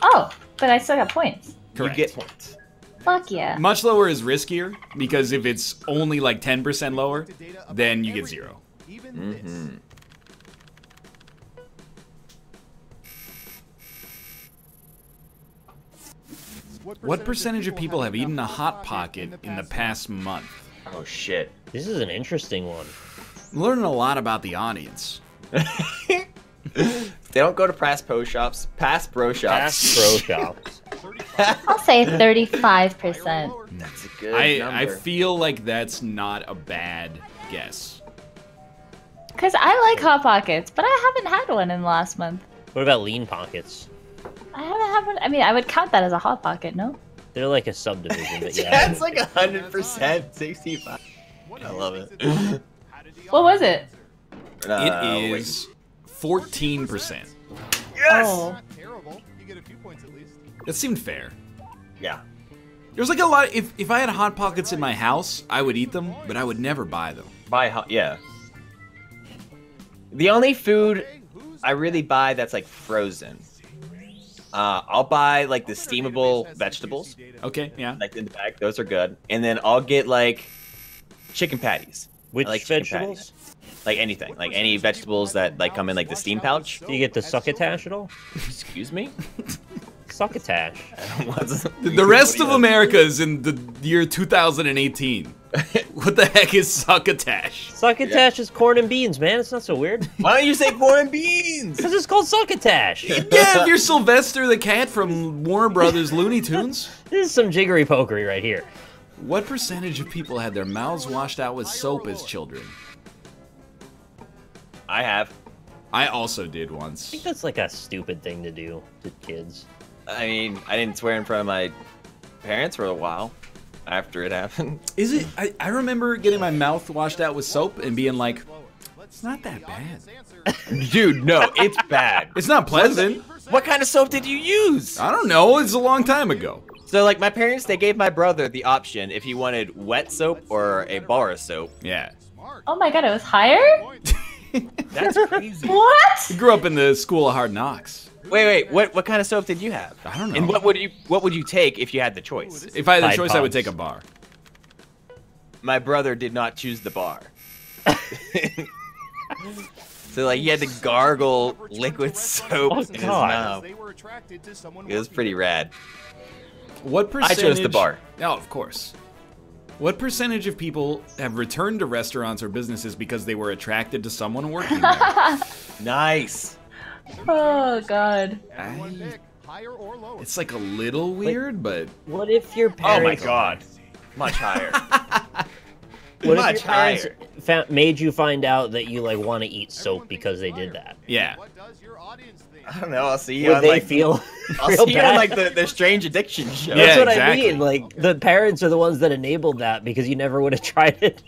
Oh, but I still got points. Correct. You get points. Fuck yeah. Much lower is riskier because if it's only like 10% lower, then you get 0. Even this. Mm-hmm. What percentage of people have eaten a Hot Pocket in the past month? Oh shit. This is an interesting one. I'm learning a lot about the audience. They don't go to Pass Pro shops. Pass Pro shops. Pass pro shops. I'll say 35%. That's a good I number. feel like that's not a bad guess. Because I like Hot Pockets, but I haven't had one in the last month. What about lean pockets? I haven't had one. I mean, I would count that as a Hot Pocket, no? They're like a subdivision, but yeah. That's like 100%. 65. I love it. What was it? It is 14%. Oh. Not terrible. You get a few points at least. That seemed fair. Yeah. There's like a lot. If I had Hot Pockets in my house, I would eat them, but I would never buy them. Yeah. The only food I really buy that's like frozen. I'll buy like the steamable vegetables, Okay, yeah. like in the bag. Those are good. And then I'll get like chicken patties. Which I like chicken vegetables? patties. Like anything, like any vegetables that like come in like the steam pouch. Do you get the succotash at all? Excuse me. Succotash. What's- The rest of America is in the year 2018. What the heck is succotash? Succotash is corn and beans, man. It's not so weird. Why don't you say corn and beans? Because it's called succotash. Yeah, if you're Sylvester the Cat from Warner Brothers Looney Tunes. This is some jiggery pokery right here. What percentage of people had their mouths washed out with soap as children? I have. I also did I once. think that's like a stupid thing to do to kids. I mean, I didn't swear in front of my parents for a while after it happened. Is it? I remember getting my mouth washed out with soap and being like, it's not that bad. Dude, no, it's bad. It's not pleasant. What kind of soap did you use? I don't know. It's a long time ago. So, like, my parents, they gave my brother the option if he wanted wet soap or a bar of soap. Yeah. Oh my god, it was higher? That's crazy. What? I grew up in the school of hard knocks. Wait, what kind of soap did you have? I don't know. And what would you take if you had the choice? If I had the Tide choice, I would Pods. take a bar. My brother did not choose the bar. So, like, he had to gargle liquid soap Oh, in his God. mouth. They were attracted to someone It was pretty rad. What I percentage? chose the bar. Oh, of course. What percentage of people have returned to restaurants or businesses because they were attracted to someone working there? Nice. Oh god. One pick, higher or lower. It's like a little weird, but What if your Oh parents? my god. Much higher. What Much if your parents higher. made you find out that you like want to eat soap because they did that? yeah. What does your audience think? I don't know. I'll see you Would on they like feel I'll real see you on bad? like the Strange Addiction show. Yeah. That's what exactly. I mean. Like the parents are the ones that enabled that because you never would have tried it.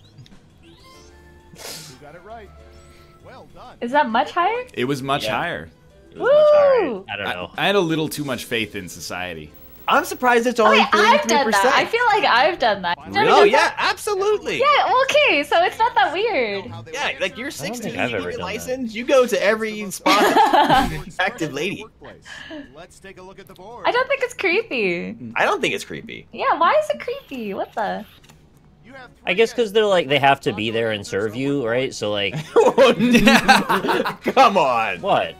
You got it right. Well done. Is that much higher? It was much Yeah. higher. It was much higher. Woo! I don't know. I had a little too much faith in society. I'm surprised it's only Okay, 33%. I've done that. I feel like I've done that. Oh yeah, absolutely. Yeah, okay, so it's not that weird. Yeah, like you're don't 16, think you I've get ever your done license, you go to every spot that's an attractive lady. Let's take a look at the board. I don't think it's creepy. I don't think it's creepy. Yeah, why is it creepy? What the? You have I guess because they're like, they have to be there and serve you, right? So like, Come on. what?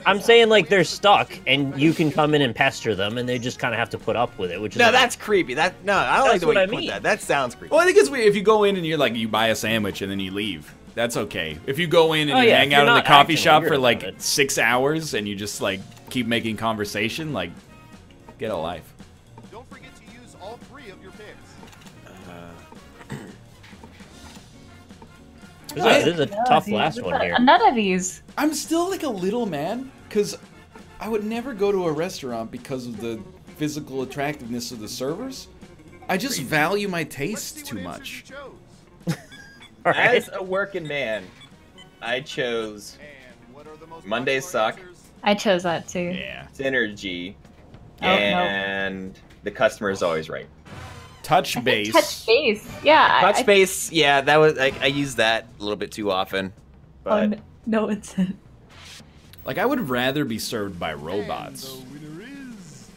I'm saying like they're stuck, and you can come in and pester them, and they just kind of have to put up with it, which is No, like, that's creepy. I don't like That's the way what you I put mean. that. That sounds creepy. Well, I think it's weird if you go in and you're like, you buy a sandwich and then you leave. That's okay. If you go in and Oh, you yeah, hang if out you're in the not coffee acting shop weird for about like it. 6 hours and you just like keep making conversation, like, get a life. Don't forget to use all 3 of your picks. this is a tough last one here. None of these. I'm still like a little mad because I would never go to a restaurant because of the physical attractiveness of the servers. I just value my Let's see taste too what answers much. you chose. All right. As a working man, I chose And what are the most Mondays popular suck. answers? I chose that too. Yeah. Synergy, Oh, no. and the customer is always right. Touch base. Touch base. Yeah. Touch base, yeah, that was I use that a little bit too often. But no, it's. Like, I would rather be served by robots. And the winner is...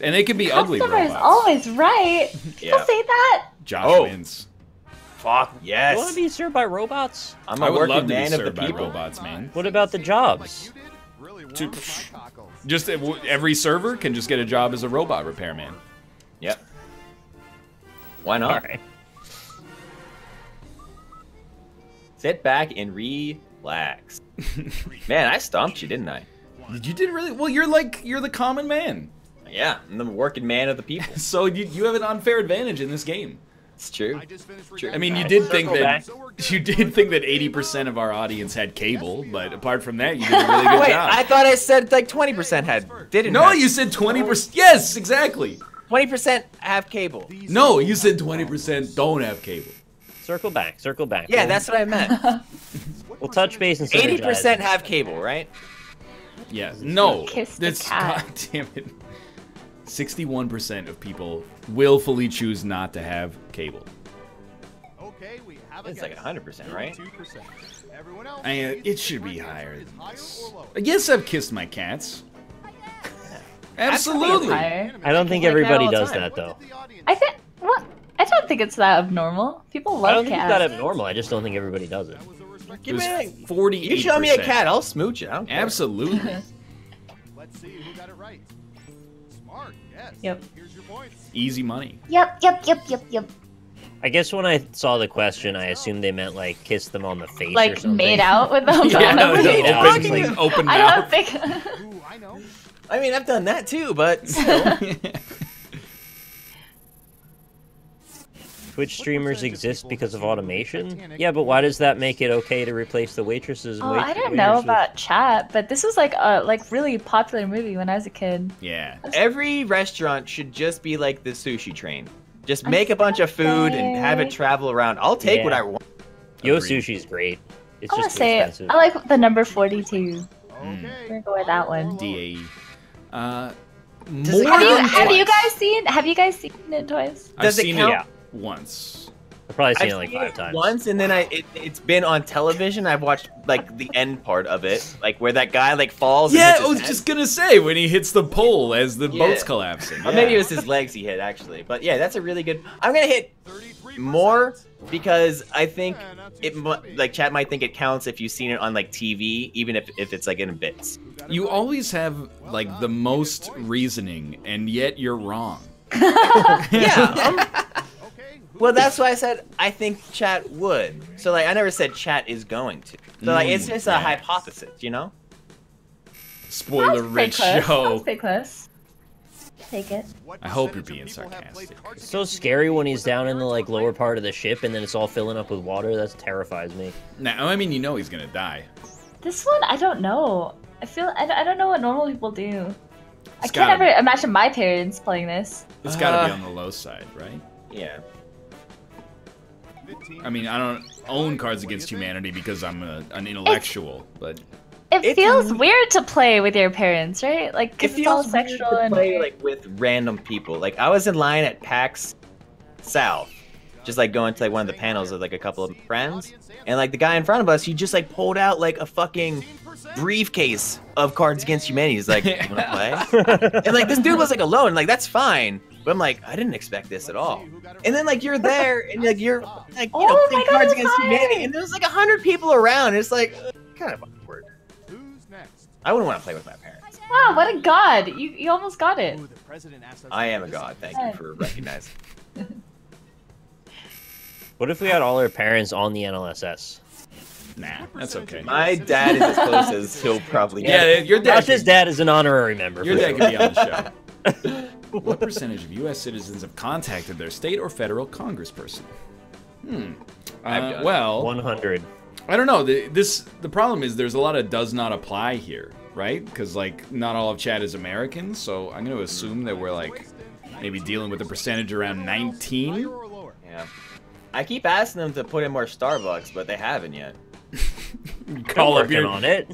And they could be ugly Customer is robots. always right. People Yeah. say that. Josh Oh. wins. fuck yes. You want to be served by robots? I'm I a would working love to be man of the served by people. robots, man. What about the jobs? You did really To- warm my cockles. Just every server can just get a job as a robot repairman. Yep. Why All not? right. Sit back and relax. Man, I stomped you, didn't I? You did really well. You're the common man, Yeah, I'm the working man of the people. so you have an unfair advantage in this game. It's true. I just finished I mean, you recapping. did think Circle that back. you did think that 80% of our audience had cable, but apart from that, you did a really good Wait, job. I thought I said like 20% didn't. No, have. you said 20%. Yes, exactly. 20% have cable. These No, are you all said my 20% don't have cable. Circle back. Circle back. Yeah, that's what I meant. We'll touch base and 80% have cable, right? Yes. No. Kiss the That's cat. God damn it. 61% of people willfully choose not to have cable. Okay, we have a It's like guess. 100%, right? 2%. Everyone else, It please, should the be correct higher answer than is higher this. or lower. Yes, I've kissed my cats. Absolutely. Higher. I don't think like that everybody all the does time. that What though. did the audience I think what? I don't think it's that abnormal. People I love don't think it's that cats. abnormal. I just don't think everybody does it. That was a respectable It was me 48%. You show me a cat, I'll smooch it. I don't care. Absolutely. Let's see who got it right. Smart, yes. Yep. Here's your points. Easy money. Yep. I guess when I saw the question, I assumed they meant like kiss them on the face or Like something. made out with them. Yeah, I don't the made out. open, like, open I mouth. don't think. Ooh, I know. I mean, I've done that too, but still. Twitch streamers exist because of automation? Yeah, but why does that make it okay to replace the waitresses? And Oh, I don't know about chat, but this was like a really popular movie when I was a kid. Yeah. Every restaurant should just be like the sushi train. Just make a bunch of food and have it travel around. I'll take what Yeah. I want. Yo Agreed. Sushi's great. It's I'm gonna just say expensive. I like the number 42. Okay. We're gonna go with that one. DAE. Does it More count? than Have you twice. guys seen it twice? I've Does it seen count? it once. I've probably seen I've it like seen 5 it times. once, and then it's been on television. I've watched like the end part of it, like where that guy like falls. and Yeah, hits I his was head. just gonna say when he hits the pole as the Yeah. boat's collapsing. Or maybe it Yeah. was his legs he hit actually. But yeah, that's a really good. I'm gonna hit 33%. more because I think Yeah, not too it shabby. like chat might think it counts if you've seen it on like TV, even if it's like in bits. Who got it You right? always have like the most reasoning, and yet you're wrong. Yeah. Okay. who Well, that's why I said I think chat would. So like I never said chat is going to. So like it's just a yeah. hypothesis, you know? Spoiler-rich That's show. pretty close. Take it. What I hope you're percentage being of people have played sarcastic. cards It's so against scary you when he's down in the like cards lower played? part of the ship and then it's all filling up with water. That terrifies me. Now, I mean, you know he's gonna die. This one, I don't know. I don't know what normal people do. I It's can't gotta ever imagine my parents playing this. It's gotta be on the low side, right? Yeah. 15. I mean, I don't own Cards Against Humanity because I'm an intellectual, but It feels weird to play with your parents, right? Like, It because it's all feels weird sexual to and play like with random people. Like I was in line at PAX South, just like going to like one of the panels with like a couple of friends, and like the guy in front of us, he just like pulled out like a fucking briefcase of Cards Against Humanity. He's like, "You wanna play?" And like this dude was like alone, like that's fine. But I'm like, I didn't expect this at all. And then like you're there, and like you're like you know playing Cards Against Humanity, and there's like 100 people around. It's like kind of awkward. Who's next? I wouldn't want to play with my parents. Wow, what a god! You almost got it. Ooh, the president asked us I to am a listen. god. Thank you for recognizing. What if we had all our parents on the NLSS? Nah, that's okay. My dad is as close as he'll probably get. Yeah, your dad. Josh's dad is an honorary member. Your for dad sure. could be on the show. What percentage of U.S. citizens have contacted their state or federal congressperson? Well, 100. I don't know. The problem is there's a lot of does not apply here, right? Because like not all of chat is Americans, so I'm going to assume that we're like maybe dealing with a percentage around 19. Yeah. I keep asking them to put in more Starbucks, but they haven't yet. Call up Working your, on it.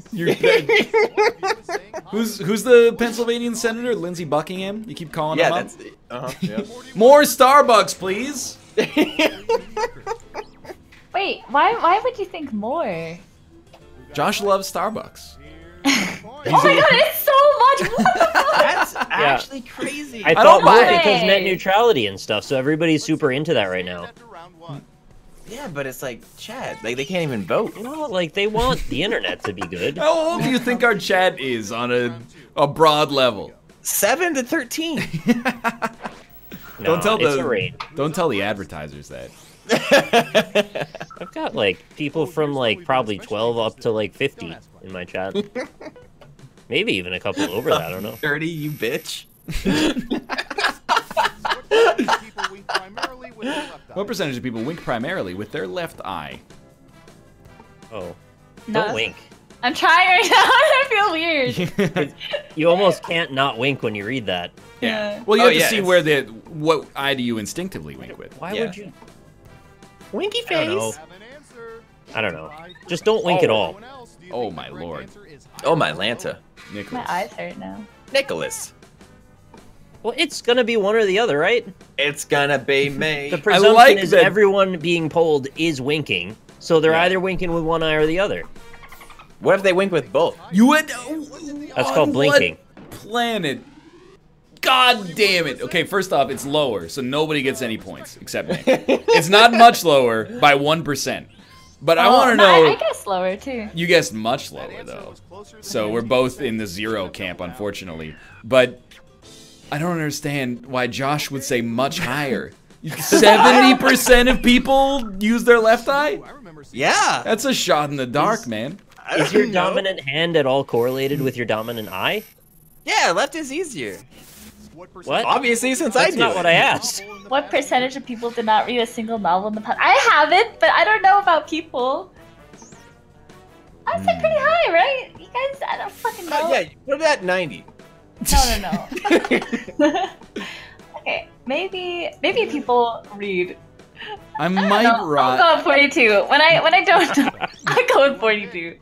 who's the Pennsylvania senator? Lindsey Buckingham? You keep calling him up? Yeah. More Starbucks, please. Wait, why would you think more? Josh loves Starbucks. Oh my god, it's so much! What the fuck? That's actually crazy. I don't thought more buy it. because net neutrality and stuff, so everybody's super into that right now. Yeah, but it's like chat. Like they can't even vote. No, like they want the internet to be good. How old do you think our chat is on a broad level? 7 to 13. No, Don't tell it's a rate. Don't tell the advertisers that. I've got like people from like probably 12 up to like 50 in my chat. Maybe even a couple over that, I don't know. 30, you bitch. What percentage of people wink primarily with their left eye? Oh. No. Don't wink. I'm trying right now. I feel weird. You almost can't not wink when you read that. Yeah. Well, you Oh, have to yeah, see it's- what eye do you instinctively wink with? Why Yeah. would you? Winky I don't know. face. I don't know. Just don't wink at all. Oh my lord. Oh my Lanta. Nicholas. My eyes hurt now. Nicholas. Well, it's gonna be one or the other, right? It's gonna be me. The presumption like is that- everyone being polled is winking, so they're Yeah. either winking with one eye or the other. What if they wink with both? You would. That's called blinking. What planet? God damn it. Okay, first off, it's lower, so nobody gets any points except me. It's not much lower by 1%. But I want to know. I guess lower too. You guessed much lower, though. So we're both in the zero camp, unfortunately. But I don't understand why Josh would say much higher. 70% of people use their left eye? Yeah. That's a shot in the dark, man. Is your No. dominant hand at all correlated with your dominant eye? Yeah, left is easier. What? Obviously, since I That's do not it. what I asked. What percentage of people did not read a single novel in the past? I haven't, but I don't know about people. I'd say pretty high, right? You guys, I don't fucking know. Yeah, put it at 90. No. Okay, maybe people read. I might I'll go with 42. When I don't, I go with 42.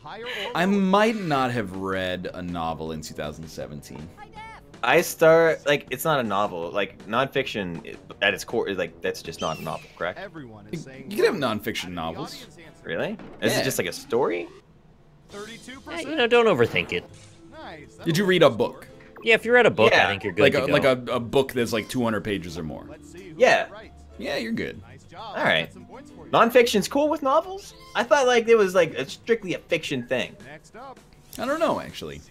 I might not have read a novel in 2017. I start like it's not a novel. Like nonfiction at its core is like that's just not a novel, correct? Everyone is saying You can have nonfiction novels. Really? Is Yeah. it just like a story? 32%. You know, don't overthink it. Nice. Did you read a book? Yeah, if you read a book, Yeah, I think you're good to go. Like a book that's like 200 pages or more. Let's see who Yeah. got it right. Yeah, you're good. Nice job. All right. Got some points for you. Nonfiction's cool with novels? I thought like it was like a strictly a fiction thing. Next up. I don't know, actually.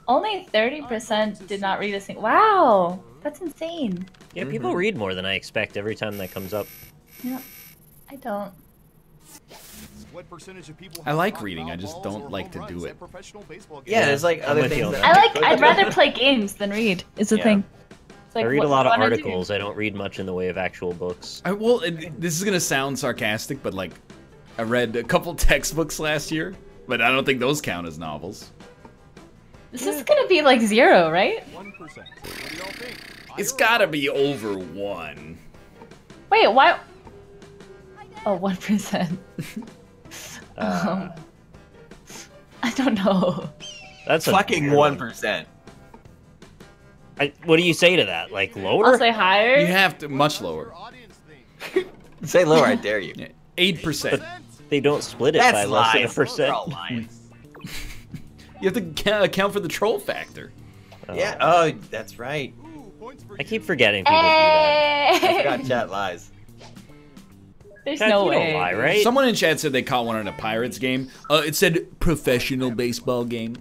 Only 30% did not read a single. Wow, that's insane. Yeah, people read more than I expect every time that comes up. Yeah, I don't. What percentage of people I have like hot reading, foul I just balls don't or like to home do runs it. at professional baseball Yeah, games? there's like I'm other with you things. on that I'd rather play games than read. Is the Yeah. thing. It's like, I read what a lot do of you wanna do? articles. I don't read much in the way of actual books. This is gonna sound sarcastic, but like, I read a couple textbooks last year, but I don't think those count as novels. This is gonna be like 0, right? 1%. What do y'all think? It's Higher or gotta be over 1. Wait, why? Oh, 1%. I don't know. That's a Fucking weird one. 1%. What do you say to that? Like lower? I'll say higher. You have to much lower. Say lower, I dare you. 8%. They don't split it That's by less than a lies. Those are all percent. lies. You have to account for the troll factor. Yeah. Oh, that's right. I keep forgetting people do that. I Hey! forgot chat lies. There's Chat, no you don't way. lie, right? Someone in chat said they caught one in a Pirates game. It said professional baseball game.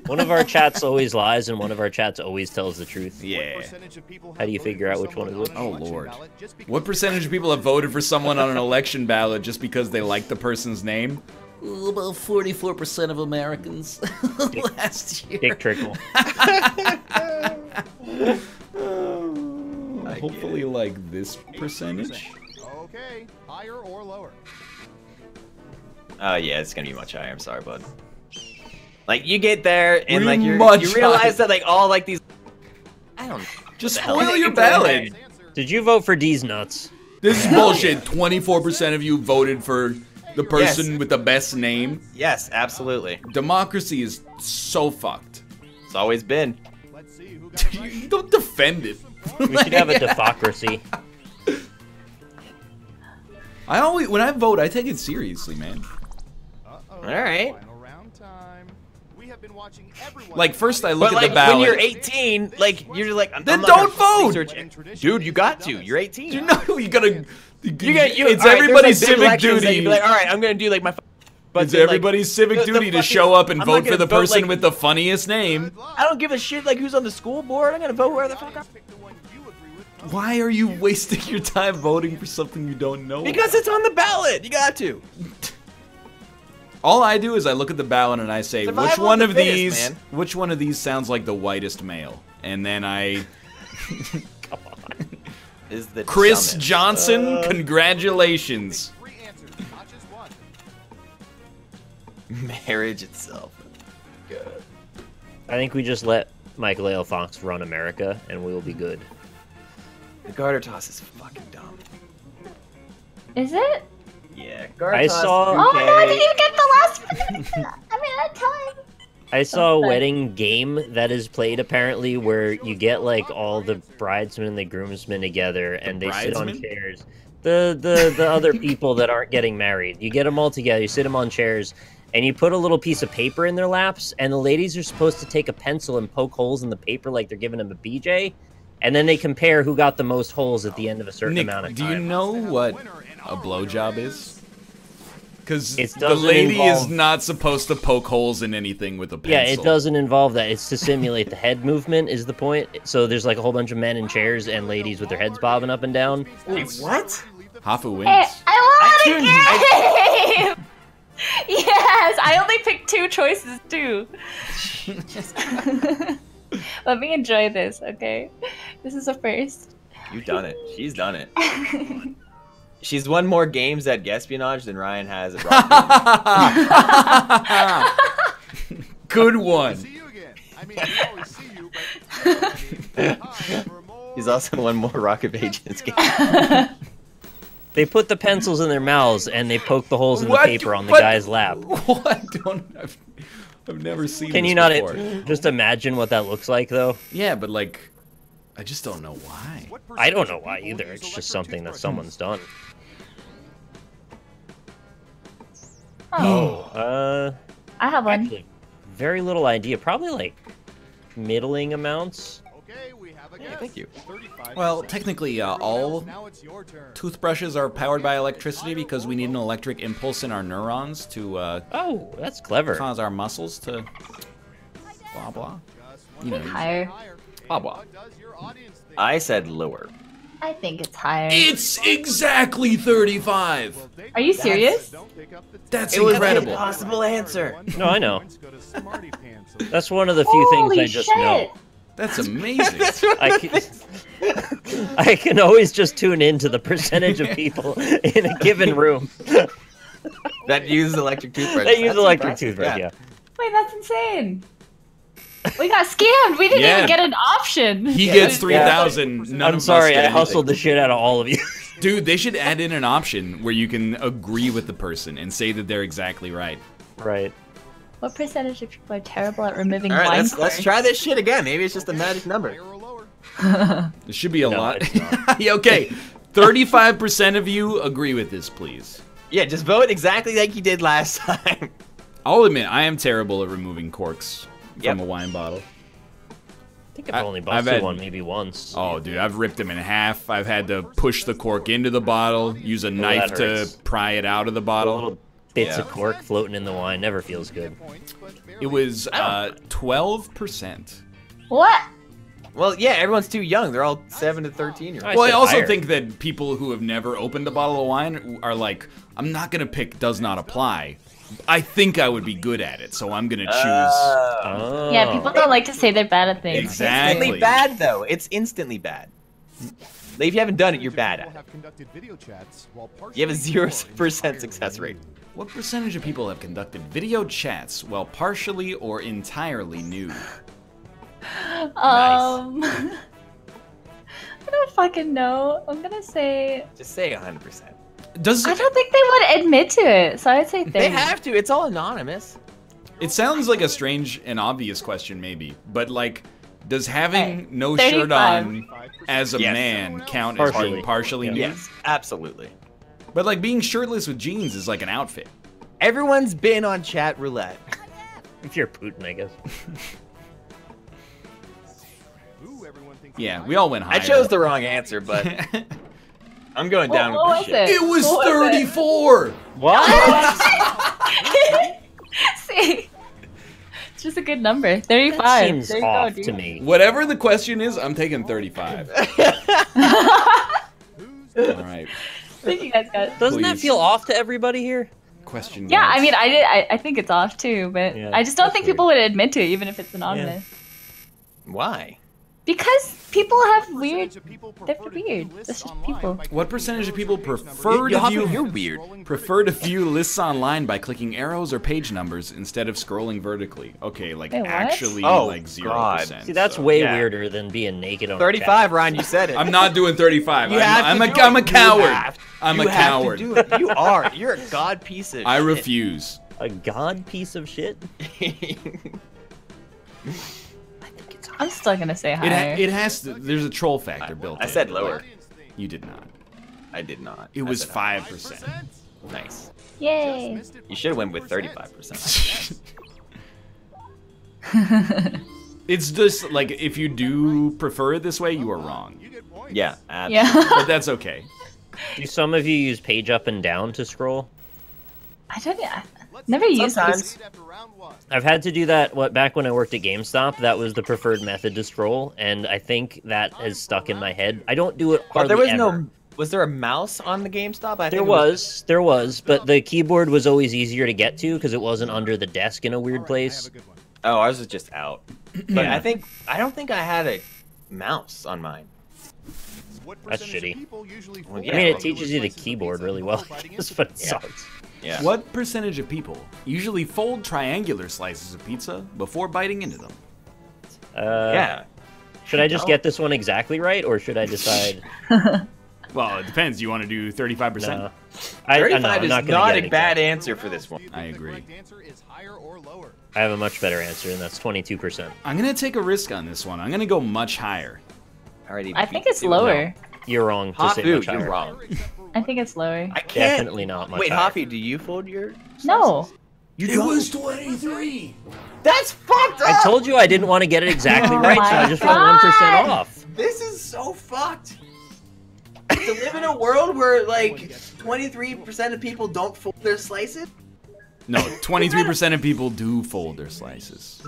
One of our chats always lies, and one of our chats always tells the truth. Yeah. How do you figure out which one is which? Oh, Lord. What percentage of people have voted for someone on an election ballot just because they like the person's name? About 44% of Americans last year. Dick trickle. Hopefully, like this percentage. Okay, higher or lower? Oh yeah, it's gonna be much higher. I'm sorry, bud. Like you get there and like you Much realize higher. that like all like these. I don't know. Just What the hell? spoil your It's okay. ballot. Did you vote for D's nuts? This is bullshit. 24% of you voted for the person with the best name. Yes, absolutely. Democracy is so fucked. It's always been. Let's see who got it right. You don't defend it. We should have a democracy. When I vote, I take it seriously, man. Uh-oh. All right. Final round time. We have been watching everyone. Like first I look But at like the ballot. when you're 18, like you're like, I'm Then not don't gonna vote! research- Dude, you got to. You're 18. You know you gotta. It's all right, everybody's there's, like, big civic elections that duty. you'd be like, all right, I'm gonna do like my. But It's then, like, everybody's civic the duty to fucking- show up and I'm not vote for gonna the vote, person like- with the funniest name. I don't give a shit like who's on the school board. I'm gonna vote whoever the fuck I. Pick the one you agree with. Why are you wasting your time voting for something you don't know? Because it's on the ballot. You got to. All I do is I look at the ballot and I say, Survival which one of of the fittest, these, man. which one of these sounds like the whitest male? And then I, Is the Chris dumbest. Johnson, congratulations. Three answers, not just one. Marriage itself. Good. I think we just let Michael A. Fox run America, and we will be good. The garter toss is fucking dumb. Is it? Yeah, garter I toss. saw- Oh my god, I okay. didn't even get the last. I mean, I had time. I saw a Okay. wedding game that is played apparently where you get like all the bridesmen and the groomsmen together and they sit on bridesmen? chairs. The other people that aren't getting married. You get them all together, you sit them on chairs, and you put a little piece of paper in their laps, and the ladies are supposed to take a pencil and poke holes in the paper like they're giving them a BJ, and then they compare who got the most holes at the end of a certain Nick, amount of do time. you know what a blowjob is? Because It the doesn't lady is involve- not supposed to poke holes in anything with a pencil. Yeah, it doesn't involve that. It's to simulate the head movement is the point. So there's like a whole bunch of men in chairs and ladies with their heads bobbing up and down. What? Hafu wins. Hey, I I want a game! Yes, I only picked 2 choices too. Let me enjoy this, okay? This is a first. You've done it. She's done it. She's won more games at Guesspionage than Ryan has at Rocket. Good one. See you again. I mean, we always see you, but time for more. He's also won more Rock of Ages games. They put the pencils in their mouths and they poke the holes in the What? paper on the What? guy's lap. What? I've never seen Can this you not before. just imagine what that looks like, though? Yeah, but like, I just don't know why. What I don't know percentage of why people either. use It's just electric something that toothbrushes? someone's done. Oh, I have one. Actually, very little idea. Probably like middling amounts. Okay, we have a guess. thank you. 35%. Well, technically, all Now it's your turn. toothbrushes are powered by electricity because we need an electric impulse in our neurons to Oh, that's clever. cause our muscles to blah blah. You know, Higher. blah blah. What does your audience think? I said lower. I think it's higher. It's exactly 35. Well, they- Are you serious? Don't pick up the That's tab. It was incredible. an impossible answer. No, I know. Points go to Smarty Pants. So That's one of the few things I Holy just shit. know. That's amazing. I can always just tune in to the percentage of people in a given room That use electric toothbrush. that use That's electric impressive, toothbrush. Yeah. Wait, that's insane. We got scammed. We didn't Yeah. even get an option. He gets 3,000. None of I'm us sorry, get I anything. hustled the shit out of all of you. Dude, they should add in an option where you can agree with the person and say that they're exactly right. Right. What percentage of people are terrible at removing All right, wine let's try this shit again. Maybe it's just a magic number. Higher or lower? It should be a No, lot. it's not. Yeah, okay, 35% of you agree with this, please. Yeah, just vote exactly like you did last time. I'll admit, I am terrible at removing corks from a wine bottle. I think I've only I've busted had- one maybe once. Oh, dude, I've ripped them in half. I've had to push the cork into the bottle, use a knife that to hurts. pry it out of the Little bottle. bits of cork floating in the wine never feels good. It was 12%. What? Well, yeah, everyone's too young. They're all 7 to 13 year olds. Well, I said also higher. think that people who have never opened a bottle of wine are like, I'm not gonna pick does not apply. I think I would be good at it, so I'm gonna choose. Oh. Yeah, people don't like to say they're bad at things. Exactly. Instantly bad, though. It's instantly bad. Like, if you haven't done it, you're bad at it. Have conducted video chats while You have a 0% success rate. What percentage of people have conducted video chats while partially or entirely nude? I don't fucking know. I'm gonna say. Just say 100%. Does I don't think they would admit to it, so I'd say 30. They have to. It's all anonymous. it sounds like a strange and obvious question, maybe, but like, does having Hey, no shirt 35. on as a Yes. man count as Partially. being partially nude? Yes, absolutely. But like being shirtless with jeans is like an outfit. Everyone's been on chat roulette. If you're Putin, I guess. Ooh, everyone thinks Yeah, we all went higher. I chose the wrong answer, but I'm going down What with was this shit. it? It was What was it? 34. What? See? It's just a good number. 35. That seems There you off go, dude. to me. Whatever the question is, I'm taking 35. All right. Thank you guys, guys. Doesn't that Please. feel off to everybody here? Question. Yeah, gods. I mean, I think it's off too, but Yeah, I just don't that's think weird. people would admit to it, even if it's anonymous. Why? Because people have weird. Percentage of people They're prefer to view weird. lists That's just online people. by What clicking percentage of arrows people or page numbers prefer to instead view of You're weird. scrolling prefer to view lists online by clicking arrows or page numbers instead of scrolling vertically? Okay, like Wait, what? actually Oh, like 0%. God. See, that's so- way yeah. weirder than being naked on 35, Ryan, you said it. I'm not doing 35. You have I'm to a do I'm a it. You coward. have- I'm a you have to coward. do it. You are. You're a god piece of I shit. refuse. a god piece of shit. I'm still gonna say It, higher. it has to. There's a troll factor built in. I said lower. You did not. I did not. It I was said 5%. nice. Yay. You should have went with 35%. It's just like if you do prefer it this way, you are wrong. You get points. Yeah, absolutely. Yeah. But that's okay. Do some of you use page up and down to scroll? I don't. Let's Never see used Sometimes. this. after round one. I've had to do that back when I worked at GameStop. That was the preferred method to scroll, and I think that has stuck in my head. I don't do it But hardly there was ever. no. Was there a mouse on the GameStop? I think There was, but the keyboard was always easier to get to because it wasn't under the desk in a weird All right, I place. have a good one. Oh, ours was just out. But Yeah. I don't think I had a mouse on mine. What That's percentage of shitty. people usually Well, fold yeah. I mean, it regular teaches you the slices of keyboard pizza really before well, biting into but it Yeah. sucks. Yeah. What percentage of people usually fold triangular slices of pizza before biting into them? Yeah. Should I just get this one exactly right, or should I decide? Well, it depends. You want to do 35%? No. No, 35 I'm is not not, gonna get a it bad exact. answer for this one. Do you I think the agree. correct answer is higher or lower? I have a much better answer, and that's 22%. I'm going to take a risk on this one. I'm going to go much higher. Already I think it's lower. You're wrong to say Hafu, much higher. you're wrong. I think it's lower. I can't. Definitely not much Wait, higher. Hafi, do you fold your? No. It was 23. That's fucked up. I told you I didn't want to get it exactly Oh right, so I my just went 1% God. off. This is so fucked. To live in a world where like 23% of people don't fold their slices. No, 23% of people do fold their slices.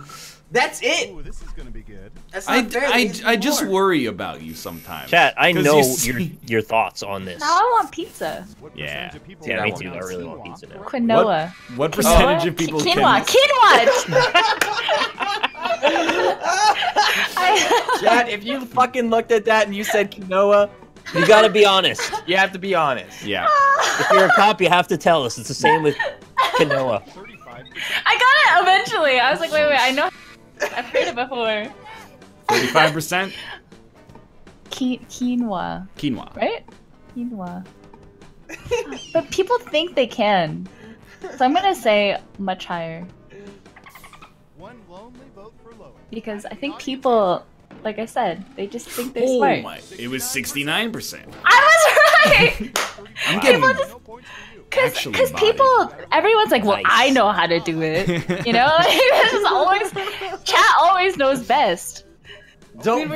That's it. Ooh, this is gonna be good. That's not fair. They need I just more. worry about you sometimes. Chat, I 'Cause know you see- your thoughts on this. Now I want pizza. What Yeah. percentage of people Yeah, me want too. I really want quinoa pizza now. correctly? Quinoa. What percentage Quinoa? of people Quinoa. can... Quinoa. Chad, if you fucking looked at that and you said quinoa, You gotta be honest. you have to be honest. Yeah. If you're a cop, you have to tell us. It's the same with quinoa. 35%. I got it eventually. I was like, wait, I know. I've heard it before. 35%? Quinoa, Quinoa. right? Quinoa. But people think they can. So I'm gonna say much higher. One lonely vote for Lois. Because I think people, like I said, they just think they're Oh smart. my! It was 69%. I was right! I'm getting No points for you. actually Because bodied. people, everyone's like, well, Nice. I know how to do it. You know? This is always, chat always knows best. Don't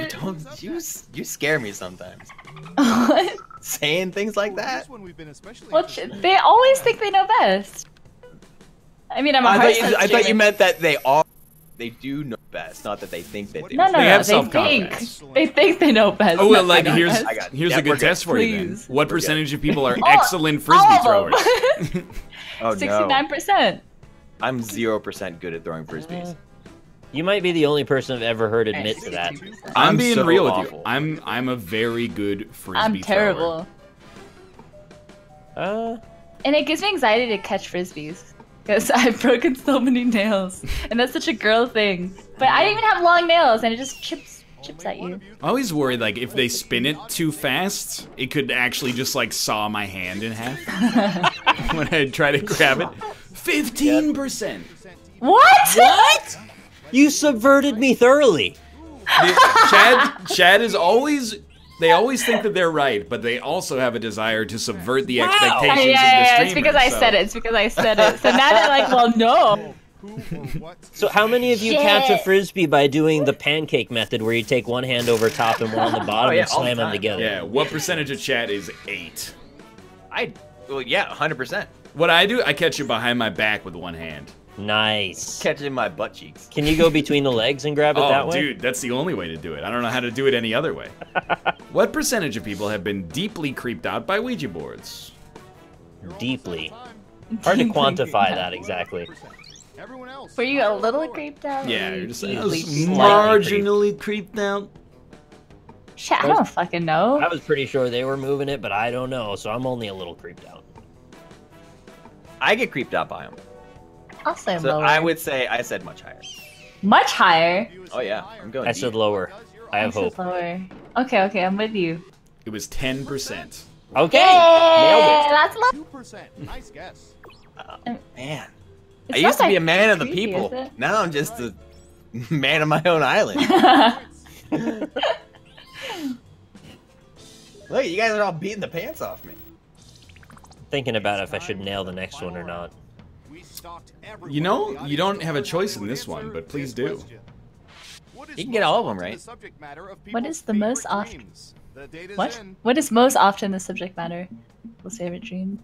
you scare me sometimes. What? Saying things like that. This one we've been especially Well, interested in. they always think they know best. I mean, I'm a I thought you meant that they do know best, not that they think they do. No, They have they think. self-confidence. They think they know best. Oh well, not like they know here's best. I got it. here's Yeah, a good we're good. test for you then. Please. What percentage of people are All- excellent frisbee all of throwers? them. Oh no. 69%. I'm 0% good at throwing frisbees. You might be the only person I've ever heard admit to that. I'm being so real with awful. you. I'm a very good frisbee I'm terrible. Uh, And it gives me anxiety to catch frisbees. Because I've broken so many nails. And that's such a girl thing. But I didn't even have long nails and it just chips at you. thrower. I always worry like if they spin it too fast, it could actually just like saw my hand in half when I try to grab it. 15%. What? you subverted me thoroughly. Chad is always. They always think that they're right, but they also have a desire to subvert the expectations Yeah, of the yeah, streamer. it's because I said it. It's because I said it. So now they're like, well, no. Who or what? So how many of you Shit. catch a frisbee by doing the pancake method, where you take one hand over top and one on the bottom yeah, and all the slam them time. together? Yeah, what percentage of chat is 8? Well, yeah, 100%. What I do, I catch you behind my back with one hand. Nice. Catching my butt cheeks. Can you go between the legs and grab it that Oh, way? dude, that's the only way to do it. I don't know how to do it any other way. What percentage of people have been deeply creeped out by Ouija boards? Deeply. Hard to quantify that exactly. Everyone else. Were you a little creeped out? or Yeah, were you're you just deeply slightly marginally creeped out. Shit, I don't fucking know. I was pretty sure they were moving it, but I don't know, so I'm only a little creeped out. I get creeped out by them. I'll say So lower. I would say I said much higher. Much higher. Oh yeah, I'm going I deep. said lower. I have said hope. lower. Okay, I'm with you. It was 10%. Okay, Yay! nailed it. That's low. 2%. Nice guess. Man, It's I not used to that be a man of the creepy, people. is it? Now I'm just a man of my own island. Look, you guys are all beating the pants off me. Thinking about if I should nail the next one or not. We stalked everyone You know, in the you don't audience have a to choice in answer this one, but please this do. question. What is You can get all of them most right. the subject matter of What is the people's most favorite often- dreams? The data's What? in. What is most often the subject matter? People's favorite dream.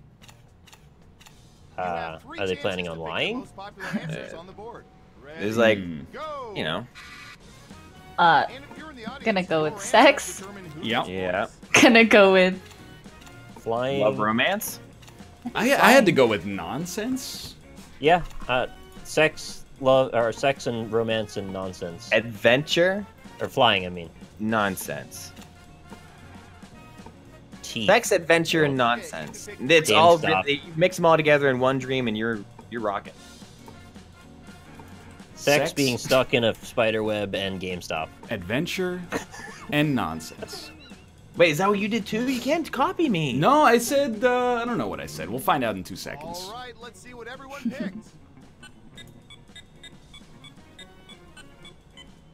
You have three Are they chances planning to on pick the lying? most popular answers on the board. There's like, Hmm. Go. you know, Uh, And if you're in the audience, gonna go your with answer sex. will determine who Yeah. gets yeah, points. gonna go with Flying. love romance. I had to go with nonsense. Yeah, sex, love, or sex and romance and nonsense. Adventure, Or flying, I mean. nonsense. Teeth. Sex, adventure, and nonsense. It's all GameStop. you mix them all together in one dream, and you're rocking. Sex being stuck in a spider web and GameStop. adventure, and nonsense. Wait, is that what you did too? You can't copy me. No, I said, I don't know what I said. We'll find out in 2 seconds. All right, let's see what everyone picked.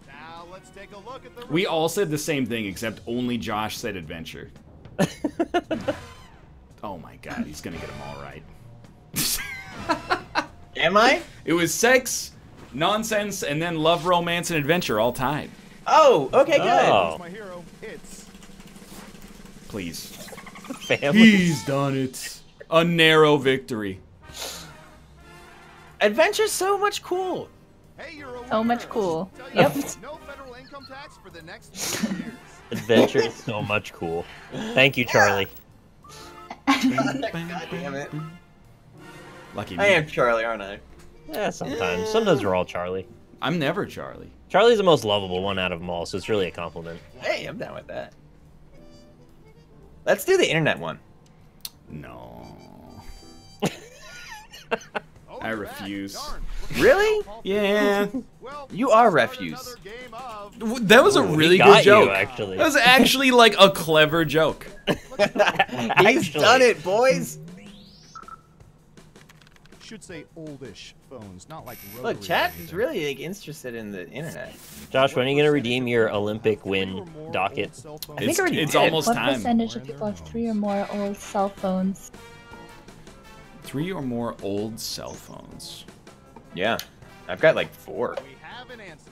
Now let's take a look at the We all results. said the same thing, except only Josh said adventure. Oh my god, he's gonna get them all right. Am I? It was sex, nonsense, and then love, romance, and adventure all tied. Oh, okay, good. Oh, My hero, it's Please. family. He's done it. A narrow victory. Adventure's so much cool. hey, you're a so much winner. cool. Tell you Yep. no federal income tax for the next 2 years. Adventure is so much cool. Thank you, Charlie. God damn it. Lucky I me. am Charlie, aren't I? Yeah, sometimes. Sometimes we're all Charlie. I'm never Charlie. Charlie's the most lovable one out of them all, so it's really a compliment. Hey, I'm down with that. Let's do the internet one. No. Oh, I you're back. refuse. Darn. Really? Yeah. Well, You are start refuse. another game of- That was a Ooh, he really got good joke. you, actually. That was actually like a clever joke. He's done it, boys. Should say oldish phones, not like Look, rotary chat or is anything. really like interested in the internet. Josh, when are you gonna redeem your Olympic win docket? I think already It's did. almost What time. percentage of people have 3 or more old cell phones? 3 or more old cell phones. Yeah, I've got like 4. We have an answer.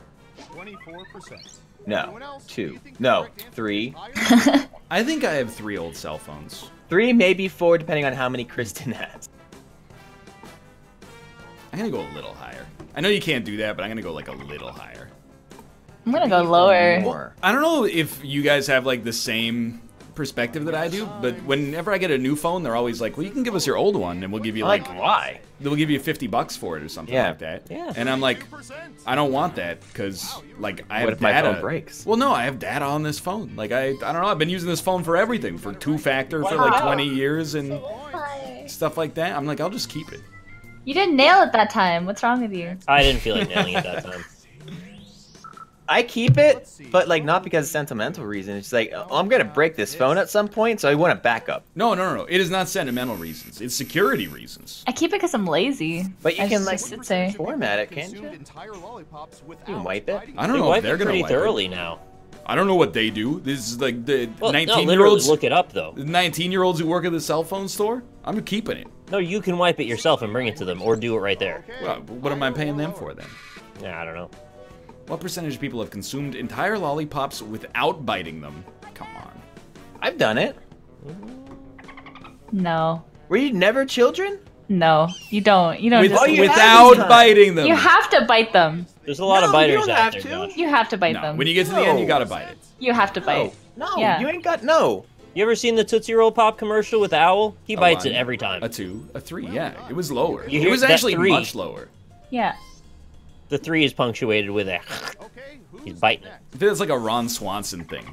24%. No, Anyone else? Do 2. you think the No, correct answer 3. is higher? I think I have 3 old cell phones. 3, maybe 4, depending on how many Kristen has. I'm gonna go a little higher. I know you can't do that, but I'm gonna go like a little higher. I'm gonna go lower. More. I don't know if you guys have like the same perspective that I do, but whenever I get a new phone, they're always like, "Well, you can give us your old one, and we'll give you Like, like why? we'll give you $50 for it or something Yeah. like that." Yeah. And I'm like, I don't want that because like I have What if my data. phone breaks? Well, no, I have data on this phone. Like I don't know. I've been using this phone for everything, for 2-factor for like 20 years and stuff like that. I'm like, I'll just keep it. You didn't nail it that time. What's wrong with you? I didn't feel like nailing it that time. I keep it, but like not because of sentimental reason. It's like, oh, I'm gonna break this phone at some point, so I want a backup. No. It is not sentimental reasons. It's security reasons. I keep it because I'm lazy. But you I can just like sit there. format it, can't Consumed you? entire lollipops without You can wipe it. biting I don't They know if wipe they're it gonna pretty wipe thoroughly it. now. I don't know what they do. This is like the Well, no, 19-year-olds. literally look it up though. 19-year-olds who work at the cell phone store. I'm keeping it. No, you can wipe it yourself and bring it to them, or do it right there. Okay, Well, what am I paying them for then? Yeah, I don't know. What percentage of people have consumed entire lollipops without biting them? Come on. I've done it. No. Were you never children? No. You don't. You don't With- just. you without have biting them. You have to bite them. There's a lot of No, you biters don't out have there, to. Josh. You have to bite No, them. when you get to the end, you No. gotta bite it. You have to bite. No, Yeah. you ain't got no. You ever seen the Tootsie Roll Pop commercial with the owl? He bites one, it every time. A 2, a 3, yeah. It was lower. You It hear was that actually 3? much lower. Yeah. The 3 is punctuated with a. Okay, who's He's biting it. I feel it's like a Ron Swanson thing.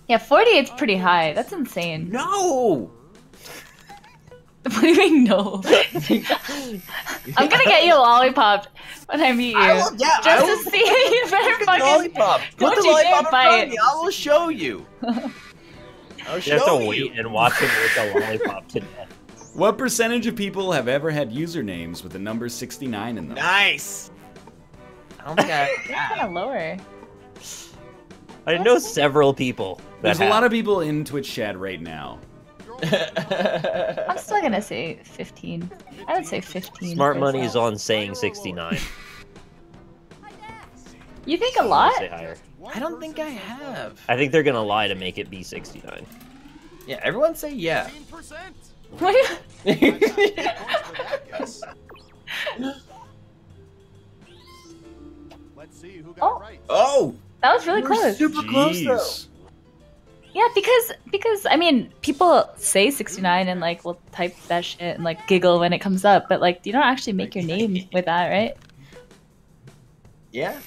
Yeah, 48's pretty high. That's insane. No. What do you mean no? I'm gonna get you a lollipop when I meet you. I Just to see. You better Look at the fucking. lollipop. Put Don't the you lollipop dare in front bite. of me. I will show you. I'll You have show to you. wait and watch him with the lollipop to death. What percentage of people have ever had usernames with the number 69 in them? Nice. I don't think I You're kind of lower. I know several people. There's a lot of people in Twitch chat right now. I'm still gonna say 15. I would say 15. Smart for money that. is on saying 69. You think a I lot? would say higher. I don't think I have. I think they're gonna lie to make it be 69. Yeah, everyone say yeah. 15%. What do you- Points for that guess. Let's see who got Oh. it right. Oh, That was really we're close. super close though. Jeez. Yeah, because I mean, people say 69 and like will type that shit and like giggle when it comes up, but like you don't actually make your name with that, right? Yeah.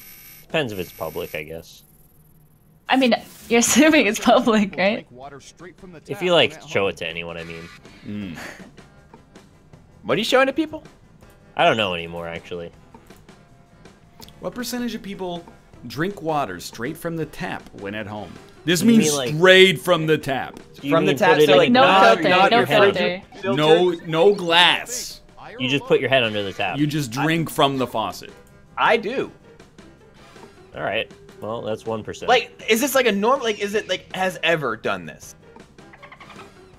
Depends if it's public, I guess. I mean, you're assuming it's public, We'll right? take water straight from the If tap you like when at show home. it to anyone, I mean. Mm. What are you showing to people? I don't know anymore, actually. What percentage of people drink water straight from the tap when at home? This You means mean, like- straight from the tap. Do you From the mean tap, put it so, in- like, No not- filter, not no your head filter. No glass. You just put your head under the tap. You just drink from the faucet. I do. All right. Well, that's 1%. Like, is this like a normal? Like, is it like has ever done this?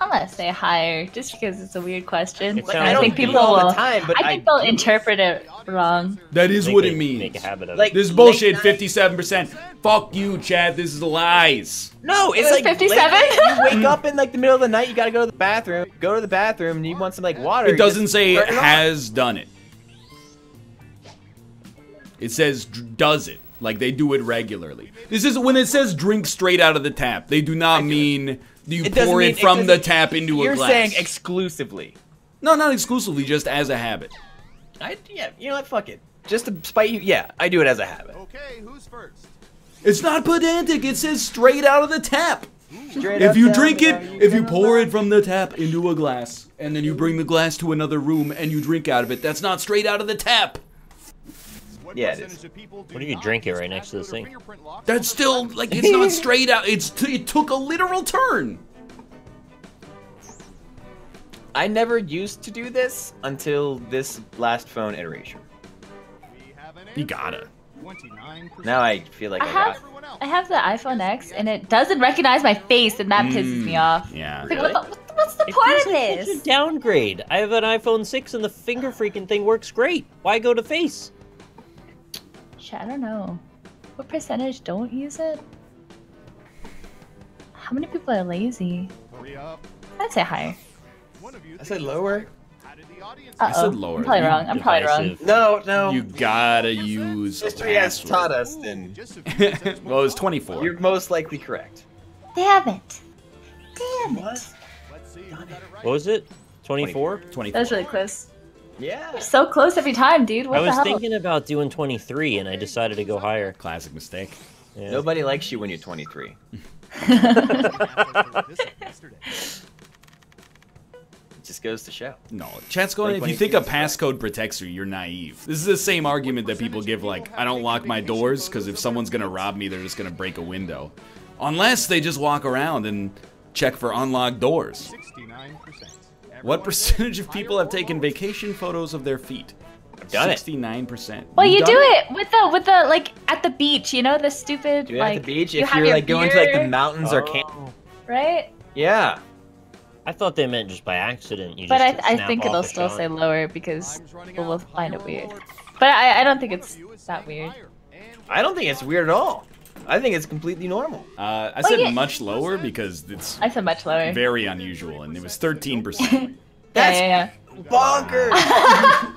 I'm gonna say higher, just because it's a weird question. It Like, sounds I I don't think do it people all will. the time, but I think they'll do. interpret it wrong. That is Make what a- it means. Make a habit of Like- it. This is late bullshit. night- 57%. Fuck you, Chad. This is lies. No, it's was like 57? late night, you wake up in like the middle of the night. You gotta go to the bathroom. Go to the bathroom, and you want some like water. It you doesn't just say turn it on. has done it. It says does it. Like they do it regularly. This is when it says drink straight out of the tap. They do not mean you It doesn't pour mean- it from it the doesn't- tap into a You're glass. saying exclusively. No, not exclusively, just as a habit. Yeah, you know what? Fuck it. Just to spite you. Yeah, I do it as a habit. Okay, who's first? It's not pedantic. It says straight out of the tap. Who Straight If up you tell drink me it, how you if you gonna pour love it from the tap into a glass, and then you bring the glass to another room and you drink out of it, that's not straight out of the tap. Yeah, it is. What if you drink it right next to the sink? That's still, like, it's not straight out. It took a literal turn. I never used to do this until this last phone iteration. You gotta. 29%. Now I feel like I got. I have the iPhone X, and it doesn't recognize my face, and that pisses me off. Yeah. Like, Really? what's the It point feels of like this? such a downgrade. I have an iPhone 6 and the finger freaking thing works great. Why go to face? Shit, I don't know. What percentage don't use it? How many people are lazy? Hurry up. I'd say higher. One of you I said thinks lower. How did the audience Uh-oh. said lower. I'm probably You wrong. I'm probably wrong. Divisive. No. You gotta use a History has taught password. us, then just a few minutes Well, it was 24. you're most likely correct. Damn it. Damn it. Let's see who got it right. What was it? 24? 24. That was really close. Yeah. So close every time, dude. What I the was hell? thinking about doing 23 and I decided to go higher. Classic mistake. Yeah. Nobody likes you when you're 23. Yesterday. It just goes to show. No, chat's going, if you think a passcode protects you, you're naive. This is the same argument that people give, like, I don't lock my doors, because if someone's gonna rob me, they're just gonna break a window. Unless they just walk around and check for unlocked doors. 69%. What percentage of people have taken vacation photos of their feet? I've done it. 69%. Well, you You've do done it with the like at the beach, you know, the stupid Do it like at the beach you if have you're your like going to like the beer, mountains or camp. Oh. right? Yeah. I thought they meant just by accident. You But just I snap think off it'll a still shot. say lower because Time's running people will out. find it Higher weird. or lower? But I don't think it's that weird. I don't think it's weird at all. I think it's completely normal. I said yeah. much lower because it's I said much lower. very unusual, and it was 13%. Yeah, That's yeah, bonkers.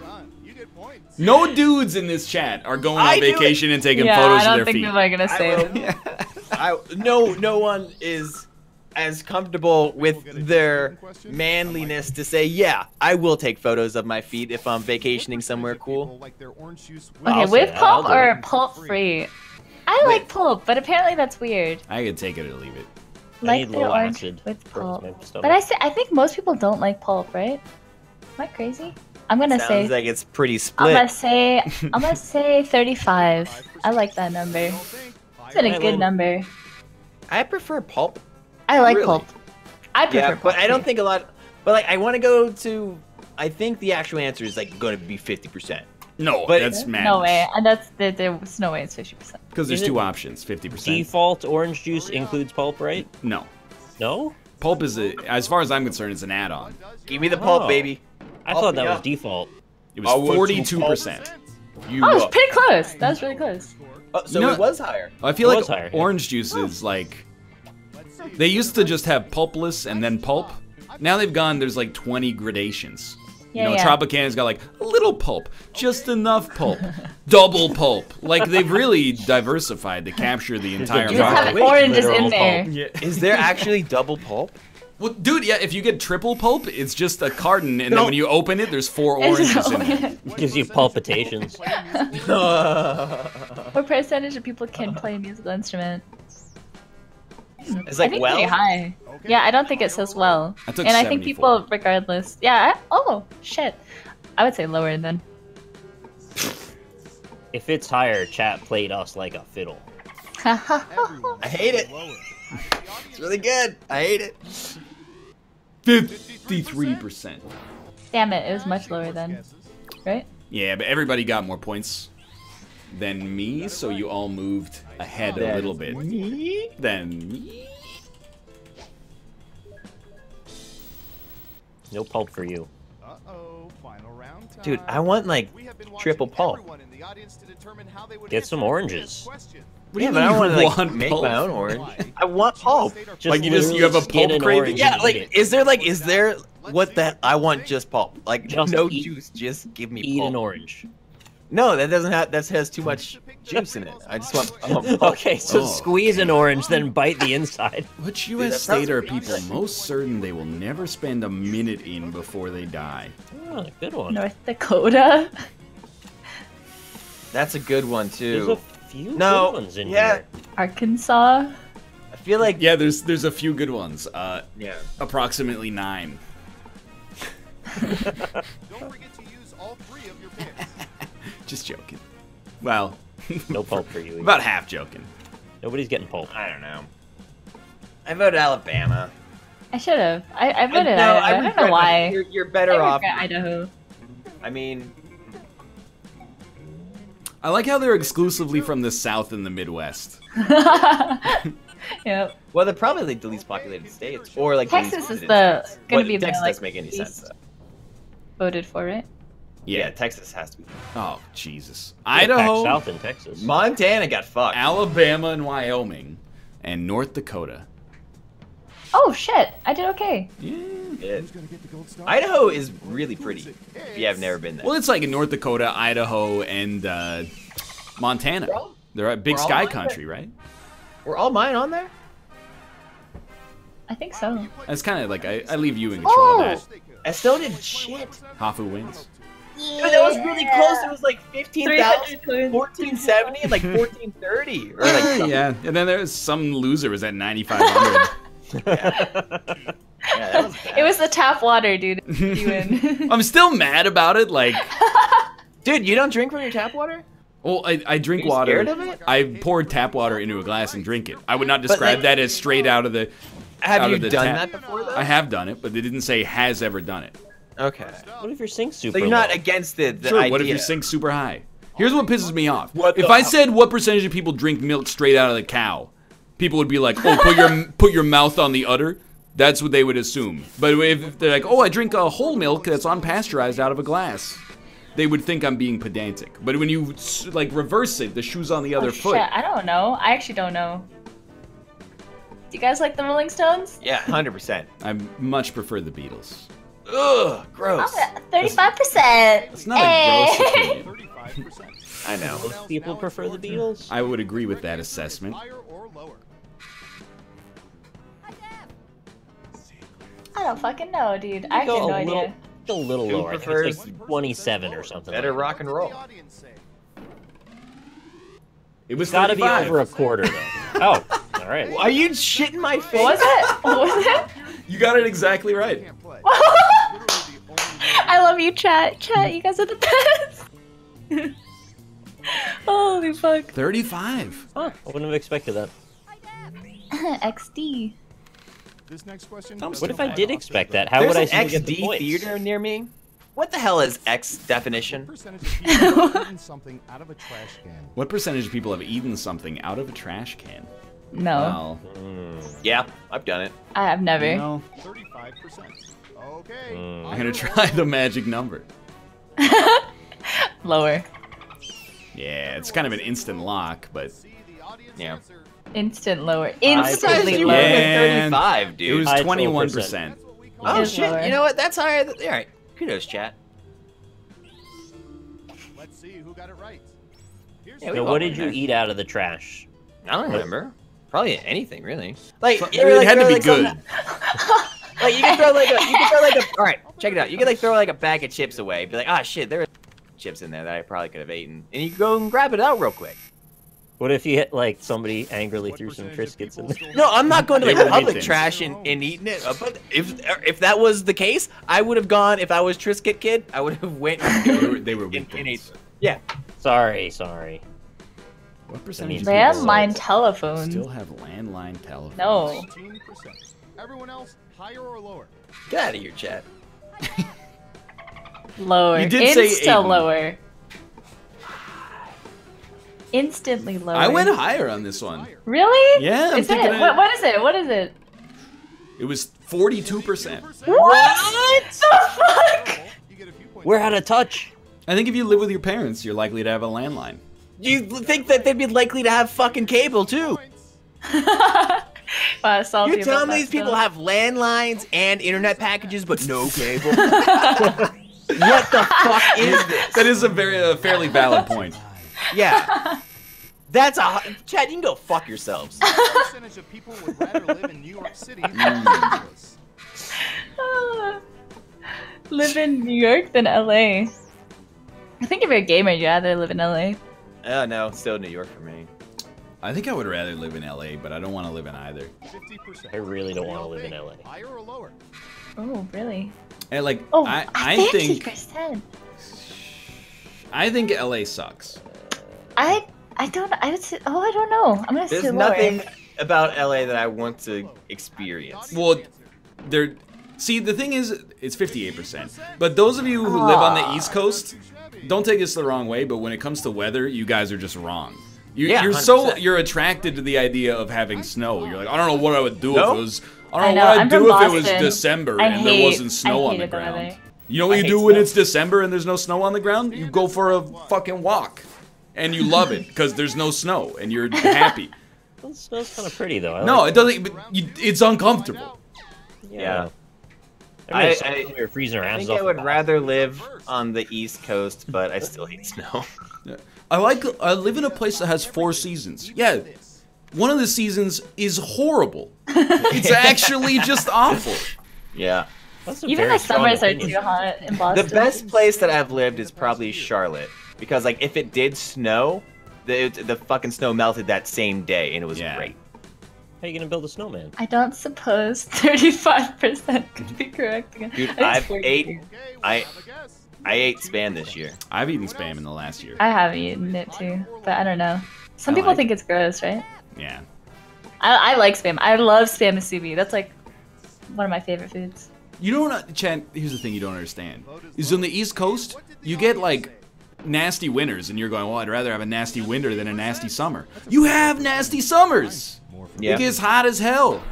Done. You get points. No dudes in this chat are going I on do it. vacation and taking yeah. photos I don't of their think feet. people are gonna say it. No one is as comfortable with their manliness to say, yeah, I will take photos of my feet if I'm vacationing somewhere cool. Like their orange juice Okay, I'll say with that, pulp I'll do or it. pulp free? I like pulp, but apparently that's weird. I could take it or leave it. I Like need their low orange acid with for pulp. my stomach. But I think most people don't like pulp, right? Am I crazy? I'm gonna Sounds say like it's pretty I'm split. gonna say 35. I like that number. It's been a good number. I prefer pulp. I like Really? pulp. I prefer Yeah, pulp. but I don't too. think a lot. But like, I want to go to. I think the actual answer is like going to be 50%. No, But- that's madness. No way, and there's no way it's 50%. Because there's Is it two options, 50%. Default orange juice includes pulp, right? No. No? Pulp is, as far as I'm concerned, it's an add-on. Give me the pulp, Oh. baby. I Pulp thought me that was up. default. It was I want 42%. You, Oh, it's pretty close. That was really close. Oh, so You know- it was higher. I feel It like was higher, yeah. orange juice is like... They used to just have pulpless and then pulp. Now they've gone, there's like 20 gradations. Yeah, You know, yeah. Tropicana's got like a little pulp, just enough pulp, double pulp. Like they've really diversified to capture the entire You Just Wow. have market. Wait, oranges literal in there. pulp. Yeah. Is there actually double pulp? Well, dude, yeah, if you get triple pulp, it's just a carton, and then No. when you open it, there's 4 It's oranges in it. Gives you palpitations. What percentage of people can play a musical instrument? It's I like, think well, pretty high. Yeah, I don't think it says well. I took And I think 74. people, regardless. Yeah. Oh shit. I would say lower then. If it's higher, chat played us like a fiddle. Everyone I hate it. lower. It's really good. I hate it. 53%. Damn it! It was much lower then, right? Yeah, but everybody got more points than me, so you all moved ahead a Than little bit. Than me? No pulp for you. Uh-oh, final round time. Dude, I want like We have been watching triple pulp. everyone in the audience to determine how they would Get answer some the oranges. question. What do Yeah, you but mean I want to you like want make pulp? my own orange. I want pulp. Just Like, you have a skin pulp an craving? orange Yeah, and like, eat it. is there what that? I want just pulp. Like Just no eat- juice, just give me Eat pulp. an orange. No, that doesn't have. That has too much juice in it. I just want. I want pulp. Okay, so Oh. squeeze an orange, then bite the inside. Which that U.S. sounds state are pretty people good. most certain they will never spend a minute in before they die? Oh, good one. North Dakota. That's a good one There's too. a few No, good ones in yeah. here. Arkansas. I feel like Yeah, there's a few good ones. yeah. Approximately 9. Don't forget to use all 3 of your picks. Just joking. Well, No pulp for you. about half joking. Nobody's getting pulp. I don't know. I voted Alabama. I should have. I voted No, Idaho. I don't know regret why. it. You're better I off. regret Idaho. I mean, I like how they're exclusively from the South and the Midwest. Yep. well, they're probably like the least populated states, or like Texas the is least the states. gonna Well, be the Texas like doesn't make any sense. least Though. voted for it. Yeah, Texas has to be. Oh, Jesus. Pack Idaho, South in Texas. Montana got fucked. Alabama, and Wyoming, and North Dakota. Oh shit! I did okay. Yeah. Yeah. Who's gonna get the gold star? Idaho is really pretty. If you have never been there. Well, it's like in North Dakota, Idaho, and Montana. They're at Big we're all Sky like Country, right? Were all mine on there? I think so. That's kind of like, I leave you in control Oh! of that. Estelle did shit. Hafu wins. Dude, that was really close. It was like 15,000, 300, 1470, and like 1430. Or like something. Yeah, and then there's some loser was at 9,500. Yeah, that was bad. It was the tap water, dude. You win. I'm still mad about it. Like, Dude, you don't drink from your tap water? well, I drink Are you water. scared of it? I poured tap water into a glass and drink it. I would not describe like- that as straight out of the. Have out you of the done tap. that before, though? I have done it, but it didn't say has ever done it. Okay. What if your sink's super So you're not low? against the Sure, idea. what if your sink's super high? Here's what pisses me off. What If the- I said what percentage of people drink milk straight out of the cow, people would be like, oh, put your mouth on the udder. That's what they would assume. But if they're like, oh, I drink a whole milk that's unpasteurized out of a glass, they would think I'm being pedantic. But when you like reverse it, the shoe's on the other Oh, foot. shit, I don't know. I actually don't know. Do you guys like the Rolling Stones? Yeah, 100%. I much prefer the Beatles. Ugh, gross. 35%. It's not a gross opinion. 35%. I know. Most people prefer the Beatles. I would agree with that assessment. Higher or lower? I don't fucking know, dude. I have Go no a little, idea. go a little Who lower. I think prefers- it's like 27 or something. Better like rock and roll. The audience say. It was It's gotta be 35. over a quarter though. Oh, all right. Are you shitting my face? What was it? What was it? You got it exactly right. Can't play. Literally the only I love you, chat. Chat, you guys are the best. Holy fuck. 35. Huh, I wouldn't have expected that. XD. This next question. What What if I doesn't did apply expect to that? How There's would I an still get the XD points? theater near me. What the hell is X definition? Percentage of people have eaten something out of a trash can. What percentage of people have eaten something out of a trash can? No, Well, Yeah, I've done it. I have never. you know, 35%. Okay. I'm gonna try the magic number. Lower. Yeah, it's kind of an instant lock, but See the audience Yeah. answer. Instant lower. Surprised Instantly you lower. went with Yeah. 35, it dude. was High 21%. That's what we call Oh It's shit! lower. You know what? That's higher. All right. Kudos, chat. Let's see who got it right. Here's Yeah, the we Now, got what one did you there. eat out of the trash? I don't remember. Probably anything, really. Like It you ever, like, had to throw, be like, good. something- Like you can throw like a. All right, check it out. You could like throw like a bag of chips away. Be like, ah, shit, there are chips in there that I probably could have eaten, and you can go and grab it out real quick. What if you hit like somebody angrily What threw some percentage of Triscuits in people there? still No, I'm not going to They like were public mint trash and eating it. But if that was the case, I would have gone. If I was Triscuit kid, I would have went. They were and weak ate. things. Yeah. Sorry. What percentage of They people Landline still telephone. have landline telephones? No. 15%. Everyone else, higher or lower? Get out of here, chat. Lower. You did say Insta Aiden. lower. Instantly lower. I went higher on this one. Really? Yeah, I'm Is thinking it? it- What is it? What is it? It was 42%. What? The fuck? You get a few points. We're out of touch. I think if you live with your parents, you're likely to have a landline. You think that they'd be likely to have fucking cable too? Wow, salty You're telling about me these that people still. have landlines and internet packages, but no cable? What the fuck is this? That is a fairly valid point. Yeah. That's a Chad. You can go fuck yourselves. What percentage of people would rather live in New York City than Los Angeles? Live in New York than LA. I think if you're a gamer, you'd rather live in LA. Oh no, still New York for me. I think I would rather live in LA, but I don't want to live in either. 50%. I really don't want to live in LA. Higher or lower? Oh, really? And like, Oh, I think 50%. LA sucks. I don't. I would say. Oh, I don't know. I'm gonna say There's lower. nothing about LA that I want to experience. Well, there. See, the thing is, it's 58%. But those of you who live on the East Coast, don't take this the wrong way. But when it comes to weather, you guys are just wrong. Yeah, You're attracted to the idea of having snow. You're like, I don't know what I would do if it was. I I don't know, know what I'm I'd do from if it was Boston. December I and there hate- wasn't snow I on the hated the ground. weather. You know what you hate do when snow. it's December and there's no snow on the ground? You go for a fucking walk, and you love it because there's no snow and you're happy. Well, snow's kind of pretty though. I No, like it doesn't. But it's uncomfortable. Yeah. We were freezing our I asses think off. I would rather live on the East Coast, but I still hate snow. I live in a place that has 4 seasons. Yeah, one of the seasons is horrible. It's actually just awful. Yeah. That's a Even very the strong summers are opinion. too hot in The Boston. best place that I've lived is probably Charlotte, because like if it did snow, the fucking snow melted that same day, and it was Yeah. great. How are you gonna build a snowman? I don't suppose 35% could be correct again. Dude, I think I've 40. ate- Okay, I- we'll have a guess. I ate Spam this year. I've eaten Spam in the last year. I have eaten it too, but I don't know. Some I people like think it's gross, right? Yeah. I like Spam. I love Spam musubi. That's like one of my favorite foods. You don't, Chan, here's the thing you don't understand. Is on the East Coast, you get like nasty winters, and you're going, well, I'd rather have a nasty winter than a nasty summer. You have nasty summers. Yeah. It gets hot as hell.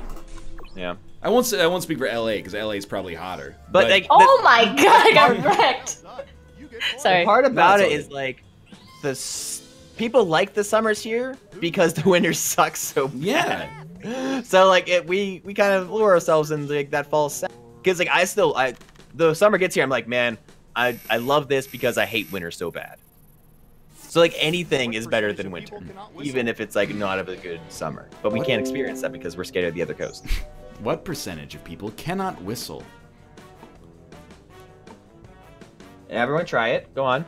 Yeah. I won't speak for LA because LA is probably hotter. But like Oh my god, I got wrecked. Sorry. the part about No, it it's is like people like the summers here because the winters suck so bad. Yeah. So like we kind of lure ourselves into like that false sense. Because like the summer gets here, I'm like, man, I love this because I hate winter so bad. So like anything is better than winter, even if it's like not a good summer. But we can't experience that because we're scared of the other coast. What percentage of people cannot whistle? Everyone try it. Go on.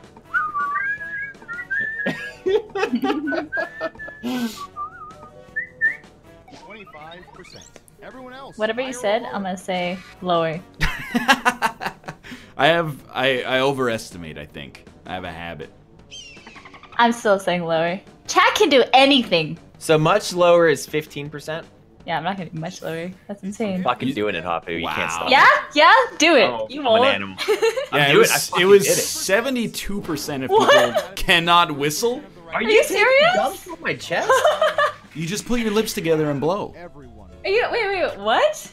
25%. Everyone else. Whatever you higher or said, lower? I'm gonna say lower. I overestimate, I think. I have a habit. I'm still saying lower. Chat can do anything. So much lower is 15%. Yeah, I'm not gonna do much lower. That's insane. Fucking doing it, Hopu. You can't stop. Yeah? Yeah? Do it. Oh, You I'm an won't. animal. Yeah, doing it. I fucking it was did it. 72% of people What? cannot whistle. Are you serious? Gums from my chest? You just put your lips together and blow. Everyone. Are you wait, what?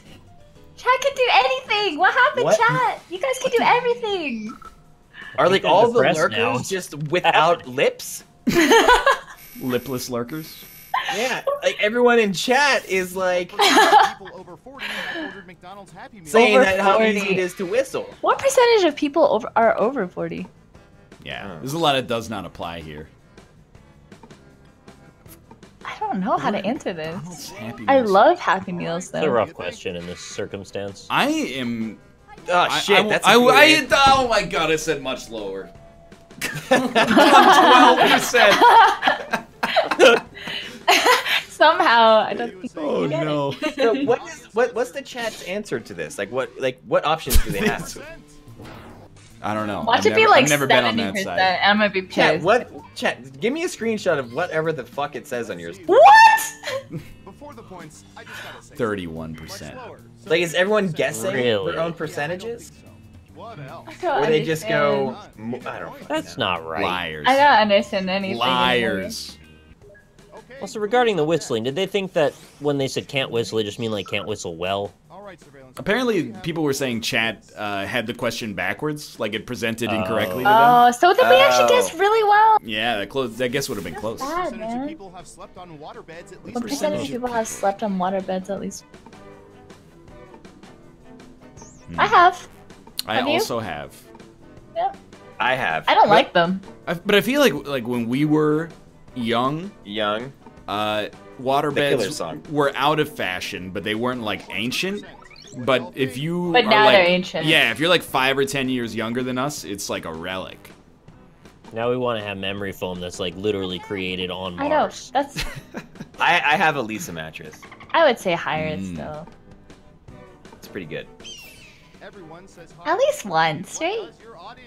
Chat can do anything. What happened, What? chat? You guys can do everything. Are like I'm all the depressed lurkers now. just without lips? Lipless lurkers. Yeah, like everyone in chat is like People over 40 have ordered McDonald's Happy Meal. saying Over that how 40. easy it is to whistle. What percentage of people are over 40? Yeah, there's a lot that does not apply here. I don't know how to answer this. It's Happy I Meals. love Happy Meals It's a though. rough question in this circumstance. I am. Oh shit, I, that's I, a good I, answer. oh my god, I said much lower. 12%. Somehow, I don't think Oh you get no. it. So what's the chat's answer to this? Like what options do they have? I don't know. Watch I've it never, be like I've never been on 70%, that side. and I'm gonna be Chat, pissed. give me a screenshot of whatever the fuck it says on yours. What? Before the points, I just gotta say. 31%. Lower. Like is everyone guessing Really? their own percentages? What else? I don't Or they just go understand. I don't fucking That's know. not right. Liars. I don't understand anything. Liars. Okay. Also, regarding the whistling, did they think that when they said can't whistle, they just mean like can't whistle well? All right, surveillance. Apparently, people were saying chat had the question backwards, like it presented incorrectly to them. Oh, so then we actually Oh. guessed really well. Yeah, that guess would have been close. Bad, Percentage of man. people have slept on water beds at least What percentage of people have slept on water beds at least? I have. I Have you? also have. Yeah. I have. I don't like them. But I feel like when we were young, young. water The Killer beds song. were out of fashion, but they weren't like ancient. But if you But are now like, they're ancient. Yeah, if you're like 5 or 10 years younger than us, it's like a relic. Now we want to have memory foam that's like literally created on I know. Mars. That's I have a Lisa mattress. I would say higher Mm. still. It's pretty good. Everyone says At least once, right?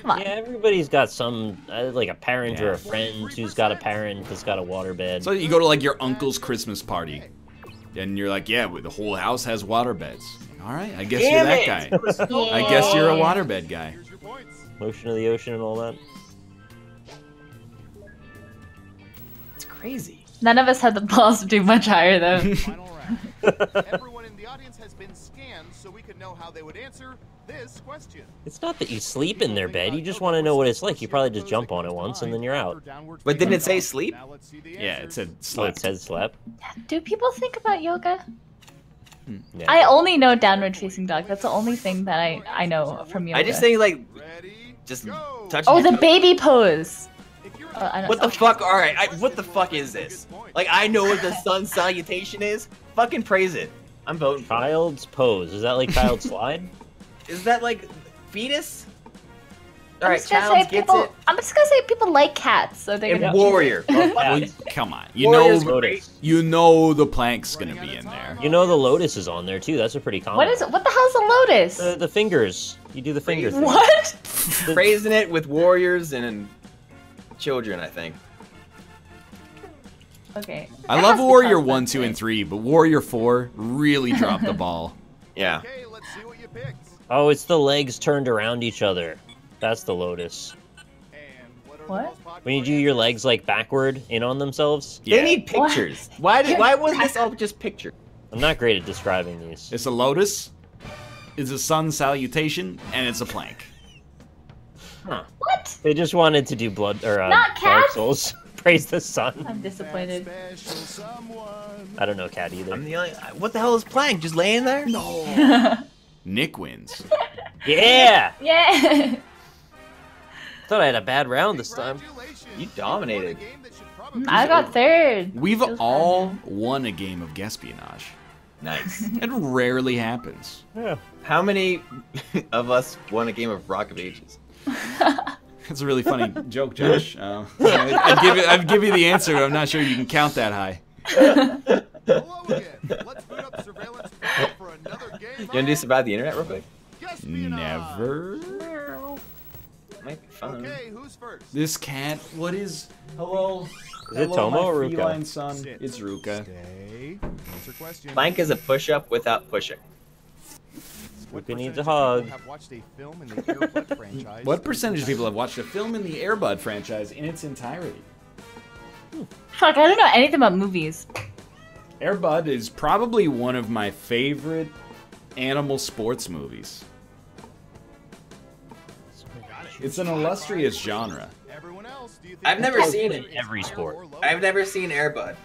Come on. Yeah, everybody's got some, like a parent or Yeah. a friend who's got a parent that's got a waterbed. So you go to like your uncle's Christmas party, and you're like, yeah, the whole house has water beds. All right, I guess you're Damn that it. guy. I guess you're a waterbed guy. Here's your points. Motion of the ocean and all that. It's crazy. None of us had the balls to do much higher though. Final round. Everyone in the audience has been scanned so we can know how they would answer this question. It's not that you sleep in their bed, you just want to know what it's like. You probably just jump on it once and then you're out. But didn't it say sleep? Now let's see the Yeah, it answers. said Oh, it slept. said slept. Do people think about yoga? Yeah. I only know downward facing dog. That's the only thing that I know from yoga. I just think like Ready? just Go. touch. Oh, your the toe. baby pose. If you're I don't What the know. fuck? All right, what the fuck is this? Like I know what the sun salutation is. Fucking praise it. I'm voting. For it. Child's pose. Is that like child slide? Is that like fetus? All I'm right, just gonna child say gets people. it. I'm just gonna say people like cats, so they're And gonna. warrior. Well, come on, you Warriors know, great. you know the plank's gonna be in there. You know the lotus is on there too. That's a pretty common. What is it? What the hell's a lotus? The fingers. You do the finger thing. What? Praising it with warriors and children, I think. Okay. I That love has to Warrior count 1, that 2, way. and 3, but Warrior 4 really dropped the ball. Yeah. Okay, let's see what you picked. Oh, it's the legs turned around each other. That's the lotus. And what are What? the most popular When you do your legs like backward in on themselves. They Yeah. need pictures. Why wasn't this all just picture? I'm not great at describing these. It's a lotus, it's a sun salutation, and it's a plank. What? They just wanted to do blood or Not Dark cats? Souls. Praise the sun. I'm disappointed. special someone? I don't know cat either. I'm the only. What the hell is Plank? Just laying there? No. Nick wins. Yeah! Yeah. Thought I had a bad round this time. Congratulations. You dominated. won a game that should probably I got third. We've Feels bad, all man. won a game of Guesspionage. Nice. It rarely happens. Yeah. How many of us won a game of Rock of Ages? It's a really funny joke, Josh. I'd give you the answer, but I'm not sure you can count that high. Hello again. Let's boot up surveillance for another game. You wanna do Survive the Internet real quick? Guesspionage. Never. Might be fun. Okay, who's first? This cat. What is? Hello. Is it Hello, Tomo my or Ruka? feline son. Sit. It's Ruka. Stay. Answer question. Plank is a push-up without pushing. What Ruka needs percentage a of hug. people have watched a film in the Air Bud franchise? What percentage of people have watched a film in the Air Bud franchise in its entirety? Fuck, I don't know anything about movies. Air Bud is probably one of my favorite animal sports movies. It's an illustrious genre. Everyone else, do you think I've never seen it. Every sport. I've never seen Airbud.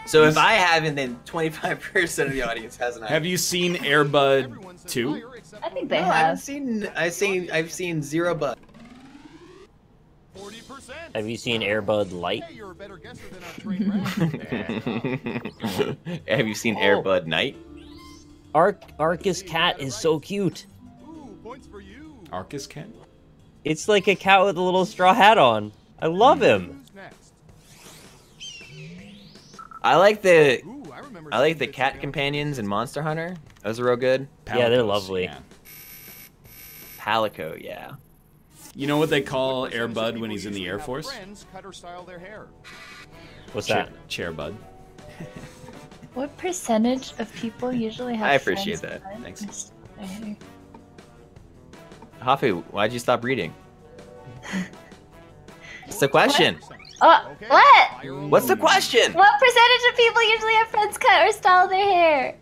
So if I haven't, then 25% of the audience hasn't. Have you seen Air Bud Everyone says 2? higher except I think for they No, I haven't have. seen. I've seen Zero Bud. 40%. Have you seen Airbud Light? Hey, you're a better guesser than our trained rat. Have you seen Airbud Night? Arcus cat is so cute. Ooh, points for you. Arcus cat? It's like a cat with a little straw hat on. I love him. Who's next? I like the Ooh, I remember. I like seeing the bits cat of companions in Monster Hunter. Those are real good. Yeah, they're Palicos, lovely. yeah. Palico, yeah. You know what they call What Air percentage of Bud people when he's in the usually Air have Force? Friends cut or style their hair. What's that? Chair Bud. What percentage of people usually have I appreciate friends that. with Thanks. friends? Hafu, why'd you stop reading? What's the question? Oh, Okay. what? Fire away. What's the question? What percentage of people usually have friends cut or style their hair?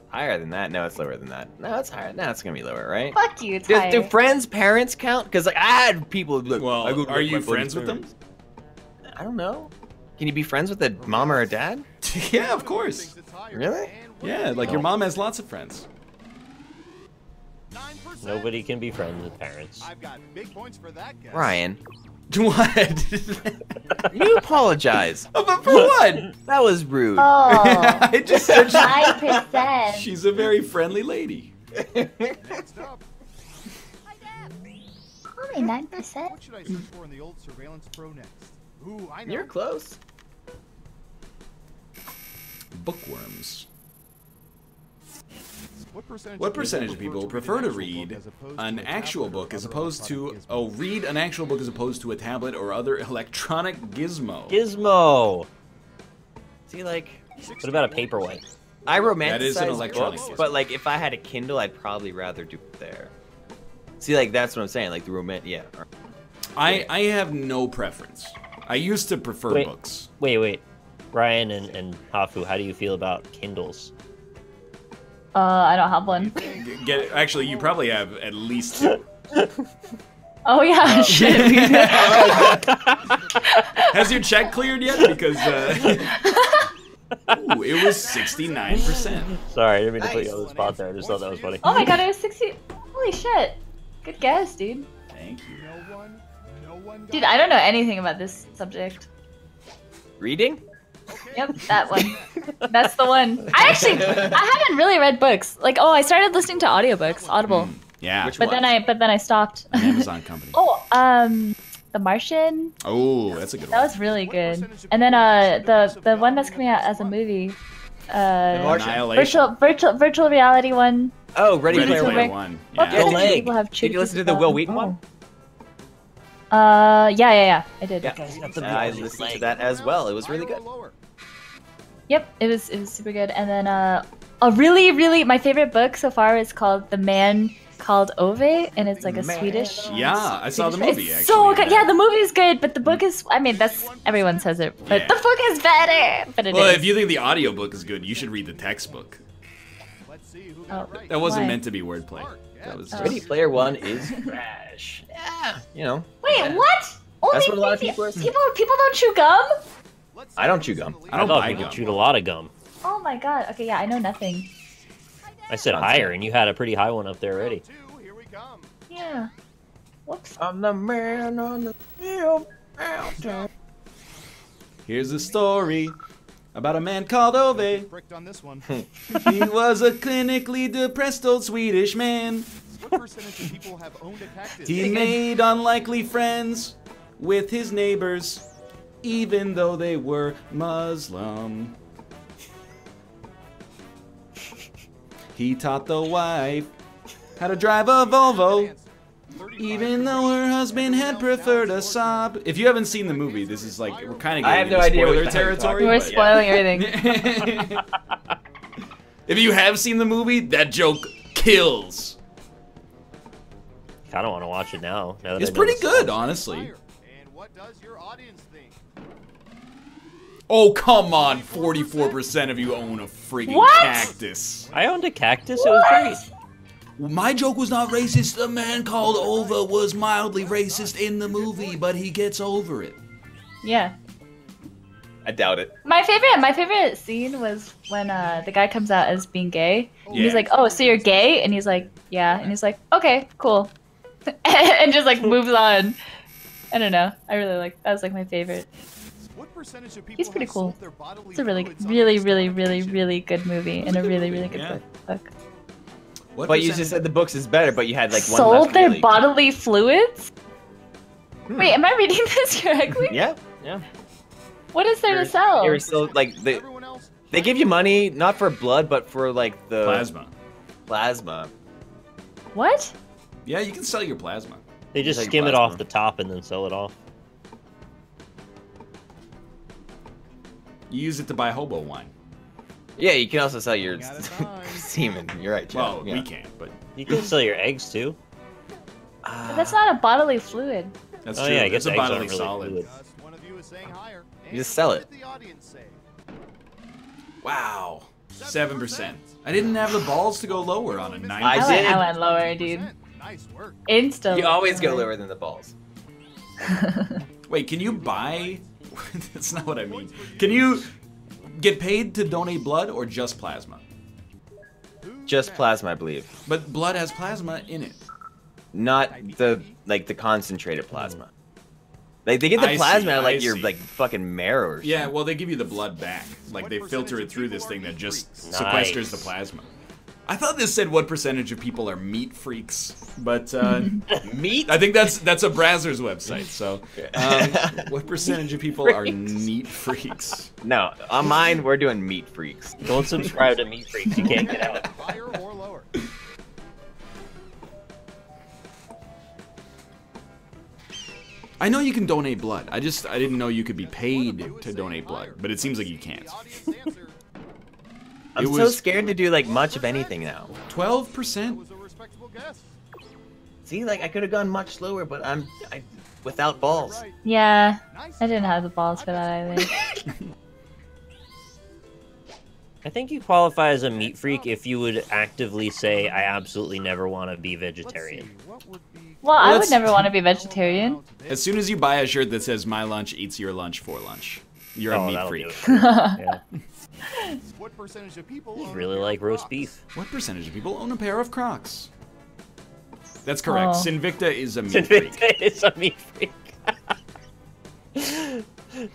Higher than that? No, it's lower than that. No, it's higher. No, it's gonna be lower, right? Fuck you, Do Tyre. friends' parents count? Because like I had people who be like, Well, I go to are my you buddy's friends with them? parents. I don't know. Can you be friends with a mom or a dad? Yeah, of course. Thinks it's higher. Really? And what Yeah, do you like know? your mom has lots of friends. 9%. Nobody can be friends with parents. I've got big points for that guess. Ryan, What? you apologize. But for what? That was rude. Oh, I just said 9%. she's a very friendly lady. Next up, Only 9%? what should I search for in the old Surveillance Pro next? Ooh, I know. You're close. bookworms. What percentage of people prefer to read an actual book as opposed to a tablet or other electronic gizmo? Gizmo. See, like, What about a paperweight? I That is an romanticize electronic books, gizmo. but like if I had a Kindle, I'd probably rather do it there. See, like that's what I'm saying. Like the yeah. I have no preference. I used to prefer books. Wait. Ryan and Hafu, how do you feel about Kindles? I don't have one. Actually, you probably have at least two. Oh yeah, shit. Has your check cleared yet? Because ooh, it was 69%. Sorry, I didn't mean to put you on the spot there. I just thought that was funny. Oh my god, it was 60. Holy shit. Good guess, dude. Thank you. Dude, I don't know anything about this subject. Reading? Yep, that one. That's the one. I haven't really read books. Like, I started listening to audiobooks, Audible. Yeah. Which But then I stopped. An Amazon company. The Martian. Oh, that's a good That one. was really good. And then the one that's coming out as a movie. Annihilation. Virtual reality one. Oh, Ready Ready Player Player One. One. What Yeah. percentage of people have Did you listen to the Will Wheaton one? Yeah, I did. Yeah. I listened to that as well. It was really good. Yep, it was super good. And then a really my favorite book so far is called The Man Called Ove, and it's like a Swedish. Yeah, I saw the movie, It's actually. so good. Yeah, the movie is good, but the book is. I mean, that's everyone says it, but Yeah. the book is better. But Well, if you think the audiobook is good, you should read the textbook. That wasn't why? meant to be wordplay. That was Ready just... Player One is trash. Yeah, you know. Wait, what? Only That's what a lot of people are saying. people don't chew gum? I don't chew gum. I don't thought buy people gum. chewed a lot of gum. Oh my god. Okay, yeah, I know nothing. I said higher, and you had a pretty high one up there already. Yeah. Whoops. I'm the man on the field mountain. Here's a story about a man called Ove. Bricked on this one. He was a clinically depressed old Swedish man. What percentage of people have owned a cactus? He made unlikely friends with his neighbors, even though they were Muslim. He taught the wife how to drive a Volvo, even though her husband had preferred a Saab. If you haven't seen the movie, this is like, we're kind of I getting have no into idea what spoiler the hell you're territory. talking We're but spoiling everything. If you have seen the movie, that joke kills. I don't want to watch it now. Now that It's I know pretty the good, songs. honestly. And what does your audience think? Oh, come on. 44% of you own a friggin' What? cactus. I owned a cactus. It was great. My joke was not racist. The man called Ova was mildly racist in the movie, but he gets over it. Yeah. I doubt it. My favorite scene was when the guy comes out as being gay. And Yeah. he's like, "Oh, so you're gay?" And he's like, "Yeah." And he's like, "Okay, cool," and just like moves on. I don't know. I really like that was like my favorite. What percentage of people He's pretty have cool. sold their bodily It's a really fluids on eBay? good movie and a really good Yeah. book. What But you percentage- just said the books is better, but you had like one Sold less their really. bodily fluids? Wait, am I reading this correctly? Yeah. What is there to sell? They were still like Everyone else? they give you money not for blood, but for like the Plasma. Plasma. What? Yeah, you can sell your plasma. They just Like skim it plasma. off the top and then sell it off. You use it to buy hobo wine. Yeah, you can also sell your Out of time. semen. You're right, Chad. Well, yeah. we can't, but You can sell your eggs too. But that's not a bodily fluid. that's Oh true. yeah, I It's guess a eggs aren't bodily really solid. fluid. Just one of you is saying higher. You just sell What it. did the audience say? Wow. 7%. I didn't have the balls to go lower on a 9%. I did. I went lower, dude. Nice work. Insta. You always go lower than the balls. Wait, can you buy... That's not what I mean. Can you get paid to donate blood or just plasma? Just plasma, I believe. But blood has plasma in it. Not the like the concentrated plasma. Like they get the I plasma see, out of like I your see. like fucking marrow or something. Yeah, well, they give you the blood back. Like, they filter it through this thing that just sequesters the plasma. I thought this said what percentage of people are meat freaks, but Meat? I think that's a Brazzers website. So, what percentage of people are meat freaks? No, on mine, we're doing meat freaks. Don't subscribe to Meat Freaks. You can't get out. Higher or lower? I know you can donate blood. I didn't know you could be paid to donate blood, but it seems like you can't. The audience answer I'm It so was- scared to do like much of anything now. 12%. was a respectable guess. See, like I could have gone much slower, but I without balls. Right. Yeah, Nice. I didn't have the balls for that either. I think you qualify as a meat freak if you would actively say, I absolutely never want to be vegetarian. What would be Well, I would that's- never want to be vegetarian. As soon as you buy a shirt that says "My lunch eats your lunch for lunch," you're a Oh, meat that'll freak. do it. Yeah. what percentage of people Just own really a pair like of roast Crocs? beef. What percentage of people own a pair of Crocs? That's correct. Oh. Sinvicta is a meat freak. It's a meat freak.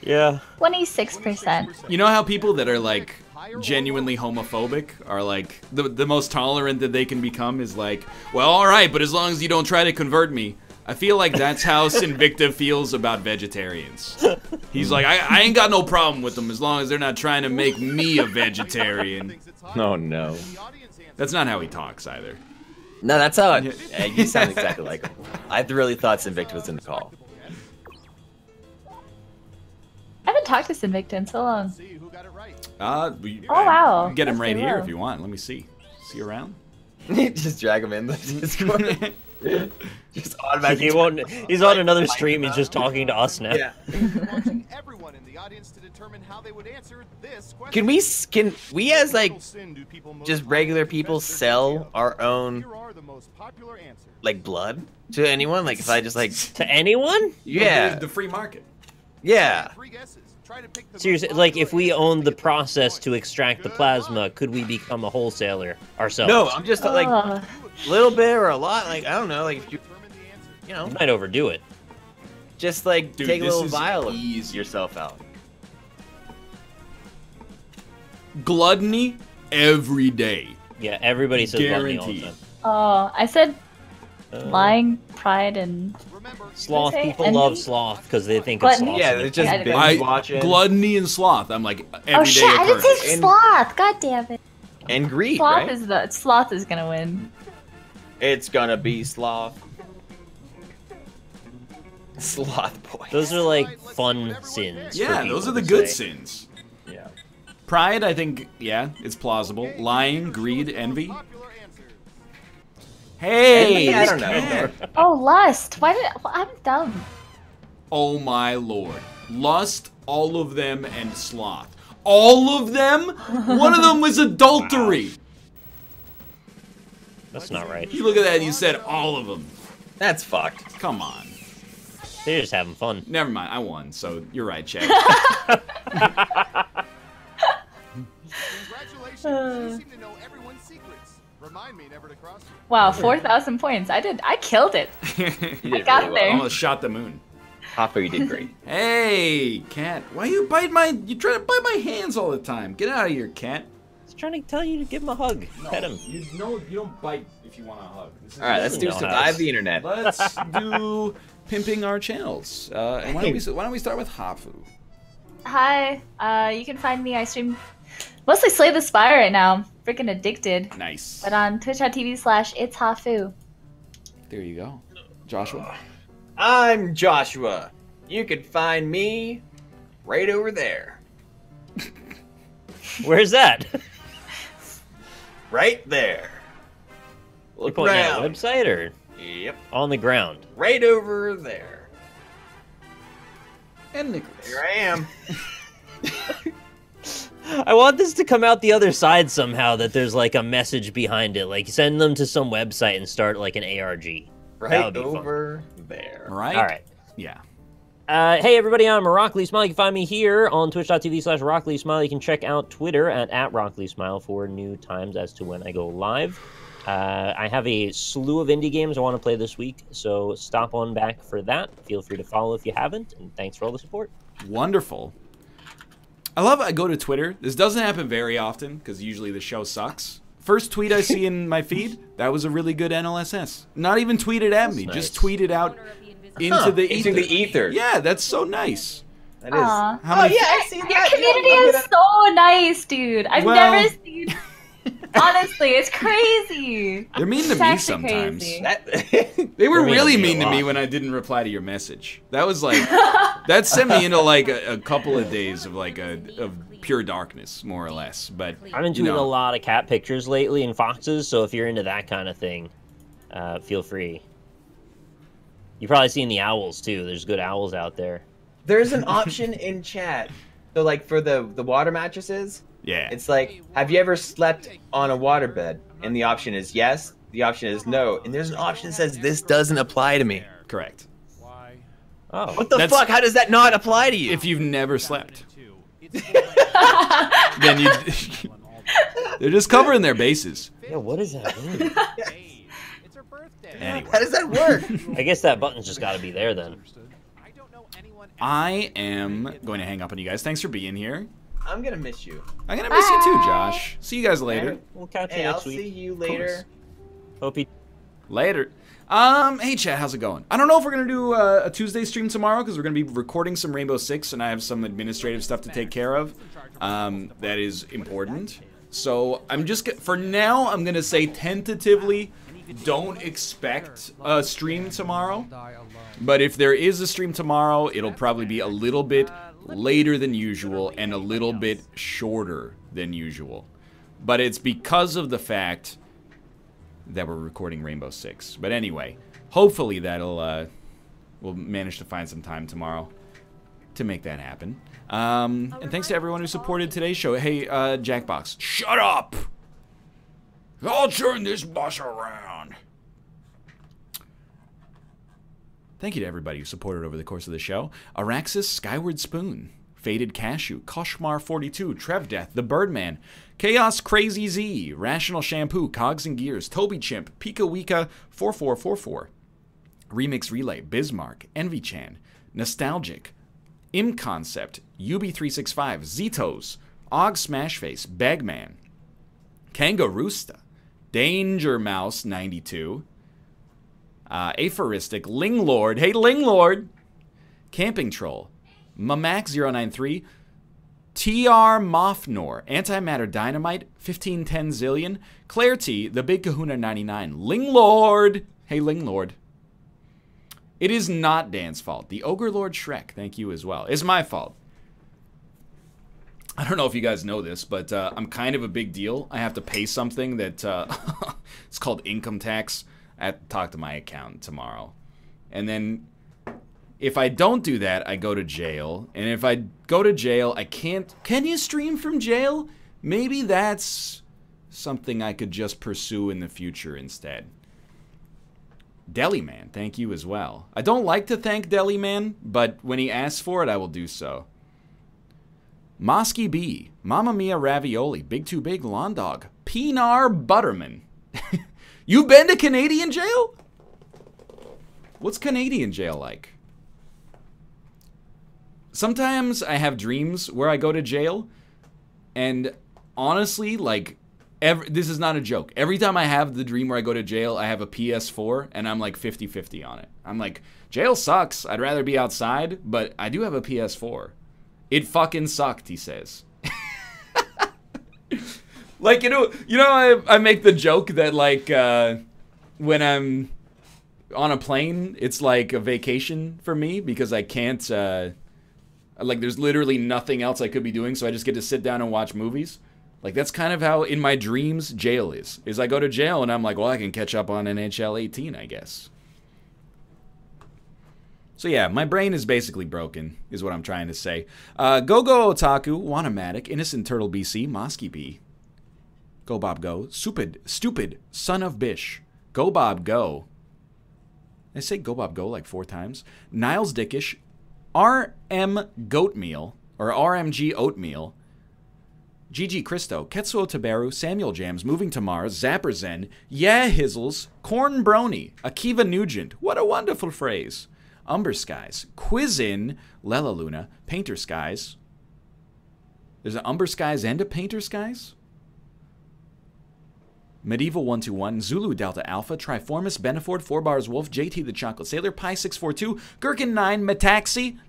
Yeah. 26%. You know how people that are like genuinely homophobic are like the most tolerant that they can become is like, well, all right, but as long as you don't try to convert me. I feel like that's how Sinvicta feels about vegetarians. He's like, I ain't got no problem with them as long as they're not trying to make me a vegetarian. Oh no. The audience answer. That's not how he talks either. No, that's how it. Yeah, you sound exactly like him. I really thought Sinvicta was in the call. I haven't talked to Sinvicta in so long. See who got it right. Oh, wow. Get him That's right pretty here low. if you want. Let me see. See you around? Just drag him in the Discord. Just automatically. He won't. He's on another stream. He's just talking to us now. Yeah. Watching everyone in the audience to determine how they would answer this question. Can we as like What sin do people most just often regular confess people their sell guilty of? our own Here are the most popular answers. like blood to anyone? Like if I just like To anyone? yeah The free market. yeah. Three guesses. Try to pick the most Seriously, like if we popular owned the answer to get the process point. to extract the plasma, could we become a wholesaler ourselves? No, I'm just like Ugh. a little bit or a lot. Like I don't know. Like if you Determine the answer. you know You might overdo it. just like Dude, take a this little is vial of easy. yourself out. Gluttony every day. Yeah, everybody says gluttony all the Guaranteed. time. Oh, I said lying, pride, and Remember, Sloth. Did I say People envy? love sloth because they think Gluttony? of sloth. Yeah, and they're they just can't. Yeah, binge I watching gluttony and sloth. I'm like oh everyday shit! I didn't occurrence. say And- sloth. God damn it! and greed, Sloth right? sloth is gonna win. It's gonna be sloth. Sloth boy. Those are like fun sins. for Yeah, people those are the to good say. sins. Yeah. Pride, I think, yeah, it's plausible. Lying, greed, envy. popular answers. Hey, Envy, I this don't know. cat. Oh, lust. Why did I'm dumb? Oh my lord. Lust, all of them, and sloth. All of them? One of them was adultery. That's not right. You look at that and you said all of them. That's fucked. Come on. They're just having fun. Never mind, I won, so you're right, Chad. Congratulations. You seem to know everyone's secrets. Remind me never to cross you. Wow, 4,000 points. I killed it. You I did got really there. well. Almost shot the moon. Hopper, you did great. Hey, cat. Why you bite my... You try to bite my hands all the time. Get out of here, cat. He's trying to tell you to give him a hug. Pet him. You don't bite if you want a hug. This is All right, let's do No, survive no. the internet. Let's do pimping our channels. And why don't we start with Hafu? Hi. You can find me. I stream mostly Slay the Spire right now. Freaking addicted. Nice. But on twitch.tv/itshafu. There you go. Joshua. I'm Joshua. You can find me right over there. Where's that? Right there. You Look pointing at a around. website or Yep. on the ground? Right over there. And Nicholas. Here I am. I want this to come out the other side somehow, that there's like a message behind it. Like send them to some website and start like an ARG. That Right would be fun. over there. Right? All right. Yeah. Hey everybody, I'm Rockly Smile. You can find me here on twitch.tv/Rockly Smile. You can check out Twitter at Rockly Smile for new times as to when I go live. I have a slew of indie games I want to play this week, so stop on back for that. Feel free to follow if you haven't, and thanks for all the support. Wonderful. I love I go to Twitter. This doesn't happen very often because usually the show sucks. First tweet I see in my feed, that was a really good NLSS. Not even tweeted at me, nice. just tweeted out into the ether. Into the ether. Yeah, that's so nice. That is. Aw. How many? yeah, I see Your that. community Yeah, I'm is so nice, dude. I've Well- never seen. Honestly, it's crazy. They're mean to It's me actually sometimes. crazy. They were They're mean really to me a mean to me lot. when I didn't reply to your message. That was like, that sent me into like a couple of days of like of pure darkness, more or less. But I've been doing a lot of cat pictures lately and foxes, so if you're into that kind of thing, feel free. You've probably seen the owls too. There's good owls out there. There's an option in chat. So like for the water mattresses, Yeah. it's like, have you ever slept on a waterbed? And the option is yes. The option is no. And there's an option that says this doesn't apply to me. Correct. Oh, What the That's- fuck? How does that not apply to you? If you've never slept, then you they're just covering their bases. yeah. What does that mean? It's her birthday. Anyway, How does that work? I guess that button's just got to be there then. I don't know anyone. I am going to hang up on you guys. Thanks for being here. I'm gonna miss you. I'm gonna miss you too, Bye. Josh. See you guys later. We'll catch you Hey, I'll next see week. you later. Hope you. Later. Hey chat, how's it going? I don't know if we're gonna do a Tuesday stream tomorrow because we're gonna be recording some Rainbow Six and I have some administrative stuff to take care of. That is important. So I'm just for now I'm gonna say tentatively, don't expect a stream tomorrow. But if there is a stream tomorrow, it'll probably be a little bit later than usual and a little bit shorter than usual. But it's because of the fact that we're recording Rainbow Six. But anyway, hopefully that'll we'll manage to find some time tomorrow to make that happen. And thanks to everyone who supported today's show. Hey, Jackbox, shut up! I'll turn this bus around. Thank you to everybody who supported over the course of the show. Araxis, Skyward Spoon, Faded Cashew, Koshmar42, Trev Death, The Birdman, Chaos Crazy Z, Rational Shampoo, Cogs and Gears, Toby Chimp, Pika Wika, 4444, Remix Relay, Bismarck, Envy Chan, Nostalgic, Im Concept, UB365, Zetos, Og Smashface, Bagman, Kangaroosta, Danger Mouse 92, Aphoristic, Linglord, hey Linglord, Camping Troll, Mamax093, TR Mofnor, Antimatter Dynamite, 1510 Zillion, Claire T, The Big Kahuna 99, Linglord, hey Linglord. It is not Dan's fault. The Ogre Lord Shrek, thank you as well. It's my fault. I don't know if you guys know this, but I'm kind of a big deal. I have to pay something that it's called income tax. I have to talk to my accountant tomorrow. And then if I don't do that, I go to jail. And if I go to jail, I can't... Can you stream from jail? Maybe that's something I could just pursue in the future instead. Deliman, thank you as well. I don't like to thank Deliman, but when he asks for it, I will do so. Mosky B, Mamma Mia Ravioli, Big Too Big, Lawn Dog, Pinar Butterman. You've been to Canadian jail? What's Canadian jail like? Sometimes I have dreams where I go to jail, and honestly, like, this is not a joke. Every time I have the dream where I go to jail, I have a PS4, and I'm like 50-50 on it. I'm like, jail sucks. I'd rather be outside, but I do have a PS4. It fucking sucked, he says. Like, you know, I make the joke that, like, when I'm on a plane, it's like a vacation for me because I can't, like, there's literally nothing else I could be doing, so I just get to sit down and watch movies. Like, that's kind of how, in my dreams, jail is I go to jail and I'm like, well, I can catch up on NHL 18, I guess. So yeah, my brain is basically broken, is what I'm trying to say. Go-Go Otaku, Wanamatic, Innocent Turtle BC, Mosky B. Go Bob Go, Stupid, Son of Bish. Go Bob Go. I say Go Bob Go like 4 times. Niles Dickish, RM Goatmeal, or RMG Oatmeal. GG Christo, Ketsuo Taberu, Samuel Jams, Moving to Mars, Zapper Zen, Yeah Hizzles, Corn Brony, Akiva Nugent. What a wonderful phrase. Umber Skies, Quizin, Lela Luna, Painter Skies. There's an Umber Skies and a Painter Skies? Medieval 121, Zulu Delta Alpha, Triformus, Beneford, 4 Bars Wolf, JT the Chocolate Sailor, Pi 642, Gherkin 9, Metaxi,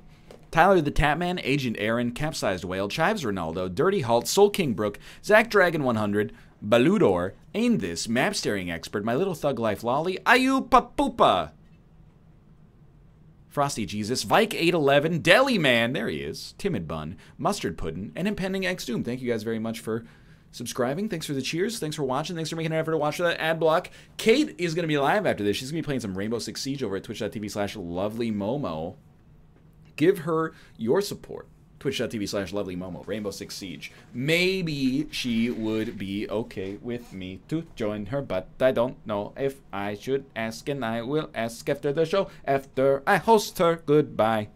Tyler the Tapman, Agent Aaron, Capsized Whale, Chives Ronaldo, Dirty Halt, Soul King Brook, Zach Dragon 100, Baludor, Aim This, Map Staring Expert, My Little Thug Life Lolly, Ayu Papupa, Frosty Jesus, Vike 811, Deli Man, there he is, Timid Bun, Mustard Puddin', and Impending X Doom. Thank you guys very much for subscribing. Thanks for the cheers. Thanks for watching. Thanks for making an effort to watch that ad block. Kate is going to be live after this. She's going to be playing some Rainbow Six Siege over at twitch.tv/lovelymomo. Give her your support. Twitch.tv/lovelymomo. Rainbow Six Siege. Maybe she would be okay with me to join her, but I don't know if I should ask, and I will ask after the show, after I host her. Goodbye.